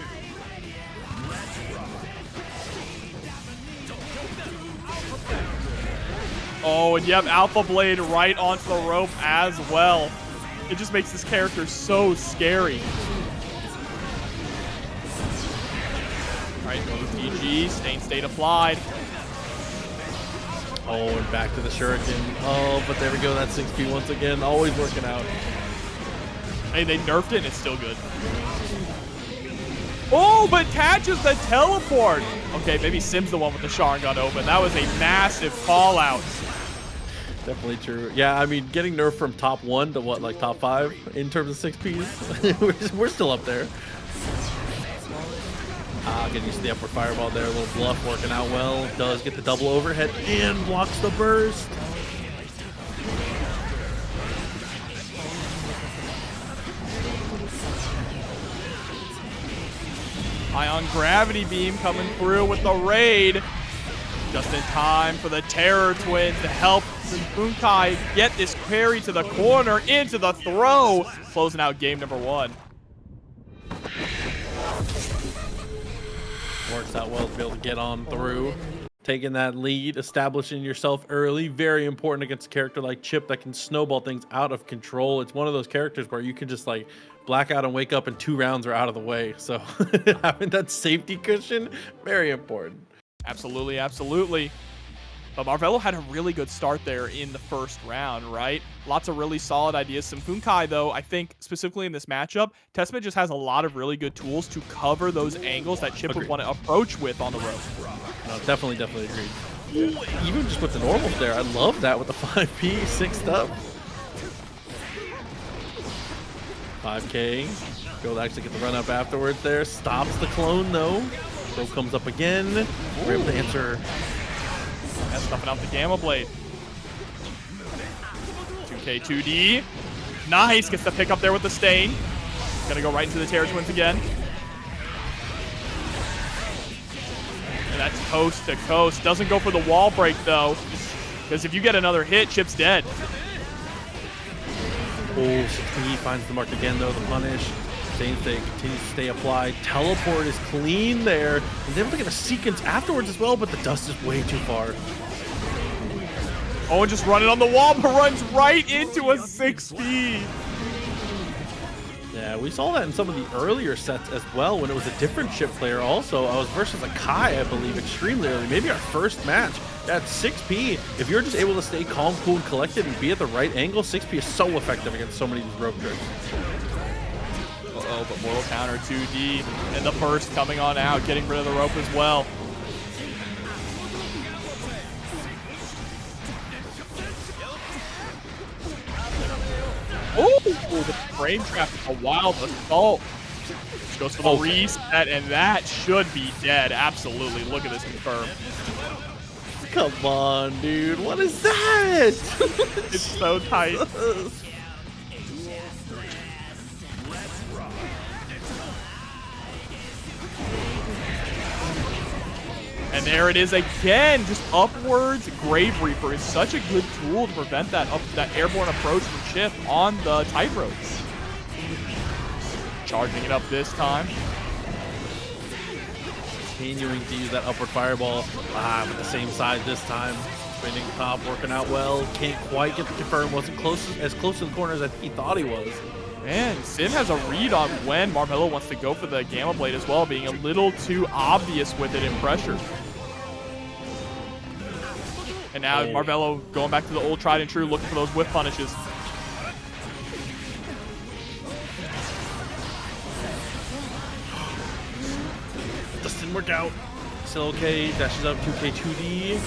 Oh, and yep, Alpha Blade right onto the rope as well. It just makes this character so scary. All right, GG, staying state applied. Oh, and back to the shuriken. Oh, but there we go. That's 6P once again. Always working out. Hey, they nerfed it and it's still good. Oh, but catches the teleport. Okay, maybe Sim's the one with the Sharingan open. That was a massive call out. Definitely true. Yeah, I mean, getting nerfed from top 1 to what, like top 5 in terms of 6Ps? we're still up there. Getting used to the upward fireball there. A little bluff working out well. Does get the double overhead and blocks the burst. Ion Gravity Beam coming through with the raid. Just in time for the Terror Twins to help SYMPHUUKAI get this carry to the corner, into the throw. Closing out game number 1. Works out well to be able to get on through. Taking that lead, establishing yourself early, very important against a character like Chipp that can snowball things out of control. It's one of those characters where you can just like black out and wake up and 2 rounds are out of the way. So having that safety cushion, very important. Absolutely, absolutely. But Marvelo had a really good start there in the first round, right? Lots of really solid ideas. SYMPHUUKAI, though, I think specifically in this matchup, Testament just has a lot of really good tools to cover those angles that Chipp would want to approach with on the road. No, definitely agreed. Ooh, even just with the normals there, I love that with the 5P 6th up. 5K. Go to actually get the run up afterwards there. Stops the clone though. Throw comes up again. We're able to answer. That's stuffing out the Gamma Blade. 2K 2D. Nice. Gets the pick up there with the Stain. Gonna go right into the Terror Twins again. And that's coast to coast. Doesn't go for the wall break though, because if you get another hit, Chipp's dead. Oh, he finds the mark again though. The punish. Same thing continues to stay applied. Teleport is clean there. He's able to get a sequence afterwards as well, but the dust is way too far. Oh, and just running on the wall, but runs right into a 6P. Yeah, we saw that in some of the earlier sets as well when it was a different Chipp player also. I was versus a Kai, I believe, extremely early. Maybe our first match. At 6P, if you're just able to stay calm, cool, and collected and be at the right angle, 6P is so effective against so many of these rope tricks. Uh-oh, but Mortal Counter 2D, and the burst coming on out, getting rid of the rope as well. Oh, the frame trap, a wild assault. Goes for the reset, and that should be dead. Absolutely. Look at this confirm. Come on, dude. What is that? It's so tight. And there it is again, just upwards. Grave Reaper is such a good tool to prevent that airborne approach from Chipp on the tightropes. Charging it up this time. Continuing to use that upward fireball with the same side this time. Spinning top, working out well. Can't quite get the confirm. Wasn't as close to the corner as I think he thought he was. Man, Sim has a read on when Marvelo wants to go for the Gamma Blade as well, being a little too obvious with it in pressure. And now Marvelo going back to the old tried and true, looking for those whip punishes. This didn't work out. Still okay. Dashes up 2K 2D.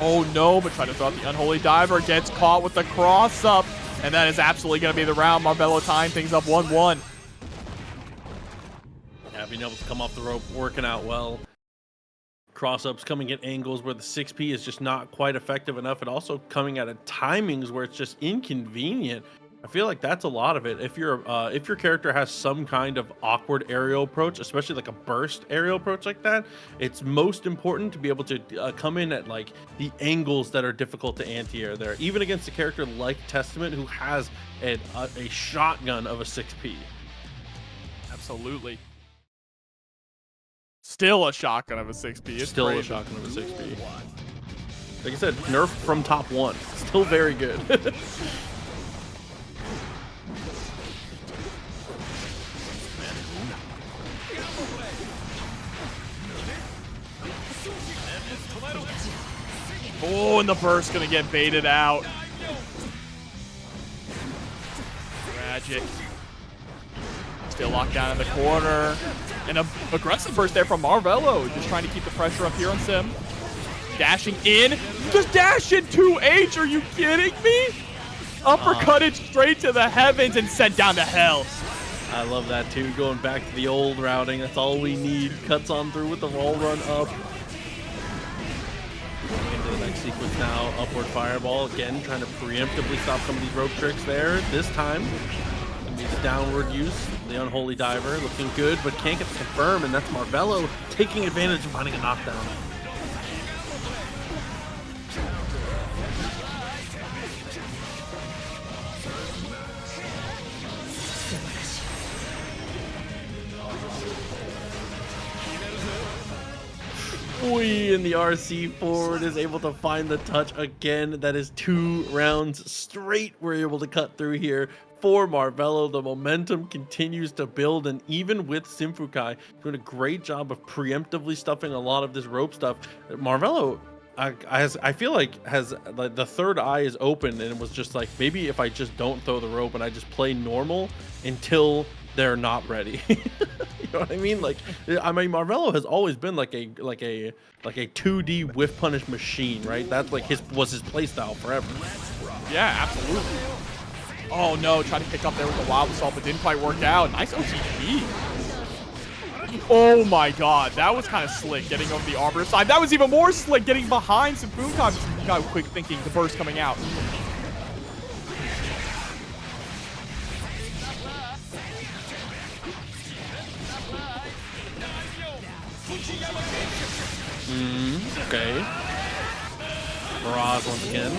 Oh no, but trying to throw out the Unholy Diver. Gets caught with the cross up. And that is absolutely going to be the round. Marvelo tying things up 1-1. Yeah, being able to come off the rope, working out well. Cross-ups coming at angles where the 6P is just not quite effective enough, and also coming at timings where it's just inconvenient. I feel like that's a lot of it. If your character has some kind of awkward aerial approach, especially like a burst aerial approach like that, it's most important to be able to come in at like the angles that are difficult to anti-air there, even against a character like Testament who has a shotgun of a 6P. Absolutely. Still a shotgun of a 6P. It's still crazy. A shotgun of a 6P. Like I said, nerf from top 1. Still very good. Oh, and the burst gonna get baited out. Tragic. Still locked down in the corner. And an aggressive burst there from Marvelo. Just trying to keep the pressure up here on Sim. Dashing in. Just dash in 2H. Are you kidding me? Uppercut it straight to the heavens and sent down to hell. I love that too. Going back to the old routing. That's all we need. Cuts on through with the wall run up. Going into the next sequence now. Upward fireball. Again, trying to preemptively stop some of these rope tricks there. This time, gonna be the downward use. The unholy diver looking good, but can't get the confirm, and that's Marvelo taking advantage of finding a knockdown. Aboii in the RC forward is able to find the touch again. That is 2 rounds straight we're able to cut through here for Marvelo. The momentum continues to build, and even with SYMPHUUKAI doing a great job of preemptively stuffing a lot of this rope stuff, Marvelo, I feel like has like the third eye is open, and it was just like, maybe if I just don't throw the rope and I just play normal until they're not ready. You know what I mean? Like, I mean, Marvelo has always been like a 2D whiff punish machine, right? That's like his play style forever. Yeah, absolutely. Oh no, trying to pick up there with the wild assault, but didn't quite work out. Nice OTP. Oh my god, that was kind of slick, getting over the arbiter side. That was even more slick, getting behind SYMPHUUKAI. SYMPHUUKAI quick thinking, the burst coming out. Okay. Mirage once again.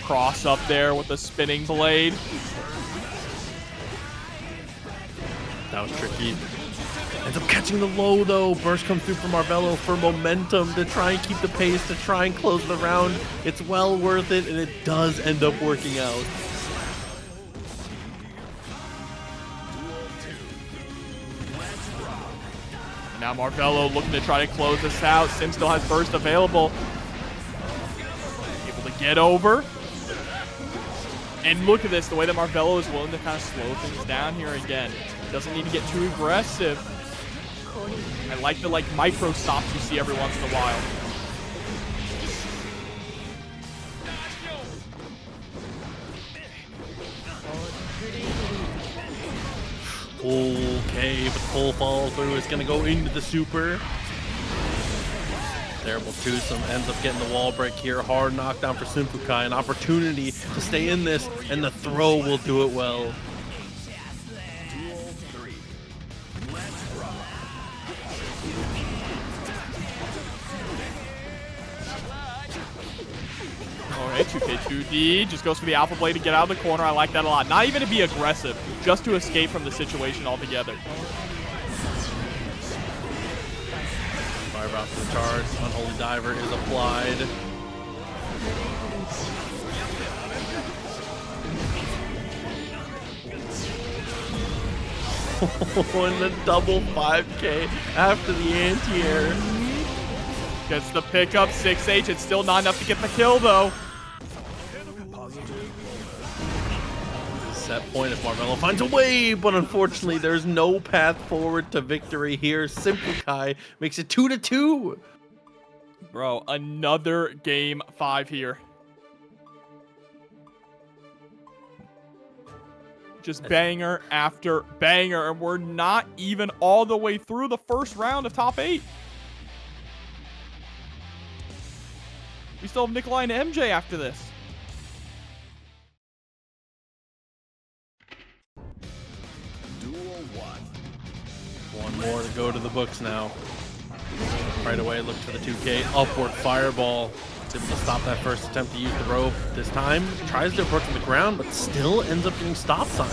Cross up there with the spinning blade. That was tricky. Ends up catching the low though. Burst comes through from Marvelo for momentum to try and keep the pace, to try and close the round. It's well worth it, and it does end up working out. Now Marvelo looking to try to close this out. Sim still has burst available. Able to get over. And look at this, the way that Marvelo is willing to kind of slow things down here again. Doesn't need to get too aggressive. I like the micro stops you see every once in a while. Okay, but the full follow through is going to go into the super. Terrible twosome ends up getting the wall break here. Hard knockdown for SYMPHUUKAI. An opportunity to stay in this, and the throw will do it well. Alright, 2K2D just goes for the alpha blade to get out of the corner. I like that a lot. Not even to be aggressive, just to escape from the situation altogether. Fire out for the charge. Unholy diver is applied. And the double 5K after the anti-air. Gets the pickup, 6H. It's still not enough to get the kill, though. Set point if Marvelo finds a way, but unfortunately, there's no path forward to victory here. SYMPHUUKAI makes it 2-2. Bro, another game 5 here. Just banger after banger, and we're not even all the way through the first round of top 8. We still have Nikolai and MJ after this. One more to go to the books now. Right away, look for the 2K. Upward fireball. It's able to stop that first attempt to use the rope. This time, tries to approach from the ground, but still ends up getting stop sign.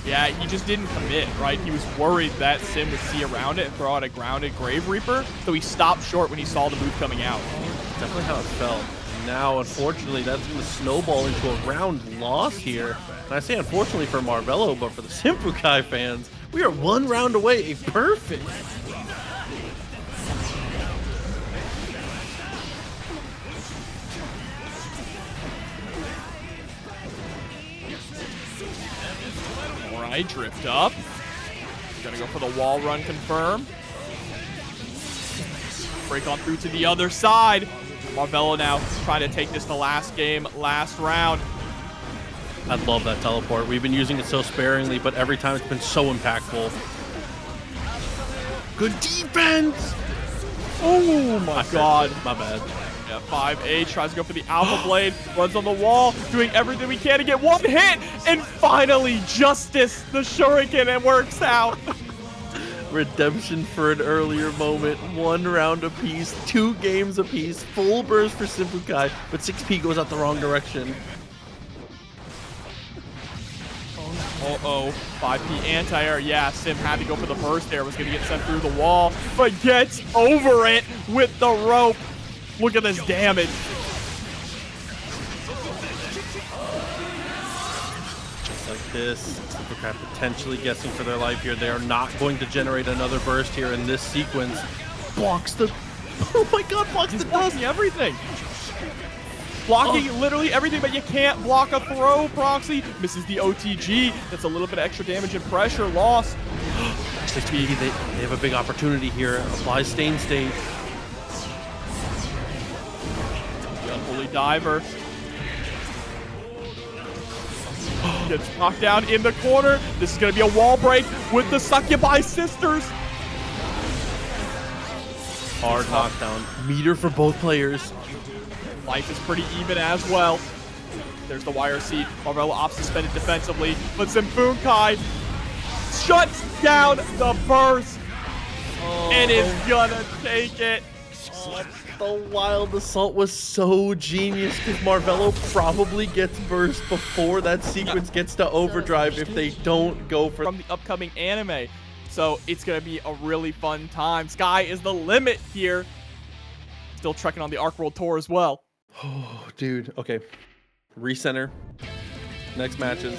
Yeah, he just didn't commit, right? He was worried that Sim would see around it and throw out a grounded Grave Reaper, so he stopped short when he saw the move coming out. Definitely how it felt. Now, unfortunately, that's going to snowball into a round loss here. And I say unfortunately for Marvelo, but for the SYMPHUUKAI fans, we are 1 round away. A perfect. All right, drift up. Gonna go for the wall run confirm. Break on through to the other side. Marvelo now trying to take this to last game, last round. I love that teleport. We've been using it so sparingly, but every time it's been so impactful. Good defense! Oh my god. My bad. Yeah, 5A tries to go for the Alpha Blade, runs on the wall, doing everything we can to get one hit, and finally, Justice, the Shuriken, it works out. Redemption for an earlier moment. 1 round apiece, 2 games apiece, full burst for SYMPHUUKAI, but 6P goes out the wrong direction. Uh-oh, 5P anti-air. Yeah, Sim had to go for the burst there. Was going to get sent through the wall, but gets over it with the rope. Look at this damage. Just like this, SYMPHUUKAI potentially guessing for their life here. They are not going to generate another burst here in this sequence. Blocks the... Oh my god, blocks the dust! Blocking everything. Blocking literally everything, but you can't block a throw, Proxy. Misses the OTG. That's a little bit of extra damage and pressure loss. 6P, they have a big opportunity here. Applies Stain State. The Unholy Diver. Gets knocked down in the corner. This is going to be a wall break with the Succubi sisters. Hard knockdown. Meter for both players. Life is pretty even as well. There's the wire seat. Marvelo opts suspended defensively, but SYMPHUUKAI shuts down the burst and is gonna take it. The wild assault was so genius because Marvelo probably gets burst before that sequence gets to overdrive if they don't go for from the upcoming anime. So it's gonna be a really fun time. Sky is the limit here. Still trekking on the Arc World Tour as well. Oh, dude. Okay. Recenter. Next matches.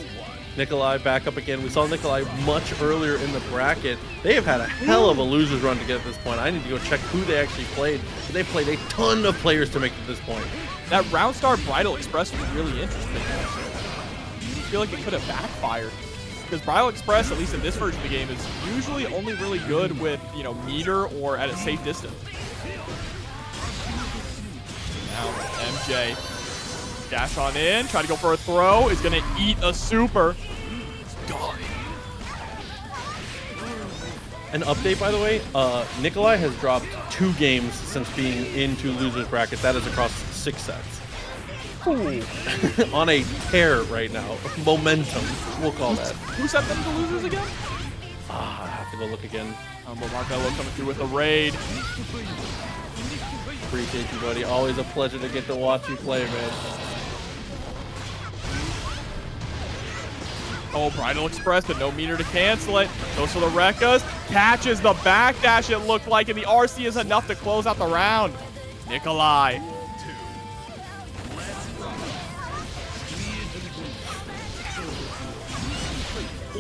Nikolai back up again. We saw Nikolai much earlier in the bracket. They have had a hell of a losers run to get at this point. I need to go check who they actually played. But they played a ton of players to make it to this point. That Roundstar Bridal Express was really interesting. I feel like it could have backfired. Because Bridal Express, at least in this version of the game, is usually only really good with, you know, meter or at a safe distance. Now MJ dash on in, try to go for a throw, is gonna eat a super. An update, by the way, Nikolai has dropped 2 games since being into losers bracket. That is across 6 sets. On a tear right now. Momentum, we'll call that. Who set them to losers again? I have to go look again. But Marvelo coming through with a raid. Appreciate you, buddy. Always a pleasure to get to watch you play, man. Oh, Bridal Express, but no meter to cancel it. Goes for the Rekkas. Catches the backdash, it looked like, and the RC is enough to close out the round. Nikolai.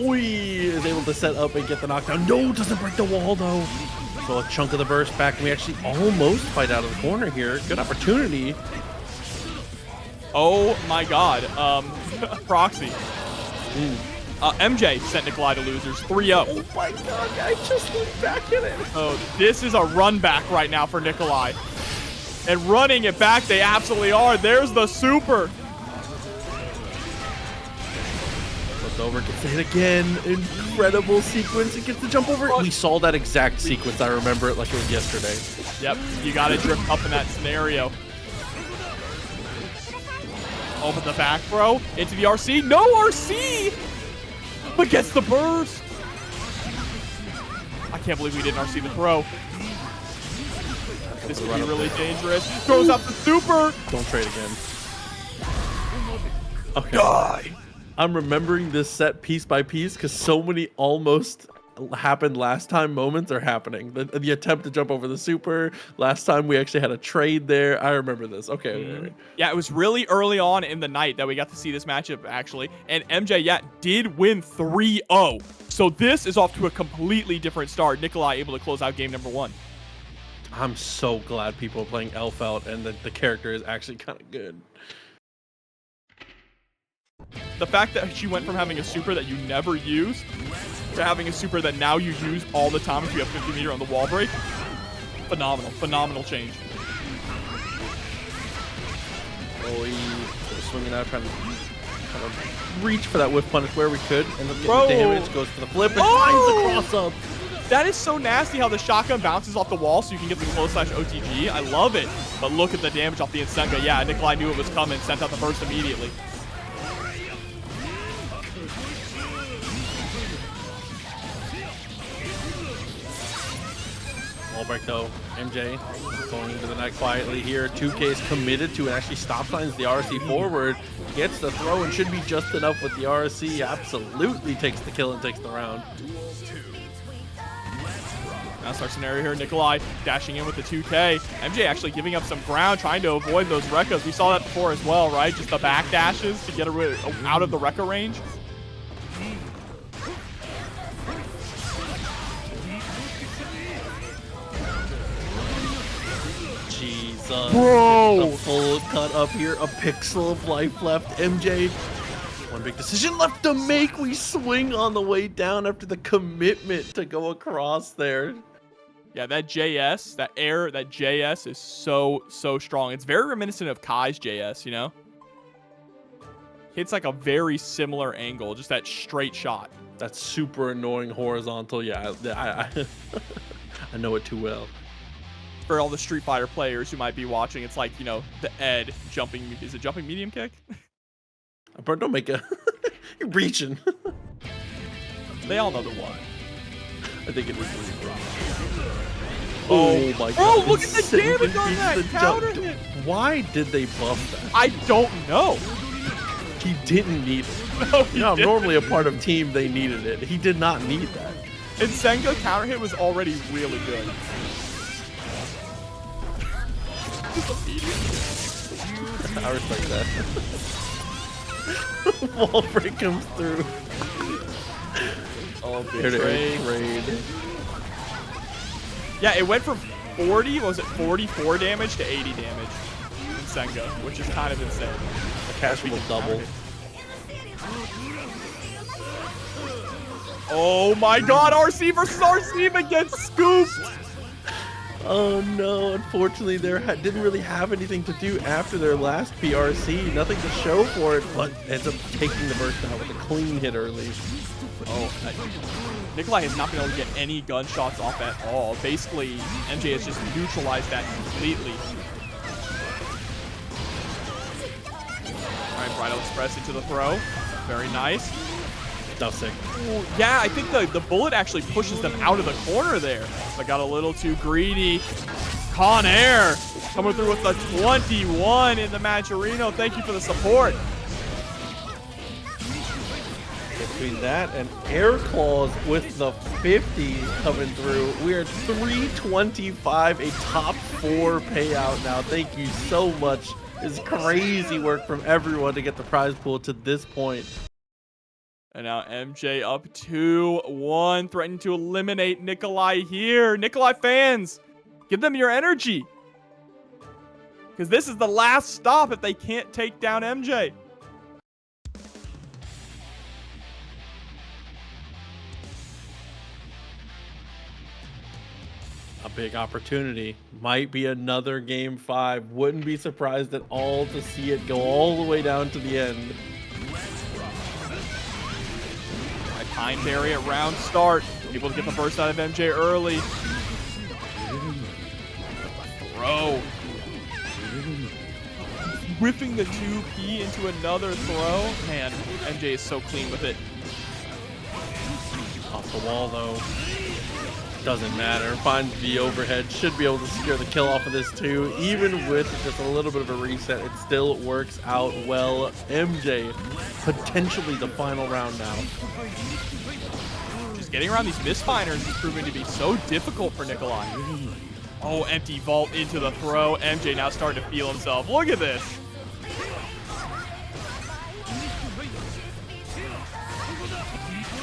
Oi is able to set up and get the knockdown. No, doesn't break the wall, though. So a chunk of the burst back, and we actually almost fight out of the corner here. Good opportunity. Oh my god. Proxy. MJ sent Nikolai to losers 3-0. Oh my god, I just looked back at it. Oh, this is a run back right now for Nikolai. And running it back, they absolutely are. There's the super. Flipped over, gets it again. Incredible sequence. It gets the jump over. We saw that exact sequence. I remember it like it was yesterday. Yep, you got to drift up in that scenario. Oh, but the back throw into the RC. No RC! But gets the burst. I can't believe we didn't RC the throw. This could be really dangerous. Throws out the super. Don't trade again. Okay. Die. I'm remembering this set piece by piece because so many almost happened last time moments are happening. The attempt to jump over the super. Last time we actually had a trade there. I remember this. Okay. Yeah, it was really early on in the night that we got to see this matchup, actually. And MJ, yeah, did win 3-0. So this is off to a completely different start. Nikolai able to close out game number 1. I'm so glad people are playing Elphelt and that the character is actually kind of good. The fact that she went from having a super that you never use to having a super that now you use all the time if you have 50 meter on the wall break. Phenomenal change. Oh, he's swinging out, trying to Kind of reach for that whiff punish where we could. End up getting Bro. the damage. Goes for the flip and Oh! finds the cross up. That is so nasty how the shotgun bounces off the wall so you can get the close slash OTG. I love it. But look at the damage off the Insenga. Yeah, Nikolai knew it was coming. Sent out the burst immediately. Wall break though. MJ going into the night quietly here. 2K is committed to and actually stop signs the RC forward. Gets the throw and should be just enough with the RC. Absolutely takes the kill and takes the round. Now starts scenario here. Nikolai dashing in with the 2K. MJ actually giving up some ground, trying to avoid those Rekkas. We saw that before as well, right? Just the back dashes to get out of the Rekka range. Jesus. Bro. The full cut up here. A pixel of life left. MJ. One big decision left to make. We swing on the way down after the commitment to go across there. Yeah, that JS, that air, that JS is so strong. It's very reminiscent of Kai's JS, you know? Hits like a very similar angle, just that straight shot. That's super annoying horizontal. Yeah, I know it too well. For all the Street Fighter players who might be watching, it's like, you know, the Ed jumping, is it jumping medium kick? Bro, don't make a, you're reaching. They all know the one. I think it was. Oh my bro, god. look at the damage on Beats that the counter jump. hit. Why did they buff that? I don't know. He didn't need it. No, he You know, I'm didn't. normally a part of team, they needed it. He did not need that. And Senga counter hit was already really good. I respect that. Wall break comes through. Oh, Here to trade. Yeah, it went from 40, what was it, 44 damage to 80 damage in Senga, which is kind of insane. A casual double. Oh my god, RC versus RC but gets scooped! Oh no, unfortunately they didn't really have anything to do after their last PRC. Nothing to show for it, but ends up taking the burst out with a clean hit early. Oh, Nikolai has not been able to get any gunshots off at all. Basically, MJ has just neutralized that completely. All right, Bridal Express into the throw. Very nice. That was sick. Ooh, yeah, I think the bullet actually pushes them out of the corner there. But got a little too greedy. Con Air coming through with the 21 in the Matcherino. Thank you for the support. Between that and Air Claws with the 50 coming through, we are 325, a top 4 payout now. Thank you so much. It's crazy work from everyone to get the prize pool to this point. And now MJ up 2-1, threatening to eliminate Nikolai here. Nikolai fans, give them your energy. Because this is the last stop if they can't take down MJ. A big opportunity. Might be another game 5. Wouldn't be surprised at all to see it go all the way down to the end. Time Barry at round start. Able to get the burst out of MJ early. Throw. Whipping the 2P into another throw. Man, MJ is so clean with it. Off the wall though. Doesn't matter. Finds the overhead. Should be able to secure the kill off of this too. Even with just a little bit of a reset, it still works out well. MJ, potentially the final round now. Just getting around these misfinders is proving to be so difficult for Nikolai. Oh, empty vault into the throw. MJ now starting to feel himself. Look at this.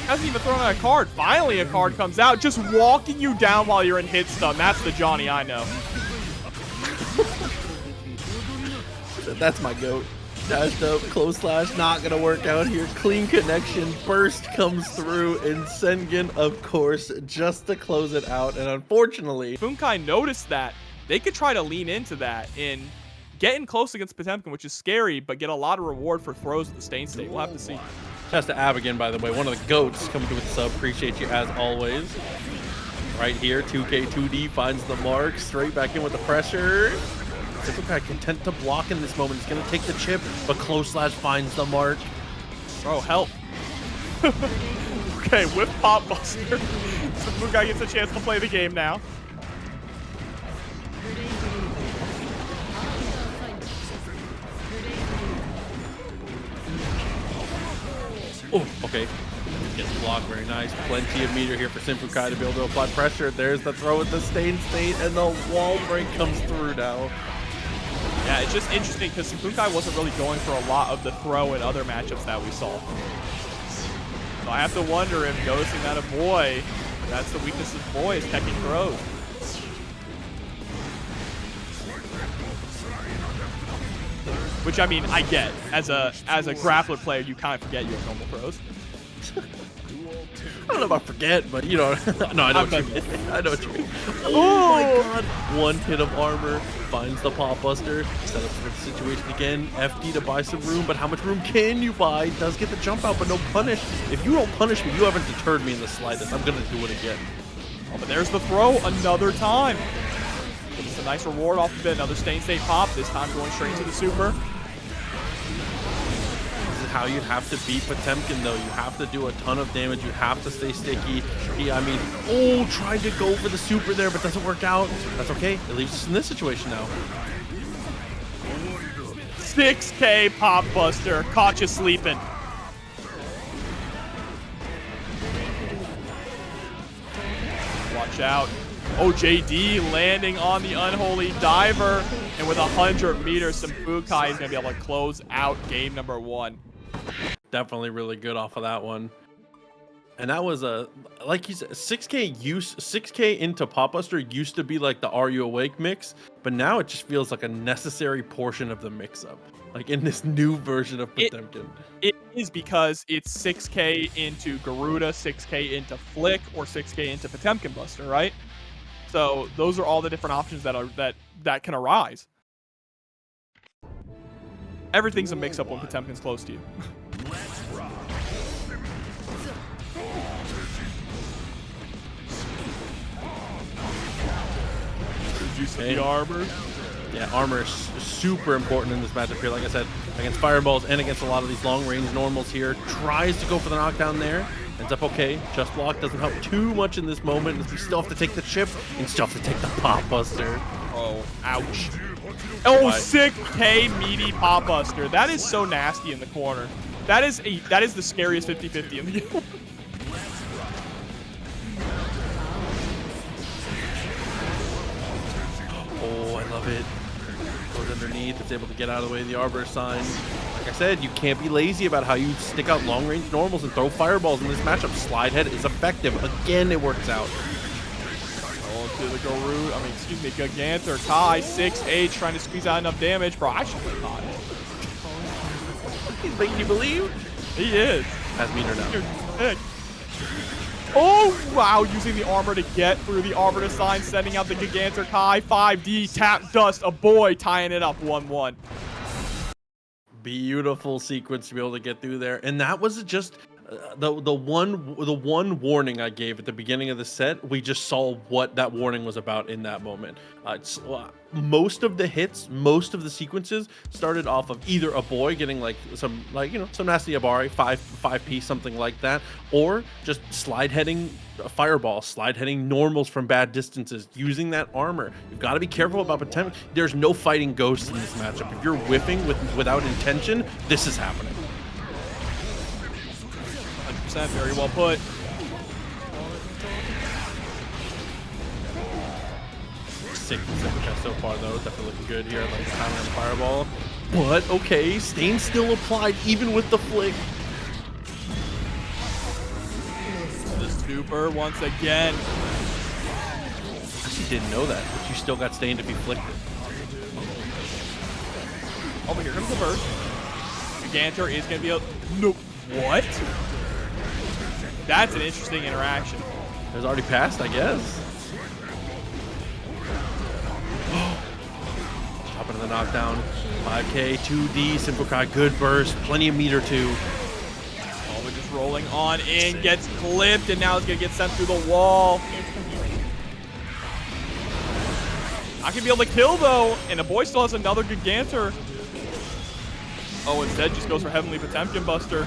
Hasn't even thrown out a card. Finally, a card comes out, just walking you down while you're in hit stun. That's the Johnny I know. That's my goat. Dashed up, close slash, not gonna work out here. Clean connection, burst comes through, and Sengen, of course, just to close it out. And unfortunately, SYMPHUUKAI noticed that. They could try to lean into that and getting close against Potemkin, which is scary, but get a lot of reward for throws at the Stain State. We'll have to see. Shouts to A.B.A again, by the way. One of the GOATs coming through with the sub. Appreciate you as always. Right here, 2K, 2D finds the mark. Straight back in with the pressure. SYMPHUUKAI content to block in this moment. He's going to take the chip, but close slash finds the mark. Bro, help. Okay, with Pop Buster. SYMPHUUKAI gets a chance to play the game now. Oh, okay. Gets blocked, very nice. Plenty of meter here for SYMPHUUKAI to be able to apply pressure. There's the throw with the Stain State, and the wall break comes through now. Yeah, it's just interesting because SYMPHUUKAI wasn't really going for a lot of the throw in other matchups that we saw. So I have to wonder if noticing that Aboii, that's the weakness of Aboii, is teching throws. Which, I mean, I get. As a grappler player, you kind of forget you have normal throws. I don't know about forget, but you know, no, I know what you mean. I know what you mean. Oh my god! One hit of armor, finds the Pop Buster, set up for the situation again. FD to buy some room, but how much room can you buy? Does get the jump out, but no punish. If you don't punish me, you haven't deterred me in the slightest. I'm gonna do it again. Oh, but there's the throw another time. It's a nice reward off of it. Another Stain State pop, this time going straight to the super. How you have to beat Potemkin, though. You have to do a ton of damage. You have to stay sticky. I mean, oh, tried to go for the super there, but doesn't work out. That's okay. It leaves us in this situation now. 6K Pop Buster. Caught you sleeping. Watch out. Oh, JD landing on the Unholy Diver. And with 100 meters, SYMPHUUKAI is going to be able to close out game number 1. Definitely really good off of that one. And that was a, like you said, 6K into Pop Buster used to be like the Are You Awake mix, but now it just feels like a necessary portion of the mix-up. Like in this new version of Potemkin. It is because it's 6K into Garuda, 6K into Flick, or 6K into Potemkin Buster, right? So those are all the different options that can arise. Everything's a mix-up when Potemkin's close to you. Use the armor. Yeah, armor is super important in this matchup here. Like I said, against fireballs and against a lot of these long-range normals here. Tries to go for the knockdown there. Ends up okay. Just block doesn't help too much in this moment. We still have to take the chip and still have to take the Pop Buster. Oh, ouch. Oh, 6K meaty Pop Buster. That is so nasty in the corner. That is the scariest 50-50 in the game. Oh, I love it. Goes underneath. It's able to get out of the way of the Arbor sign. Like I said, you can't be lazy about how you stick out long-range normals and throw fireballs in this matchup. Slide head is effective. Again, it works out. Oh, to the Garud. I mean, excuse me, Gigantor. Kai, 6H, trying to squeeze out enough damage. Bro, I should play Kai. He's making you believe? He is. Has meter now. Dude, sick. Oh, wow, using the armor to get through the Arbor to sign, sending out the Gigantor Kai. 5D, tap dust, Aboii tying it up 1-1. Beautiful sequence to be able to get through there. And that was just the one warning I gave at the beginning of the set. We just saw what that warning was about in that moment. Most of the hits, most of the sequences started off of either Aboii getting some nasty Aboii 5P, something like that, or just slide heading fireball, slide heading normals from bad distances, using that armor. You've got to be careful about Potemkin. There's no fighting ghosts in this matchup. If you're whiffing without intention, this is happening. 100%, very well put. Sick so far though, definitely looking good here. Like the timing on the fireball, but okay, Stain still applied even with the flick. The super once again. I actually didn't know that, but you still got stained if you flicked it. Oh, but here comes the burst. Gigantor is gonna be a no. What? That's an interesting interaction. It was already passed, I guess. Chopping For the knockdown. 5K, 2D, SYMPHUUKAI, good burst, plenty of meter too. We're just rolling on in, gets clipped, and now it's gonna get sent through the wall. I can be able to kill though, and Aboii still has another Gigantor. Oh, instead just goes for Heavenly Potemkin Buster.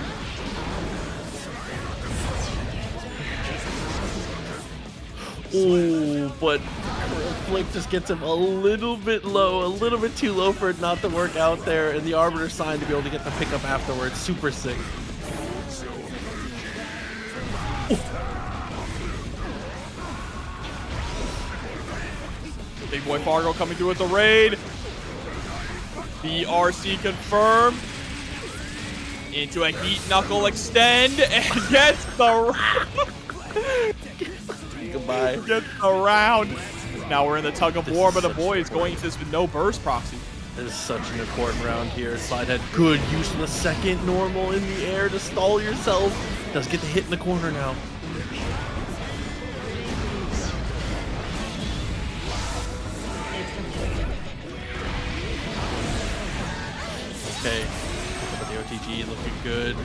Ooh, but Flick just gets him a little bit low, a little bit too low for it not to work out there, and the Arbiter sign to be able to get the pickup afterwards. Super sick. Big boy Fargo coming through with the raid. BRC confirmed. Into a heat knuckle extend and gets the Goodbye. Gets the round. Now we're in the tug of war, but Aboii is going into this with no burst proxy. This is such an important round here. Slide had good use of the second normal in the air to stall yourself. Does get the hit in the corner now. Okay, but the OTG looking good.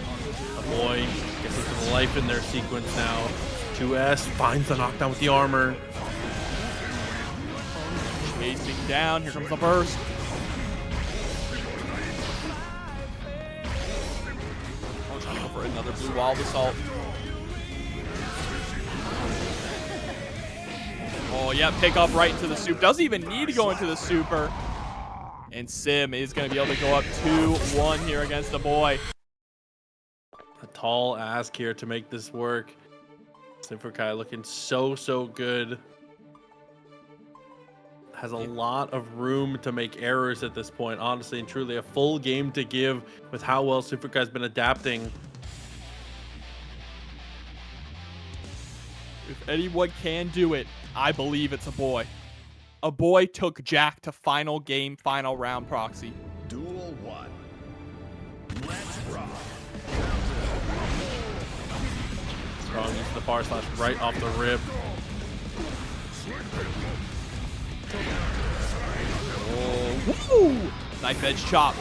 Aboii gets into the life in their sequence now. 2S finds the knockdown with the armor. Chasing down, here comes the burst. Oh, trying to go for another blue wild assault. Oh yeah, pick up right into the soup. Doesn't even need to go into the super. And Sim is going to be able to go up 2-1 here against Aboii. A tall ask here to make this work. SYMPHUUKAI looking so good. Has a lot of room to make errors at this point. Honestly and truly, a full game to give with how well SYMPHUUKAI has been adapting. If anyone can do it, I believe it's Aboii. Aboii took Jack to final game, final round proxy. Duel 1. Let's rock. Strong into the far slash right off the rip. Oh, woo! Knife edge chop.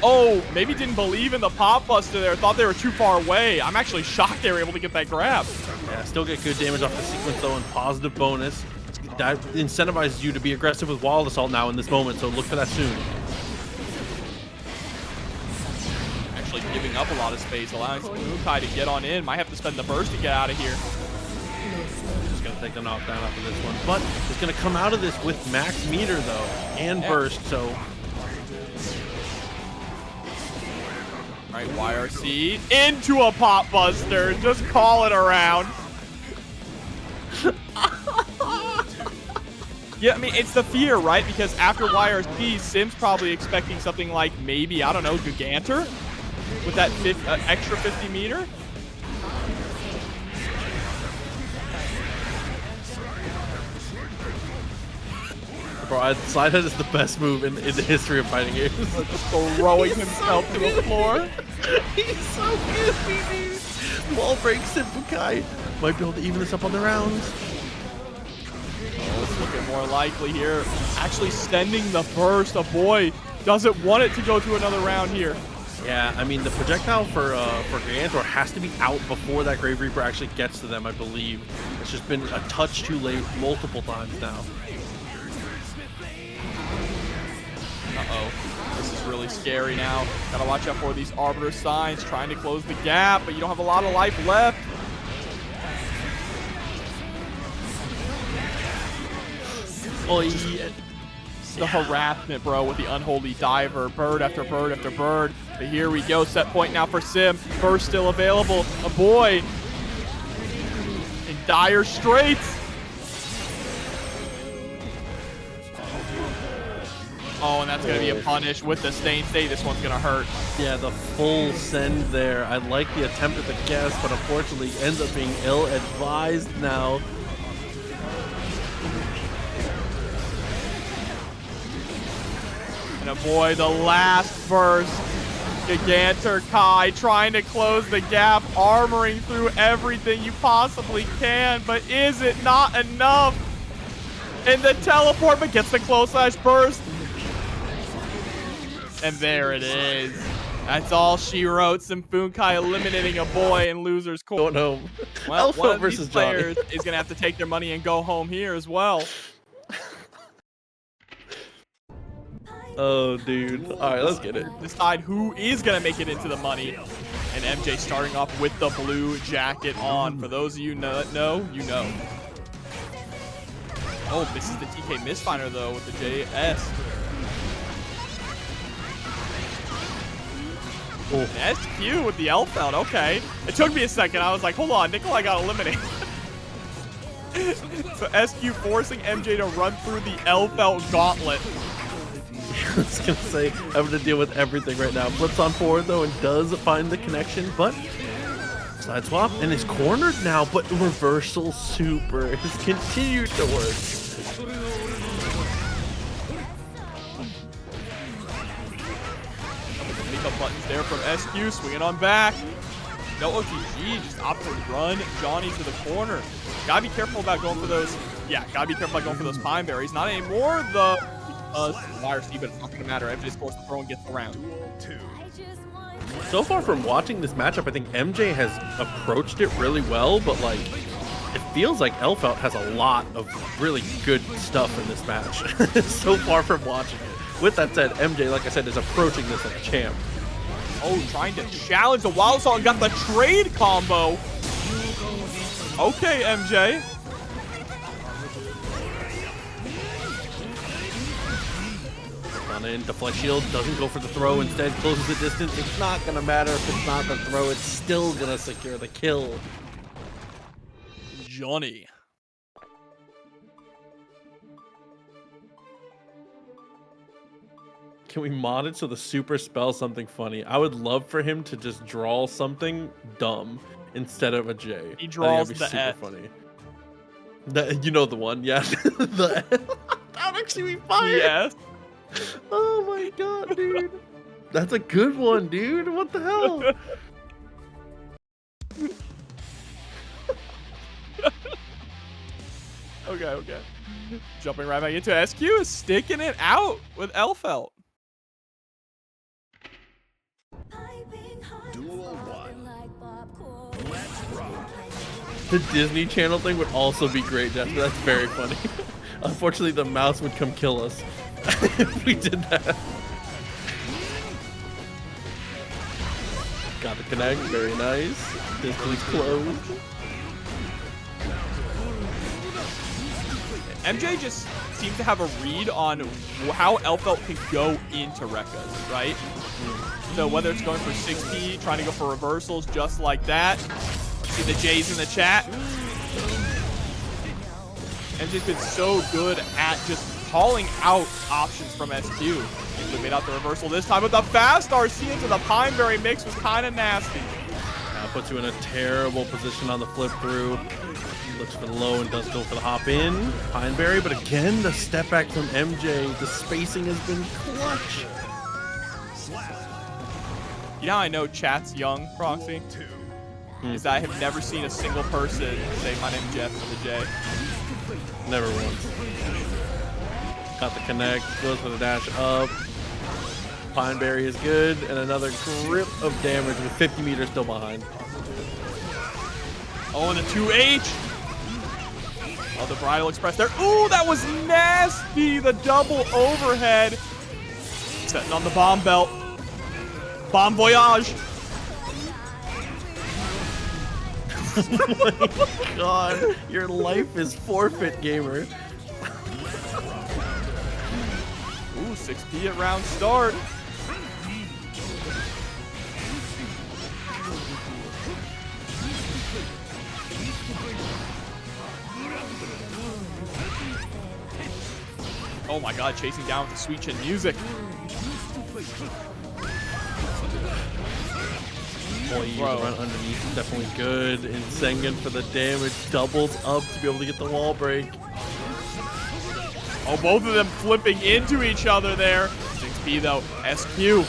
Oh, maybe didn't believe in the pop buster there. Thought they were too far away. I'm actually shocked they were able to get that grab. Yeah, still get good damage off the sequence though, and positive bonus. That incentivizes you to be aggressive with Wild Assault now in this moment, so look for that soon. Actually giving up a lot of space, allowing SYMPHUUKAI to get on in. Might have to spend the burst to get out of here. Just gonna take the knockdown off of this one, but it's gonna come out of this with max meter though, and burst, so. All right, YRC into a pop buster. Just call it around. Yeah, I mean, it's the fear, right? Because after YRC, Sim's probably expecting something like maybe, I don't know, Gigantor with that extra 50 meter. Bro, Slidehead is the best move in the history of fighting games. Just throwing himself to the floor. He's so goofy, dude. Wall break SYMPHUUKAI. Might be able to even this up on the rounds. Oh, it's looking more likely here. Actually sending the burst. Aboii doesn't want it to go to another round here. Yeah, I mean, the projectile for Gigantor has to be out before that Grave Reaper actually gets to them, I believe. It's just been a touch too late multiple times now. Uh-oh. This is really scary now. Gotta watch out for these Arbiter signs, trying to close the gap, but you don't have a lot of life left. Oh, yeah. The harassment, bro, with the unholy diver. Bird after bird after bird. But here we go. Set point now for Sim. Burst still available. Aboii in dire straits. Oh, and that's going to be a punish with the Stain State. This one's going to hurt. Yeah, the full send there. I like the attempt at the guess, but unfortunately ends up being ill-advised now. And Aboii, the last burst. Gigantor Kai trying to close the gap, armoring through everything you possibly can, but is it not enough? And the teleport, but gets the close slash burst. And there it is. That's all she wrote. SYMPHUUKAI eliminating Aboii in loser's corner. Going home. Well, one Elphelt of these versus players Johnny. is going to have to take their money and go home here as well. Oh, dude. All right, let's get it. Decide who is going to make it into the money. And MJ starting off with the blue jacket on. For those of you that know, you know. Oh, this is the TK misfinder, though, with the JS. Oh. SQ with the Elphelt, okay. It took me a second. I was like, hold on, Nikolai got eliminated. So SQ forcing MJ to run through the Elphelt gauntlet. I was going to say, having to deal with everything right now. Flips on forward, though, and does find the connection, but side swap and is cornered now, but reversal super has continued to work. Up buttons there from SQ, swinging on back. No OTG, just opts to run Johnny to the corner. Gotta be careful about going for those. Yeah, gotta be careful about going for those pine berries. Not anymore, the wire C, but it's not gonna matter. MJ scores the throw and gets the round. So far from watching this matchup, I think MJ has approached it really well, but like, it feels like Elphelt has a lot of really good stuff in this match. So far from watching it. With that said, MJ, like I said, is approaching this like a champ. Oh, trying to challenge the Wild Assault and got the trade combo. Okay, MJ. On in, deflect shield, doesn't go for the throw, instead closes the distance. It's not gonna matter if it's not the throw, it's still gonna secure the kill. Johnny. Can we mod it so the super spells something funny? I would love for him to just draw something dumb instead of a J. He draws the super F. funny. You know the one, yeah. The F. That would actually be fire. Yes. Oh my god, dude. That's a good one, dude. What the hell? Okay. Jumping right back into SQ, is sticking it out with Elphelt. Duel 1. Let's rock. The Disney Channel thing would also be great, Jeff. That's very funny. Unfortunately, the mouse would come kill us if we did that. Got the connect. Very nice. Distance closed. MJ just seems to have a read on how Elphelt can go into Rekkas, right? So whether it's going for 6P, trying to go for reversals just like that. See the J's in the chat. MJ's been so good at just calling out options from SQ. We made out the reversal this time, but the fast RC into the Pineberry mix was kind of nasty. Puts you in a terrible position on the flip through. Looks for the low and does go for the hop in. Pineberry, but again, the step back from MJ. The spacing has been clutch. You know how I know chat's young, Proxy? Is that I have never seen a single person say, my name's Jeff with a J. Never once. Got the connect, goes for the dash up. Pineberry is good, and another grip of damage with 50 meters still behind. Oh, and the 2H. Oh, the Bridal Express there. Ooh, that was nasty. The double overhead. Setting on the bomb belt. Bomb voyage. Oh my god, your life is forfeit, gamer. Ooh, 6P at round start. Oh my god, chasing down with the sweet chin music. Boy, you run underneath is definitely good. And Sengen for the damage doubles up to be able to get the wall break. Oh, both of them flipping into each other there. 6P though, SQ.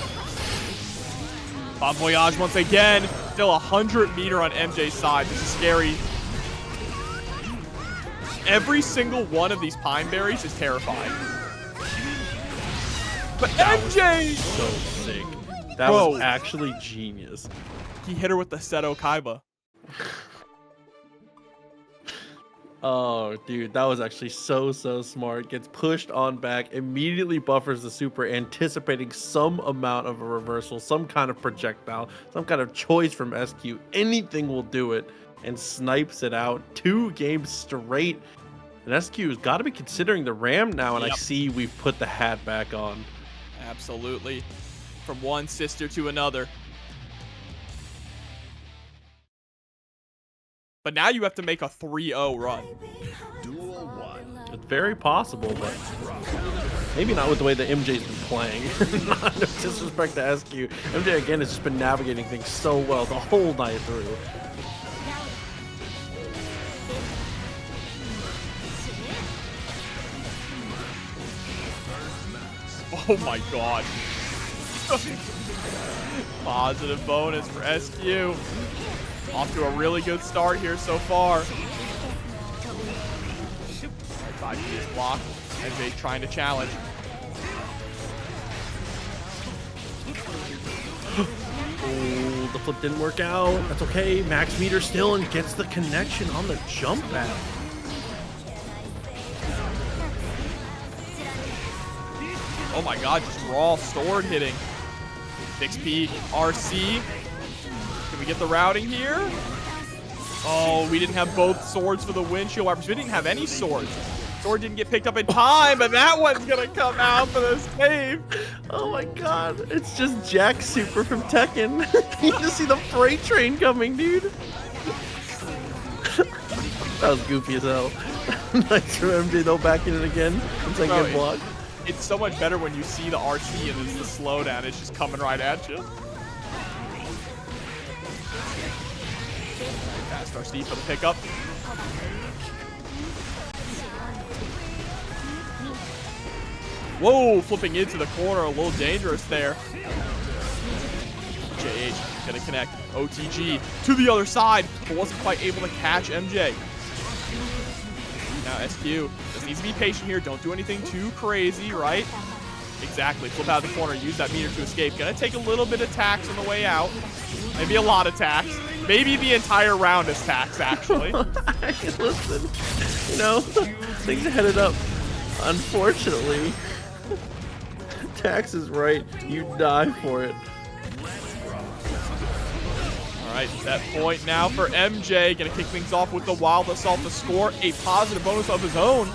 Bomb Voyage once again. Still 100 meter on MJ's side. This is scary. Every single one of these Pine Berries is terrifying. But That was MJ! so sick. That Bro. was actually genius. He hit her with the Seto Kaiba. Oh, dude, that was actually so smart. Gets pushed on back, immediately buffers the super, anticipating some amount of a reversal, some kind of projectile, some kind of choice from SQ. Anything will do it, and snipes it out. 2 games straight. And SQ has got to be considering the Ram now, and I Yep. see we've put the hat back on. Absolutely. From one sister to another. But now you have to make a 3-0 run. Duel 1. It's very possible, but maybe not with the way that MJ's been playing. Not no disrespect to SQ. MJ, again, has just been navigating things so well the whole night through. Oh my god. Positive bonus for SQ. Off to a really good start here so far. Right side is blocked. MJ trying to challenge. Oh, the flip didn't work out. That's okay. Max meter still, and gets the connection on the jump back. Oh my god, just raw sword hitting. 6P RC. Can we get the routing here? Oh, we didn't have both swords for the windshield wipers. We didn't have any swords. Sword didn't get picked up in time, but that one's gonna come out for the save. Oh my god. It's just Jack Super from Tekken. You just see the freight train coming, dude. That was goofy as hell. Nice for MJ though, backing it again. Once I Bro, get blocked. It's so much better when you see the RC and it's the slowdown. It's just coming right at you. Fast RC for the pickup. Whoa, flipping into the corner, a little dangerous there. JH gonna connect OTG to the other side, but wasn't quite able to catch MJ. Now SQ just needs to be patient here. Don't do anything too crazy, right? Exactly. Flip out of the corner. Use that meter to escape. Gonna take a little bit of tax on the way out. Maybe a lot of tax. Maybe the entire round is tax, actually. Listen, you know, things are headed up. Unfortunately, tax is right. You die for it. All right, that point now for MJ. Gonna kick things off with the Wild Assault to score a positive bonus of his own.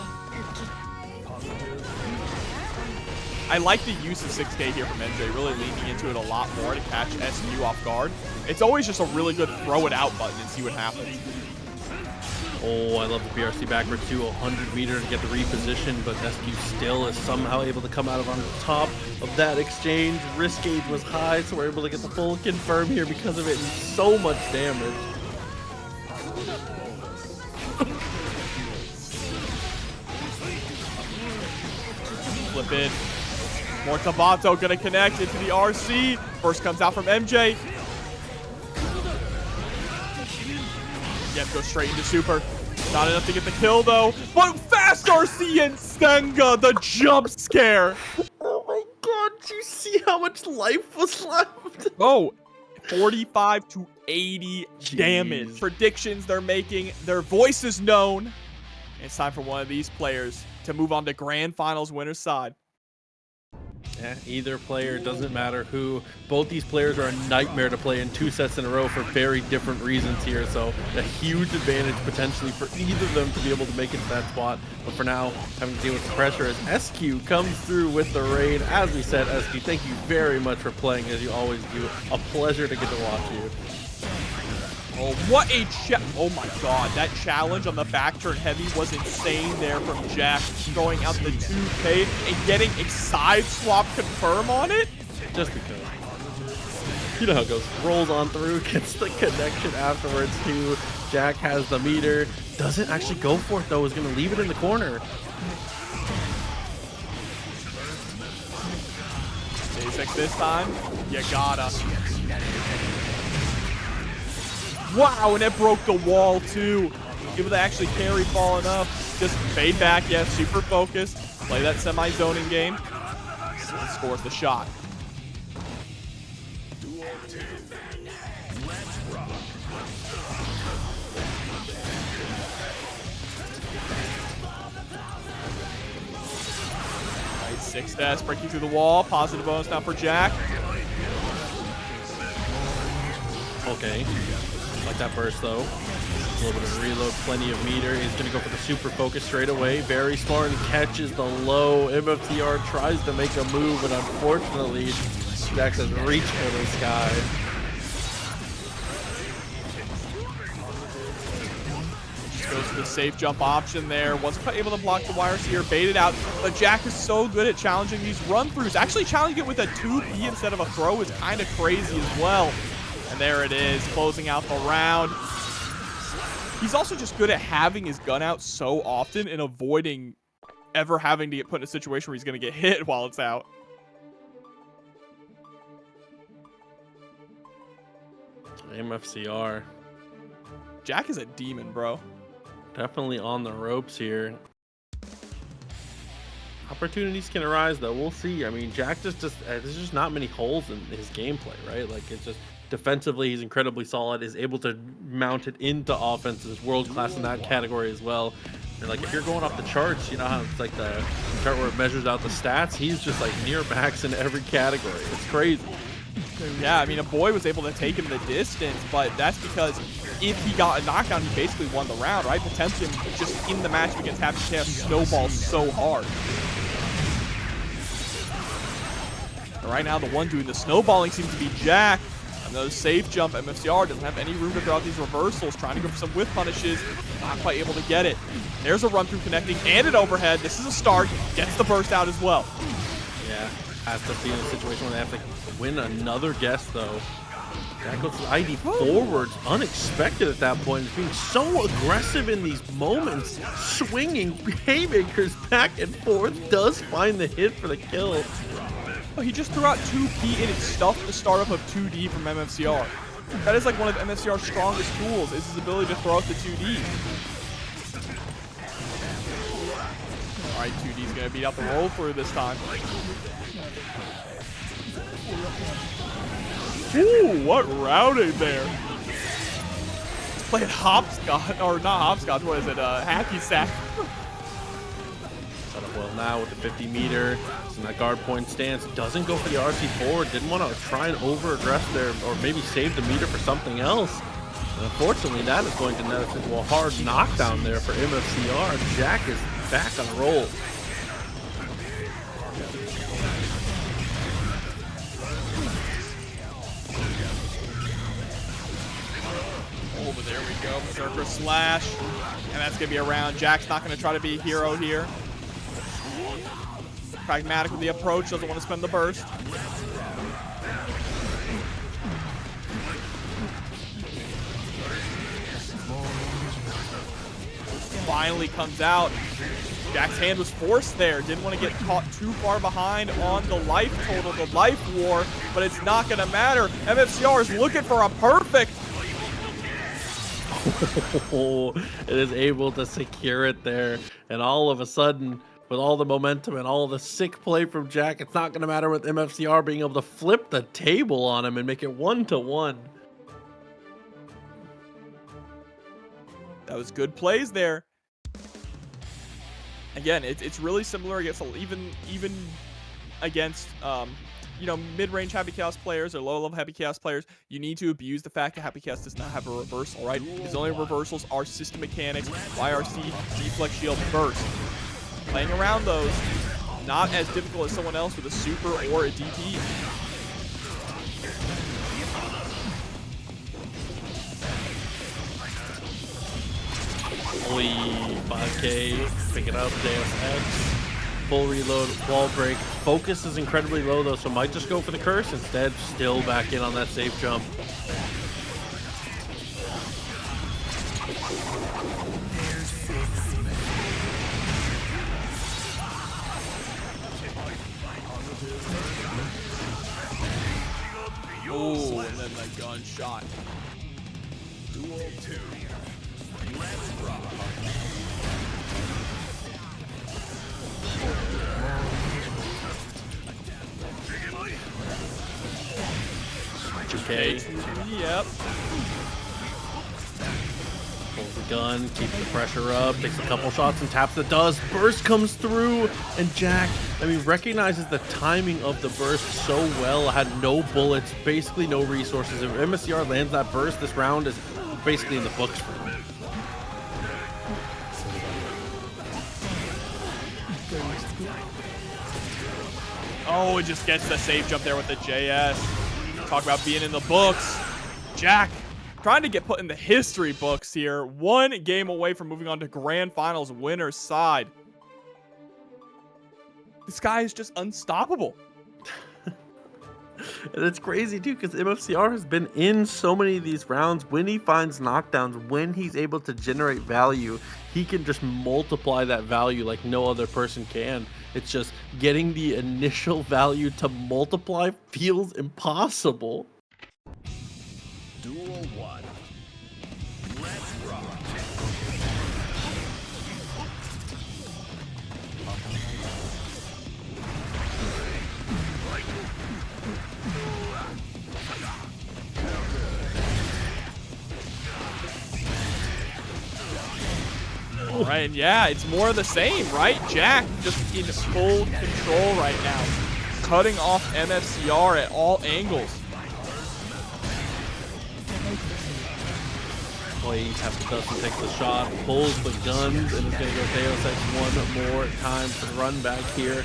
I like the use of 6K here from MJ, really leaning into it a lot more to catch SQ off guard. It's always just a really good throw it out button and see what happens. Oh, I love the BRC backwards to 100 meter to get the reposition, but SQ still is somehow able to come out of on top of that exchange. Risk gauge was high, so we're able to get the full confirm here because of it, and so much damage. Flip in. More Tabato gonna connect into the RC. First comes out from MJ. Yep, go straight into super. Not enough to get the kill though. But fast RC and Stenga, the jump scare. Oh my god, do you see how much life was left? Oh, 45 to 80 damage. Jeez. Predictions they're making, their voice is known. It's time for one of these players to move on to grand finals winner's side. Yeah, either player, doesn't matter who. Both these players are a nightmare to play in 2 sets in a row for very different reasons here. So a huge advantage potentially for either of them to be able to make it to that spot. But for now, having to deal with the pressure as SQ comes through with the raid. As we said, SQ, thank you very much for playing as you always do. A pleasure to get to watch you. Oh, what a oh my god, that challenge on the back turn heavy was insane there from Jack, throwing out the 2K and getting a side swap confirm on it. Just because. You know how it goes. Rolls on through, gets the connection afterwards too. Jack has the meter. Doesn't actually go for it though, is going to leave it in the corner. Basic this time, you gotta. Wow, and it broke the wall too. Able to actually carry fall enough. Just fade back, yeah, super focused. Play that semi-zoning game. and scores the shot. Duel 2. Let's rock. Right, 6S breaking through the wall. Positive bonus now for Jack. Okay. Like that burst though. A little bit of reload, plenty of meter. He's going to go for the super focus straight away. Very smart and catches the low. MFCR tries to make a move, and unfortunately, Jack has reached for this guy. Just goes for the safe jump option there. Wasn't quite able to block the wires here. Baited out. But Jack is so good at challenging these run-throughs. Actually challenging it with a 2P instead of a throw is kind of crazy as well. And there it is, closing out the round. He's also just good at having his gun out so often and avoiding ever having to get put in a situation where he's going to get hit while it's out. MFCR. Jack is a demon, bro. Definitely on the ropes here. Opportunities can arise, though. We'll see. I mean, Jack there's just not many holes in his gameplay, right? Like, it's just defensively, he's incredibly solid, is able to mount it into offense, is world class in that category as well. And like, if you're going off the charts, you know how it's like the chart where it measures out the stats, he's just like near max in every category. It's crazy. Yeah, I mean, Aboii was able to take him the distance, but that's because if he got a knockdown, he basically won the round, right? Potemkin just in the match against MFCR snowballs so hard. And right now, the one doing the snowballing seems to be Jack. Another safe jump. MFCR doesn't have any room to throw out these reversals. Trying to go for some whiff punishes. Not quite able to get it. There's a run through connecting and an overhead. This is a start. Gets the burst out as well. Yeah, has to be in a situation where they have to win another guess, though. That goes to ID forwards. Unexpected at that point. Being so aggressive in these moments. Swinging haymakers back and forth. Does find the hit for the kill. Oh, he just threw out 2P and it stuffed the startup of 2D from MFCR. That is like one of MFCR's strongest tools, is his ability to throw out the 2D. All right, 2D's gonna beat out the roll through this time. Ooh, what routing there. He's playing hopscotch, or not hopscotch, what is it, hacky sack. Set up well now with the 50 meter. In that guard point stance, doesn't go for the RC forward, didn't want to try and over aggress there, or maybe save the meter for something else. And unfortunately, that is going to net us into a hard knockdown there for MFCR. Jack is back on a roll. Oh, but there we go, Berserker slash, and that's gonna be a round. Jack's not gonna try to be a hero here. Pragmatic with the approach, doesn't want to spend the burst. Finally comes out. Jack's hand was forced there. Didn't want to get caught too far behind on the life total, the life war, but it's not going to matter. MFCR is looking for a perfect. It is able to secure it there, and all of a sudden, with all the momentum and all the sick play from Jack, it's not going to matter with MFCR being able to flip the table on him and make it 1-1. That was good plays there. Again, it's really similar against even against you know, mid-range Happy Chaos players or low-level Happy Chaos players. You need to abuse the fact that Happy Chaos does not have a reversal, right? His only reversals are system mechanics, YRC, deflect shield, burst. Playing around those, not as difficult as someone else with a super or a DP. Holy 5K, pick it up, JSX, full reload, wall break. Focus is incredibly low though, so might just go for the curse instead. Still back in on that safe jump. Ooh, and then the gunshot. Duel 2. Let's rock. Okay. Yep. Pulls the gun, keeps the pressure up, takes a couple shots and taps the dust. Burst comes through, and Jack, I mean, recognizes the timing of the burst so well. Had no bullets, basically no resources. If MFCR lands that burst, this round is basically in the books for him. Oh, it just gets the safe jump there with the JS. Talk about being in the books. Jack trying to get put in the history books here. 1 game away from moving on to grand finals winner's side. This guy is just unstoppable. And it's crazy too, because MFCR has been in so many of these rounds. When he finds knockdowns, when he's able to generate value, he can just multiply that value like no other person can. It's just getting the initial value to multiply feels impossible. Duel 1. Let's rock. All right, and yeah, it's more of the same, right? Jack just in full control right now, cutting off MFCR at all angles. He taps the dust and takes the shot, pulls the guns, and is going to go Deus Ex one more time for the run back here.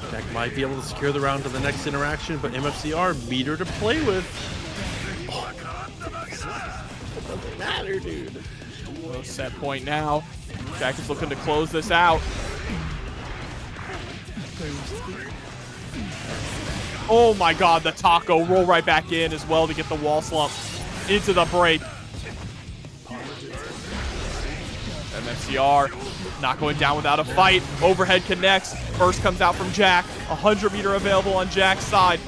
Jack might be able to secure the round to the next interaction, but MFCR, meter to play with. Oh, it doesn't matter, dude. Low set point now. Jack is looking to close this out. Oh my god, the taco roll right back in as well to get the wall slump into the break. MFCR not going down without a fight. Overhead connects. Burst comes out from Jack. 100 meter available on Jack's side.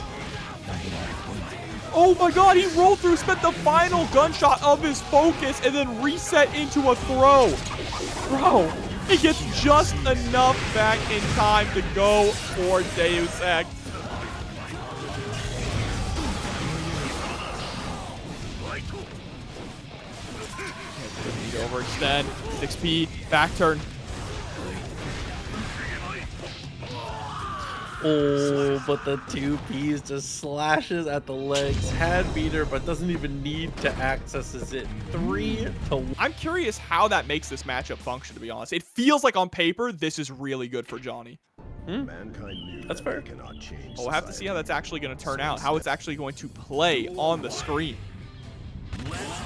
Oh my god, he rolled through, spent the final gunshot of his focus, and then reset into a throw. Bro, he gets just enough back in time to go for Deus Ex. Overextend, 6P, back turn. Oh, but the 2Ps just slashes at the legs. Had meter, but doesn't even need to access it. 3-1. I'm curious how that makes this matchup function, to be honest. It feels like on paper, this is really good for Johnny. Mankind knew That's that fair. they cannot change We'll have to see how that's actually going to turn out, how it's actually going to play on the screen.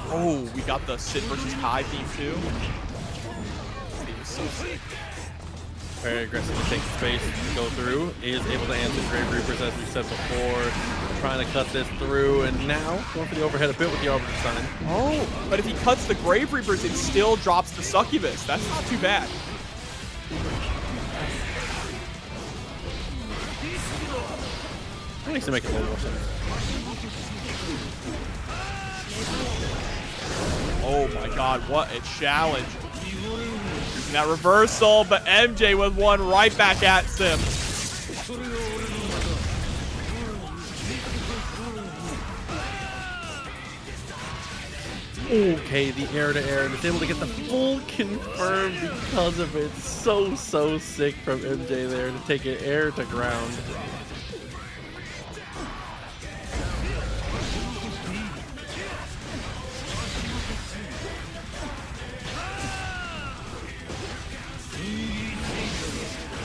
Oh, we got the Sit versus Kai theme too. This theme is so sick. Very aggressive to take the space, go through, is able to answer Grave Reapers as we said before, trying to cut this through, and now going for the overhead a bit with the Arbiter Sign. Oh, but if he cuts the Grave Reapers, it still drops the Succubus. That's not too bad. That makes it make a little more sense. Oh my god, what a challenge. Using that reversal, but MJ with one right back at Sim. Okay, the air to air, and it's able to get the full confirm because of it. So sick from MJ there to take it air to ground.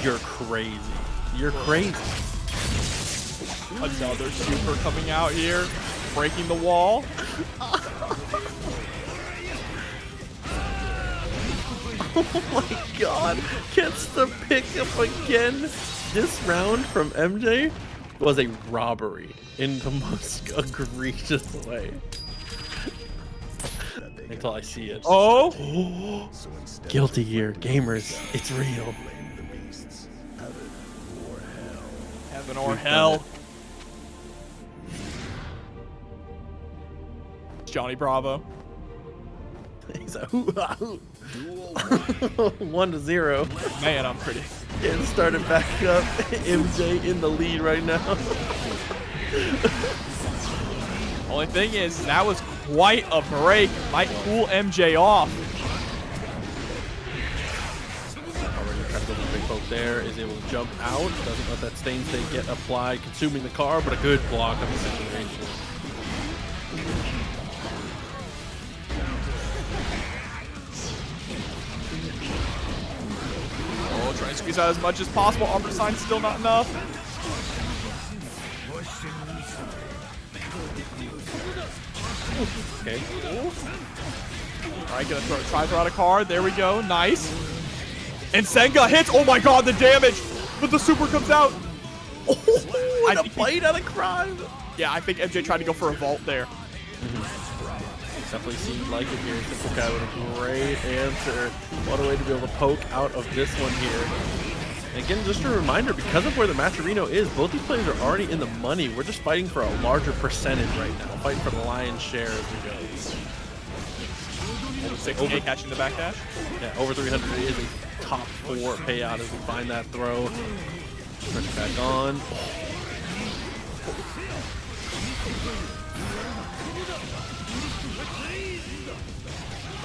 You're crazy. You're crazy. Another super coming out here, breaking the wall. Oh my god. Gets the pickup again. This round from MJ was a robbery in the most egregious way. Until I see it. Oh! So instead Guilty Gear. Gamers. It's real. blame the beasts. Heaven or hell. Johnny Bravo. He's like, 1-0. Man, I'm pretty. Getting started back up. MJ in the lead right now. Only thing is, that was quite a break. Might cool MJ off. Already trying to go for the big poke there. Is able to jump out. Doesn't let that stain state get applied, consuming the car, but a good block of the situation. Oh, trying to squeeze out as much as possible. Armor sign still not enough. Okay. All right, gonna try to throw out a card. There we go. Nice. And Senga hits. Oh my god, the damage. But the super comes out. Oh, I the think bite out of crime. Yeah, I think MJ tried to go for a vault there. Definitely seemed like it here. SYMPHUUKAI with a great answer. What a way to be able to poke out of this one here. And again, just a reminder, because of where the Matcherino is, both these players are already in the money. We're just fighting for a larger percentage right now. Fighting for the lion's share as we go. Over 6K catching the back dash. Yeah, over 300 is a top 4 payout as we find that throw. Push it back on.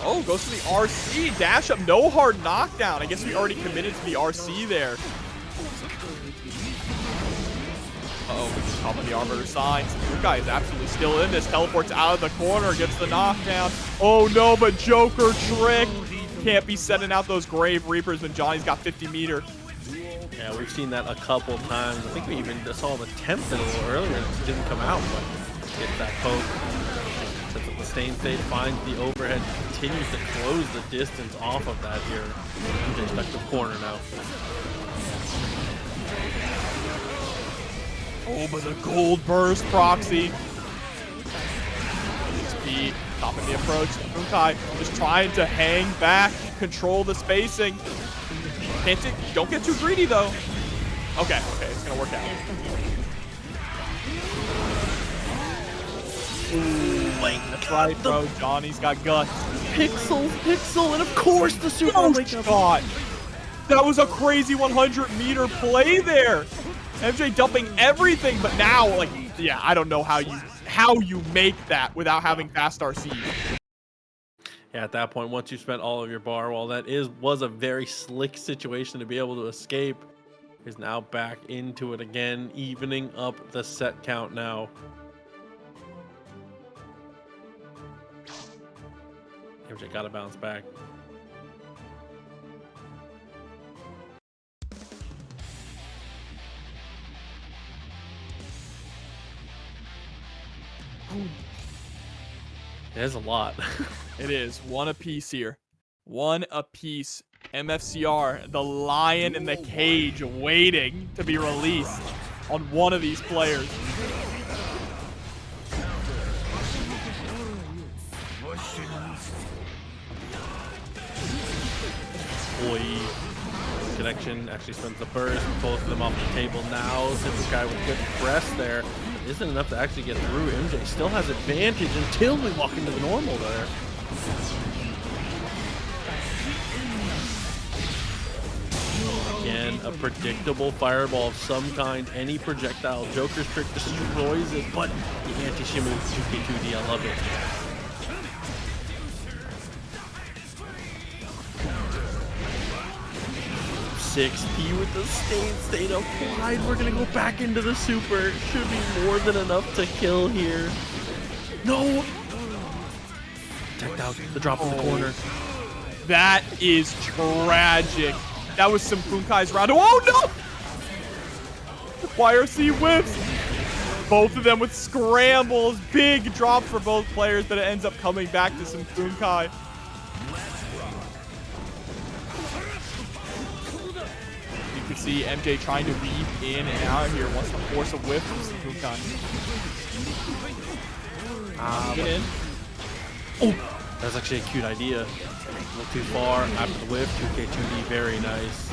Oh, goes to the RC. Dash up, no hard knockdown. I guess we already committed to the RC there. Uh-oh, we just caught the armor signs. SYMPHUUKAI is absolutely still in this. Teleports out of the corner, gets the knockdown. Oh no, but Joker trick. Can't be sending out those Grave Reapers when Johnny's got 50 meter. Yeah, we've seen that a couple times. I think we even saw him attempt it a little earlier and it didn't come out, but get that poke. Sets up the stain state, finds the overhead, continues to close the distance off of that here. MJ stuck to the corner now. Oh, but the gold burst proxy. Speed, stopping the approach. SYMPHUUKAI just trying to hang back, control the spacing. Don't get too greedy though. Okay, it's gonna work out. Ooh, that's right, bro. Johnny's got guts. Pixel, and of course the super Oh, wake up. God. That was a crazy 100-meter play there. MJ dumping everything, but now, like, yeah, I don't know how you make that without having fast RC. Yeah, at that point, once you spent all of your bar, while that was a very slick situation to be able to escape, is now back into it again, evening up the set count now. MJ gotta bounce back. There's a lot. It is. One apiece here. One apiece. MFCR, the lion in the cage, waiting to be released on one of these players. Boy. Connection actually spends the burst. Both of them off the table now. SYMPHUUKAI with good press there. But isn't enough to actually get through. MJ still has advantage until we walk into the normal there. Again, a predictable fireball of some kind. Any projectile. Joker's trick destroys it, but the anti-shimmy 2K2D, I love it. XP with the state applied. We're gonna go back into the super. Should be more than enough to kill here. No! Checked out the drop in the corner. That is tragic. That was SYMPHUUKAI's round. Oh no! YRC whips. Both of them with scrambles. Big drop for both players, but it ends up coming back to SYMPHUUKAI. You can see MJ trying to weave in and out here. Wants to force a whiff from SYMPHUUKAI. Get in. Oh, that's actually a cute idea. A little too far after the whiff. 2K2D, very nice.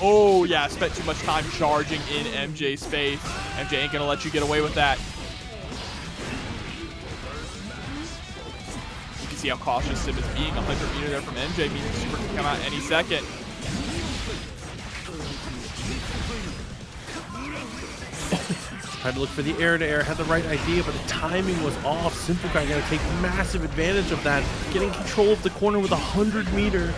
Oh yeah, spent too much time charging in MJ's face. MJ ain't gonna let you get away with that. You can see how cautious Sim is being. 100 meter there from MJ, means the super can come out any second. Tried to look for the air-to-air, had the right idea, but the timing was off. SYMPHUUKAI going to take massive advantage of that, getting control of the corner with 100-meter.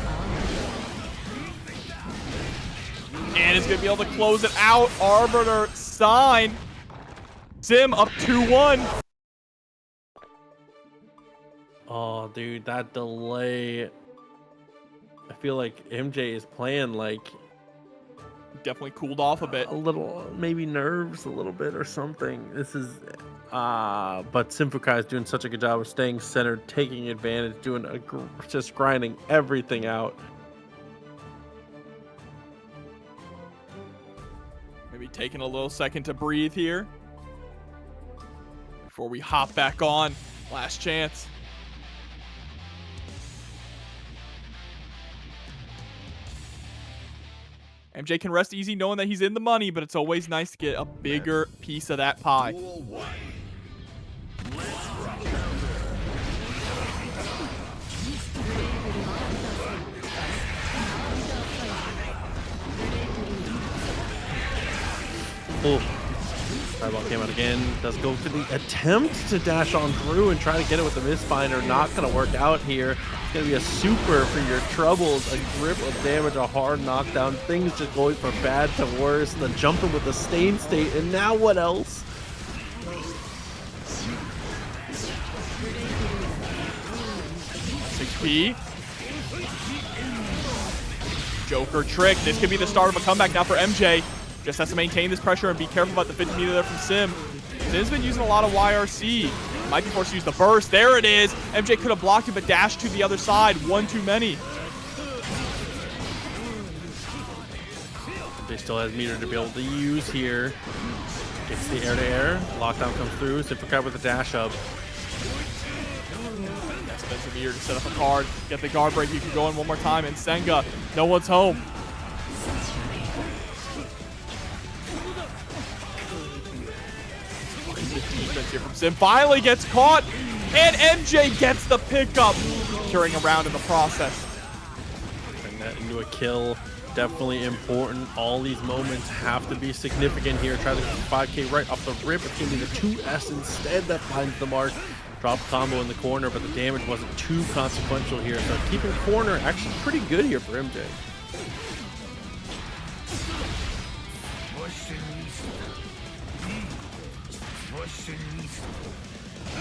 And it's going to be able to close it out. Arbiter sign. Sim up 2-1. Oh, dude, that delay. I feel like MJ is playing like Definitely cooled off a bit. a little, maybe nerves a little bit or something. This is, but SYMPHUUKAI is doing such a good job of staying centered, taking advantage, doing just grinding everything out. Maybe taking a little second to breathe here before we hop back on. Last chance. MJ can rest easy knowing that he's in the money, but it's always nice to get a bigger piece of that pie. Duel 1. Let's rock. Oh, Fireball came out again. Does go for the attempt to dash on through and try to get it with the misfinder. Not going to work out here. It's going to be a super for your troubles. A grip of damage, a hard knockdown. Things just going from bad to worse. And then jumping with the stain state. And now what else? P. Joker trick. This could be the start of a comeback now for MJ. Just has to maintain this pressure and be careful about the 50 meter there from Sim. Sim's been using a lot of YRC. Might be forced to use the burst. There it is. MJ could have blocked it, but dashed to the other side. One too many. They still has meter to be able to use here. Gets the air-to-air. Lockdown comes through. SYMPHUUKAI with a dash up. Expensive meter to set up a card. Get the guard break. You can go in one more time. And Senga, no one's home. Defense here from Sim finally gets caught, and MJ gets the pickup, carrying around in the process. Turn that into a kill. Definitely important. All these moments have to be significant here. Try to get 5K right off the rip. It's going to be the 2S instead that finds the mark. Drop combo in the corner, but the damage wasn't too consequential here. So keeping corner actually pretty good here for MJ.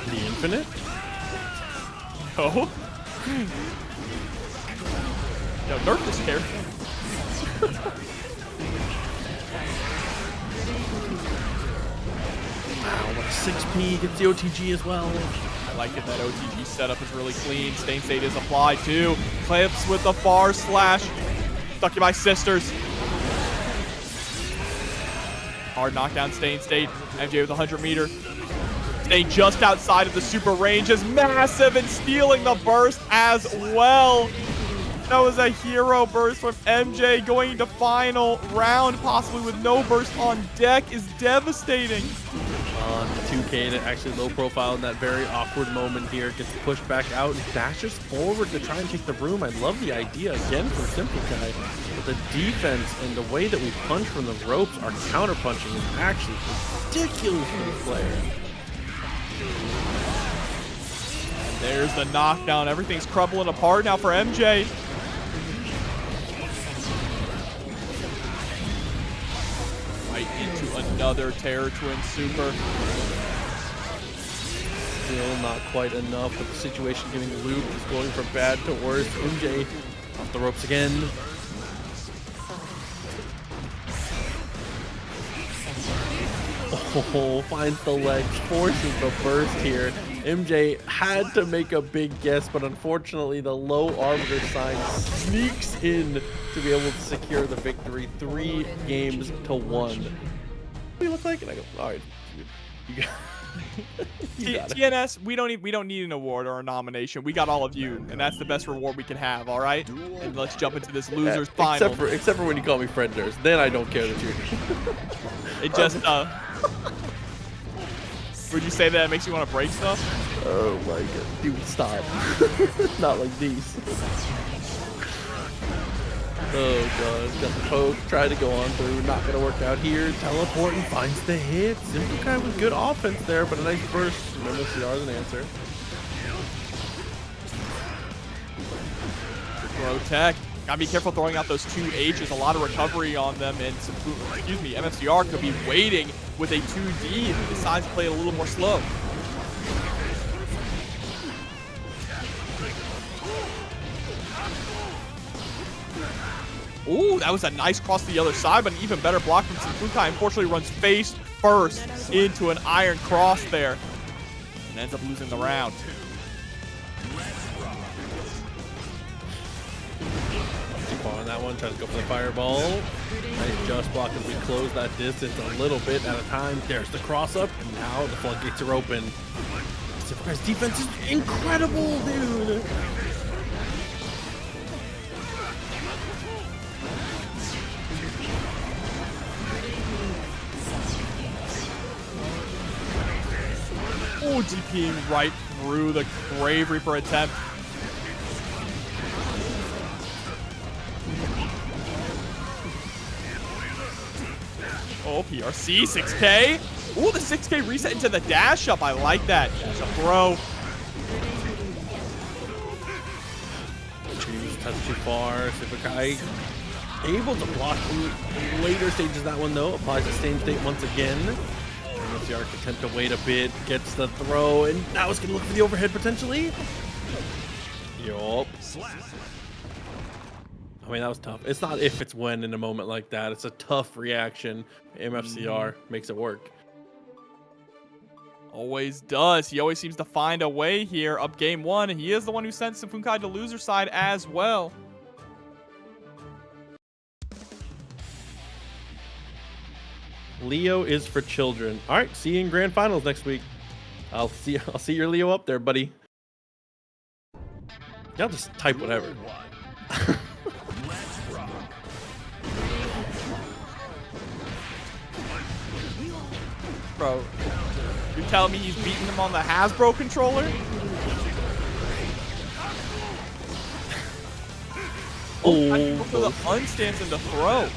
The infinite? No. No, nerf this character. Wow, what a 6P, gets the OTG as well. I like it, that OTG setup is really clean. Stain State is applied too. Clips with the far slash. Stuck by Sisters. Hard knockdown Stain State. MJ with 100 meter. Staying just outside of the super range is massive and stealing the burst as well. That was a hero burst from MJ. Going into final round, possibly with no burst on deck, is devastating. On 2K to actually low profile in that very awkward moment here. Gets pushed back out and dashes forward to try and take the room. I love the idea again from SYMPHUUKAI. But the defense and the way that we punch from the ropes, our counter punching is actually ridiculous for this player. And there's the knockdown. Everything's crumbling apart now for MJ. Right into another Terror Twin super. Still not quite enough, but the situation getting looped is going from bad to worse. MJ off the ropes again. Oh, finds the legs, forces the burst here. MJ had to make a big guess, but unfortunately the low arbiter sign sneaks in to be able to secure the victory. 3 games to 1. What do you look like? And I go, all right, you got you got it. TNS, we don't need an award or a nomination. We got all of you, and that's the best reward we can have. All right, and let's jump into this losers final. Except for when you call me Fred Durst, then I don't care that you're. It just would you say that it makes you want to break stuff? Oh my god, dude, stop! Not like these. Oh god, got the poke, tried to go on through, not gonna work out here. Teleport and finds the hit. SYMPHUUKAI with good offense there, but a nice burst. MFCR is an answer. Throw tech. Gotta be careful throwing out those 2 H's. A lot of recovery on them, and MFCR could be waiting with a 2D if he decides to play it a little more slow. Ooh, that was a nice cross to the other side, but an even better block from SYMPHUUKAI. Unfortunately, runs face first into an iron cross there and ends up losing the round. Keep on that one, try to go for the fireball. Nice just block as we close that distance a little bit at a time. There's the cross up, and now the floodgates are open. SYMPHUUKAI's defense is incredible, dude. Oh, DPing right through the Grave Reaper attempt. Oh, PRC, 6K. Oh, the 6K reset into the dash up. I like that. Dash up throw. Jeez, touch too far. SYMPHUUKAI able to block in later stages. That one, though, applies the same state once again. MFCR can attempt to wait a bit, gets the throw, and now it's going to look for the overhead potentially. Yup. I mean, that was tough. It's not if, it's when in a moment like that. It's a tough reaction. MFCR makes it work. Always does. He always seems to find a way here. Up game 1, and he is the one who sent SYMPHUUKAI to loser side as well. Leo is for children. All right, see you in grand finals next week. I'll see your Leo up there, buddy. Y'all just type whatever. Let's rock. Bro, you telling me he's beating him on the Hasbro controller? Oh, For the unstance and the throw.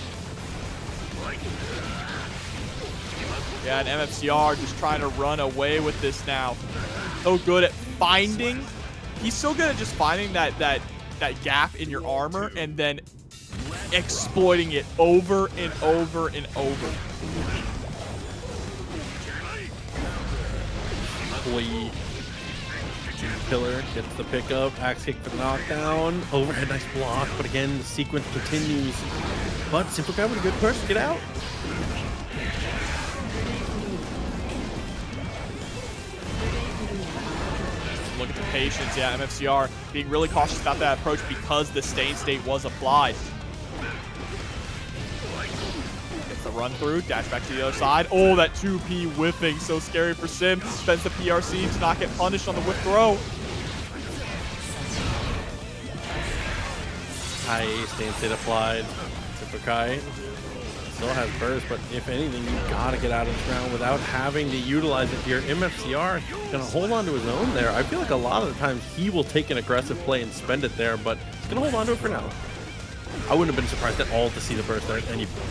Yeah, and MFCR just trying to run away with this now. So good at finding. He's so good at just finding that gap in your armor and then exploiting it over and over and over. Aboii. Pillar gets the pickup. Axe kick for the knockdown. Overhead, nice block. But again, the sequence continues. But SYMPHUUKAI with a good push. Get out. Look at the patience. Yeah, MFCR being really cautious about that approach because the stain state was applied. Gets the run through, dash back to the other side. Oh, that 2P whiffing. So scary for Sim. Spends the PRC to not get punished on the whip throw. High stain state applied. SYMPHUUKAI still has burst, but if anything, you gotta get out of this round without having to utilize it here. MFCR gonna hold on to his own there. I feel like a lot of the times he will take an aggressive play and spend it there, but he's gonna hold on to it for now. I wouldn't have been surprised at all to see the burst there at any point.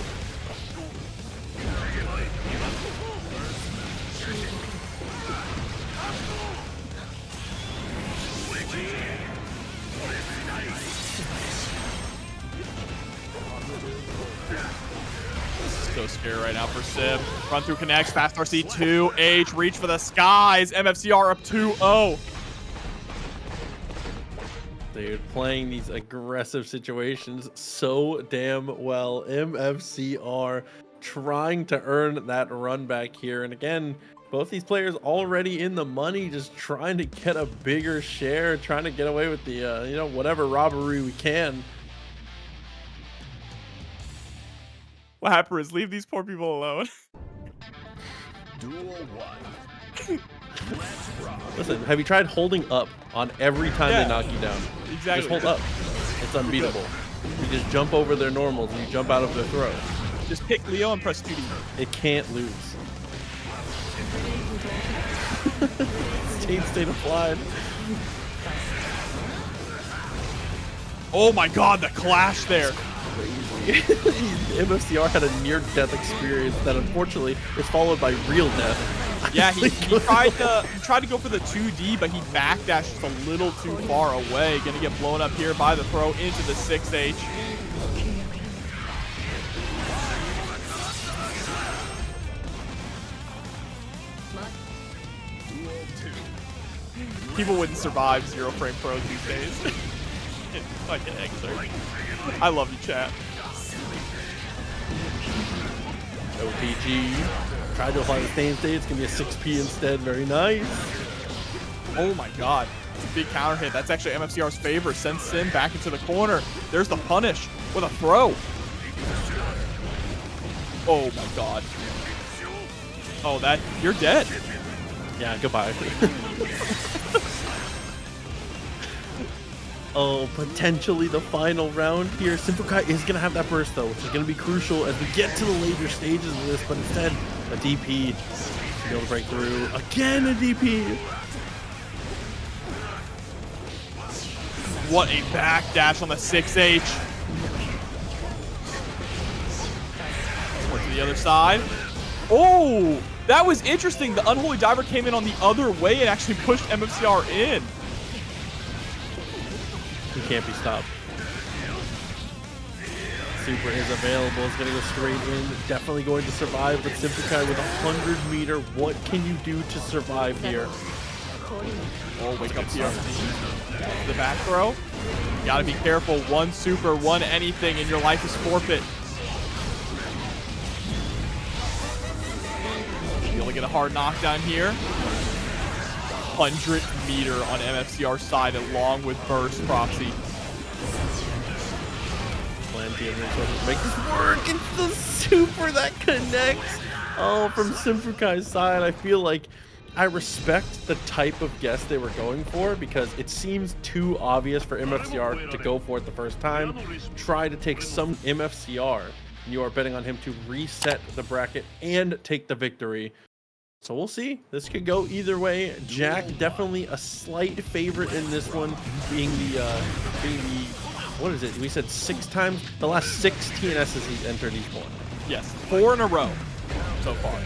So scary right now for Sim. Run through connects, fast RC 2H, reach for the skies. MFCR up 2-0. Dude, playing these aggressive situations so damn well. MFCR trying to earn that run back here. And again, both these players already in the money, just trying to get a bigger share, trying to get away with the, whatever robbery we can. What happened is leave these poor people alone. Duel 1. Let's rock. Listen, have you tried holding up on every time Yeah. they knock you down? Exactly. Just hold up. It's unbeatable. You just jump over their normals and you jump out of their throw. Just pick Leo and press 2D. It can't lose. State applied. Oh my god, the clash there. MFCR had a near-death experience that unfortunately is followed by real death. Yeah, he tried to go for the 2D, but he backdashed just a little too far away. Gonna get blown up here by the throw into the 6H. People wouldn't survive 0 frame pros these days. It's like an excerpt. I love you, chat. OTG. Tried to apply the same state. It's going to be a 6P instead. Very nice. Oh my god. Big counter hit. That's actually MFCR's favor. Sends Sim back into the corner. There's the punish with a throw. Oh my god. Oh, you're dead. Yeah, goodbye. Oh, potentially the final round here. SYMPHUUKAI is going to have that burst, though, which is going to be crucial as we get to the later stages of this. But instead, a DP to be able to break through. Again, a DP. What a backdash on the 6H. Work to the other side. Oh, that was interesting. The Unholy Diver came in on the other way and actually pushed MFCR in. He can't be stopped. Super is available. It's going to go straight in. Definitely going to survive, but SYMPHUUKAI with 100 meter. What can you do to survive here? Oh, wake up here. The back throw. You gotta be careful. One super, one anything, and your life is forfeit. You only get a hard knockdown here. 100 meter on MFCR side along with burst proxy. Plenty of resources to make this work. It's the super that connects. Oh, from SYMPHUUKAI's side, I feel like I respect the type of guess they were going for because it seems too obvious for MFCR to go for it the first time. Try to take some MFCR, and you are betting on him to reset the bracket and take the victory. So we'll see. This could go either way. Jack definitely a slight favorite in this one, being the what is it? We said 6 times. The last 6 TNSs he's entered each one. Yes, 4 in a row so far.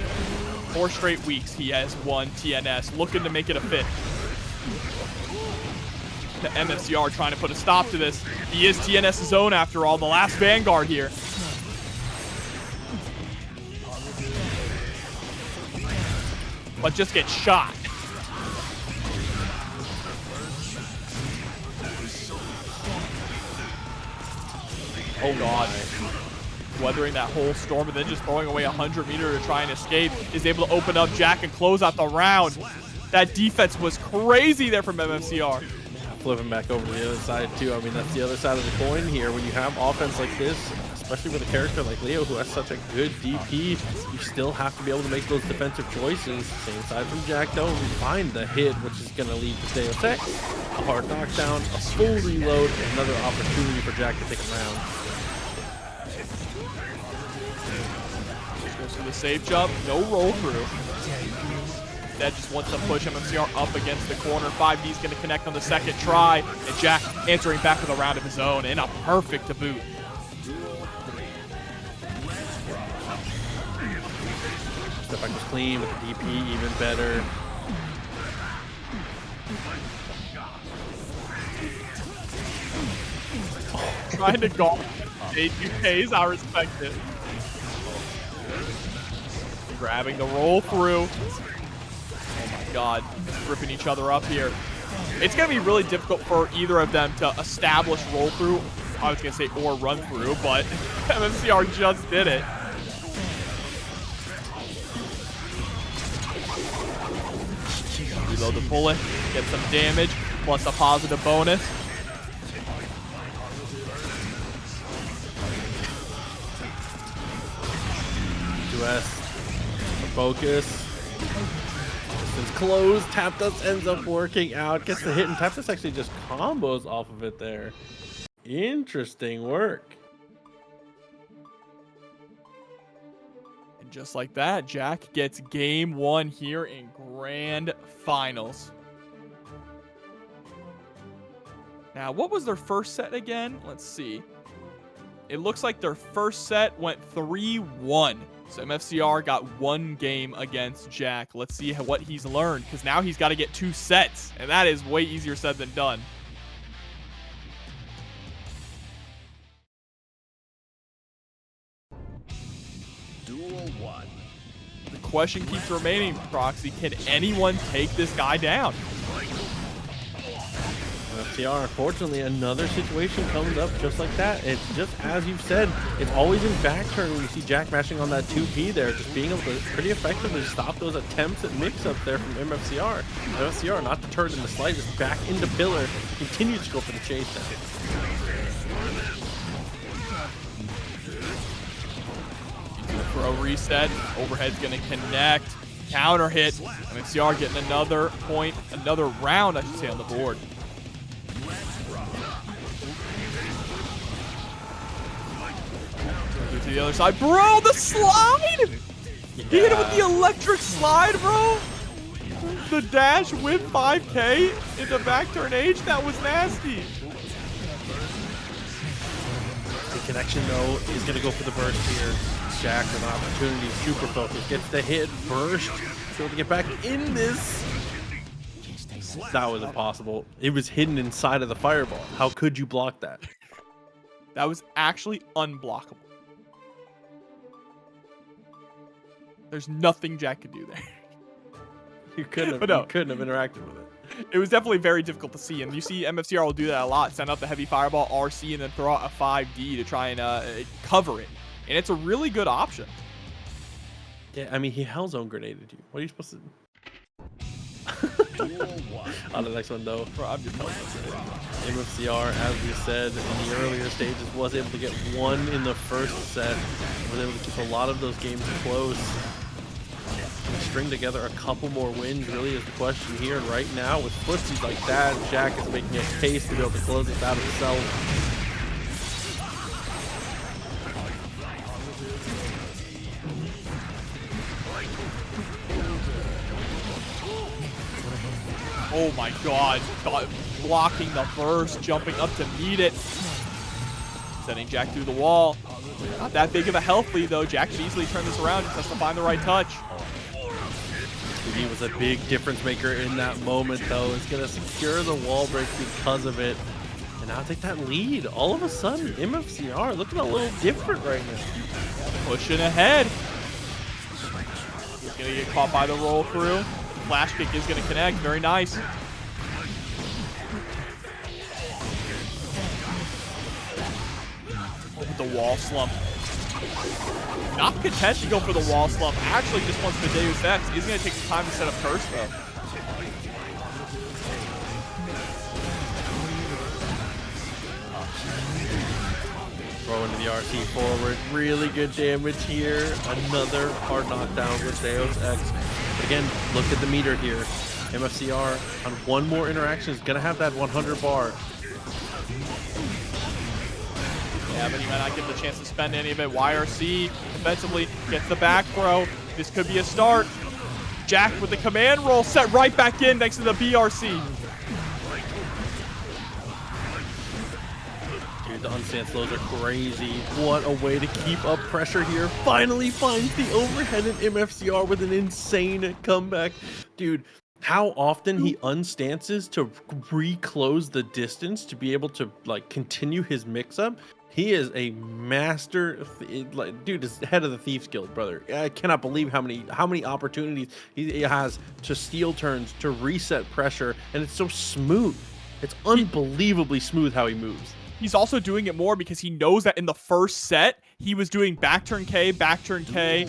4 straight weeks he has won TNS, looking to make it a 5th. The MFCR trying to put a stop to this. He is TNS's zone after all, the last Vanguard here. But just get shot. Oh god. Weathering that whole storm and then just throwing away 100 meter to try and escape. Is able to open up Jack and close out the round. That defense was crazy there from MFCR. Flipping back over to the other side too. I mean, that's the other side of the coin here. When you have offense like this, especially with a character like Leo who has such a good DP, you still have to be able to make those defensive choices. Same side from Jack though. We find the hit, which is going to lead to Deus Ex, a hard knockdown, a full reload, and another opportunity for Jack to take a round. Goes for the safe jump, no roll through. That just wants to push MFCR up against the corner. 5D's going to connect on the second try, and Jack answering back with a round of his own, and a perfect to boot. Step back was clean with the DP, even better. Trying to golf AQKs, I respect it. Grabbing the roll through. Oh my god, ripping each other up here. It's going to be really difficult for either of them to establish roll through. I was going to say or run through, but MFCR just did it. Reload the bullet, get some damage, plus a positive bonus. Focus. Distance closed. Tapdust ends up working out. Gets the hit, and Tapdust actually just combos off of it there. Interesting work. And just like that, Jack gets game 1 here in Grand Finals. Now, what was their first set again? Let's see. it looks like their first set went 3-1. So MFCR got 1 game against Jack. Let's see what he's learned, because now he's got to get 2 sets, and that is way easier said than done. Duel 1. The question keeps remaining, Proxy. Can anyone take this guy down? MFCR, unfortunately, another situation comes up just like that. It's just as you've said, it's always in back turn when you see Jack mashing on that 2P there, just being able to pretty effectively stop those attempts at mix-up there from MFCR. MFCR, not deterred in the slightest, back into pillar, continues to go for the chase down. Throw reset, overhead's gonna connect, counter hit. MFCR getting another point, another round, I should say, on the board. To the other side, bro, the slide! He hit him with the electric slide, bro. The dash with 5K into back turn H, that was nasty. The connection, though, is going to go for the burst here. Jack with an opportunity, super focused, gets the hit, burst, able to get back in this. That was impossible. It was hidden inside of the fireball. How could you block that? That was actually unblockable. There's nothing Jack could do there. You couldn't have, But no. you couldn't have interacted with it. It was definitely very difficult to see, and you see MFCR will do that a lot. Send out the heavy fireball, RC, and then throw out a 5D to try and cover it. And it's a really good option. Yeah, I mean, he hellzone grenaded you. What are you supposed to do? Duel 1. On the next one, though, Bro, I'm just MFCR, as we said in the earlier stages, was able to get 1 in the first set. Was able to keep a lot of those games close. And string together a couple more wins really is the question here. And right now, with footsies like that, Jack is making a case to be able to close this out himself. Oh my god, blocking the burst, jumping up to meet it. Sending Jack through the wall. Not that big of a health lead though. Jack could easily turn this around, just has to find the right touch. He was a big difference maker in that moment though. Is going to secure the wall break because of it. And now take that lead. All of a sudden, MFCR looking a little different right now. Pushing ahead. He's gonna get caught by the roll through. Flash kick is gonna connect, very nice. Look at the wall slump. Not content to go for the wall slump. Actually just wants the Deus Ex. He's gonna take some time to set up first though. Throw into the RC forward. Really good damage here. Another hard knockdown with Deus Ex. But again, look at the meter here. MFCR on 1 more interaction is going to have that 100 bar. Yeah, but he might not get the chance to spend any of it. YRC defensively gets the back throw. This could be a start. Jack with the command roll set right back in next to the BRC. Dude, the unstance slows are crazy. What a way to keep up pressure here. Finally finds the overhead in MFCR with an insane comeback. Dude, how often he unstances to reclose the distance to be able to like continue his mix-up. He is a master, dude, is head of the Thieves Guild, brother. I cannot believe how many opportunities he has to steal turns, to reset pressure, and it's so smooth. It's unbelievably smooth how he moves. He's also doing it more because he knows that in the first set, he was doing back turn K, back turn K,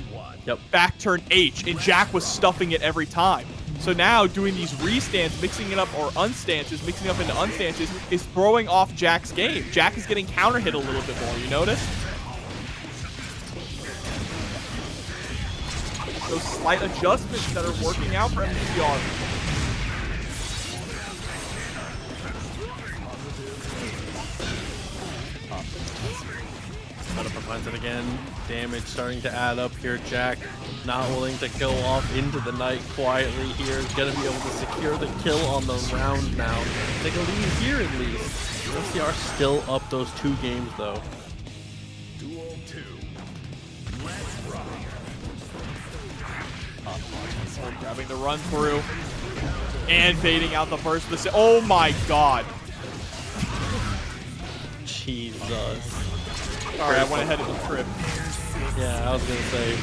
back turn H, and Jack was stuffing it every time. So now doing these restands, mixing it up, or unstances, mixing up into unstances, is throwing off Jack's game. Jack is getting counter hit a little bit more, you notice? Those slight adjustments that are working out for MFCR. Finds it again. Damage starting to add up here. Jack not willing to go off into the night quietly here. Is going to be able to secure the kill on the round now. Take a lead here at least. MFCR still up those 2 games though. Duel 2. Let's rock. Grabbing the run through and fading out the burst. Oh my god. Jesus. Sorry, I went ahead of the trip. Yeah, I was gonna say.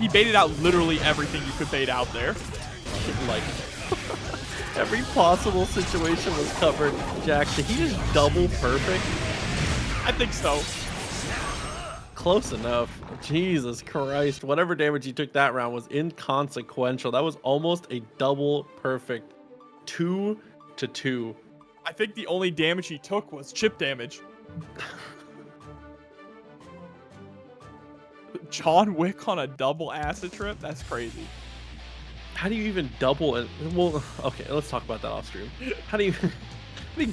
He baited out literally everything you could bait out there. Like every possible situation was covered. Jack, did he just double perfect? I think so. Close enough. Jesus Christ. Whatever damage he took that round was inconsequential. That was almost a double perfect. 2-2. I think the only damage he took was chip damage. John Wick on a double acid trip? That's crazy. How do you even double it? Well, okay, let's talk about that off stream. How do you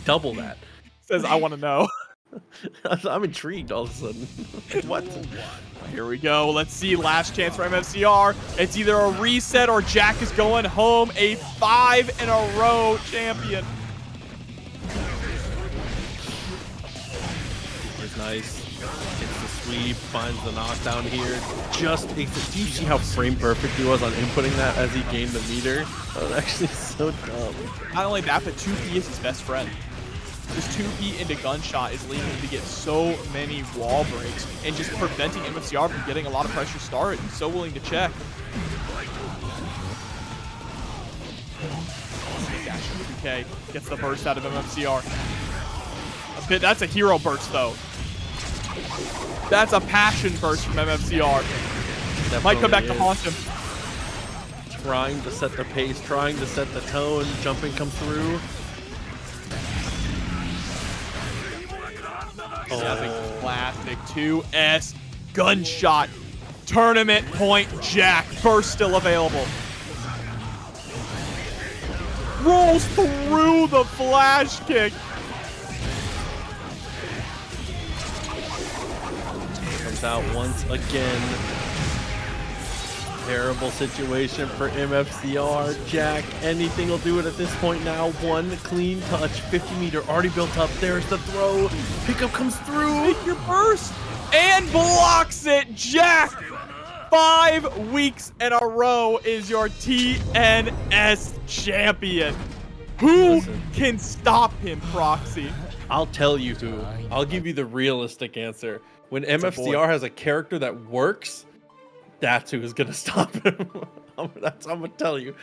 double that? Says, I want to know. I'm intrigued all of a sudden. What? Here we go. Let's see. Last chance for MFCR. It's either a reset or Jack is going home. A 5-in-a-row champion. It's nice. Gets the sweep, finds the knockdown here. Just do you see how frame perfect he was on inputting that as he gained the meter? That was actually so dumb. Not only that, but 2P is his best friend. This 2P into gunshot is leading him to get so many wall breaks and just preventing MFCR from getting a lot of pressure started. He's so willing to check. Dash into 2K, gets the burst out of MFCR. That's a hero burst though. That's a passion burst from MFCR. Definitely Might come back to is. haunt him. Trying to set the pace, trying to set the tone. Jumping comes through. That's a classic 2S gunshot. Tournament point Jack. Burst still available. Rolls through the flash kick. Comes out once again. Terrible situation for MFCR. Jack, anything will do it at this point now. One clean touch, 50 meter already built up. There's the throw. Pickup comes through. Make your burst and blocks it. Jack, 5 weeks in a row is your TNS champion. Who Listen. can stop him, Proxy? I'll tell you who. I'll give you the realistic answer. When MFCR has a character that works, that's who's gonna stop him. I'm gonna tell you.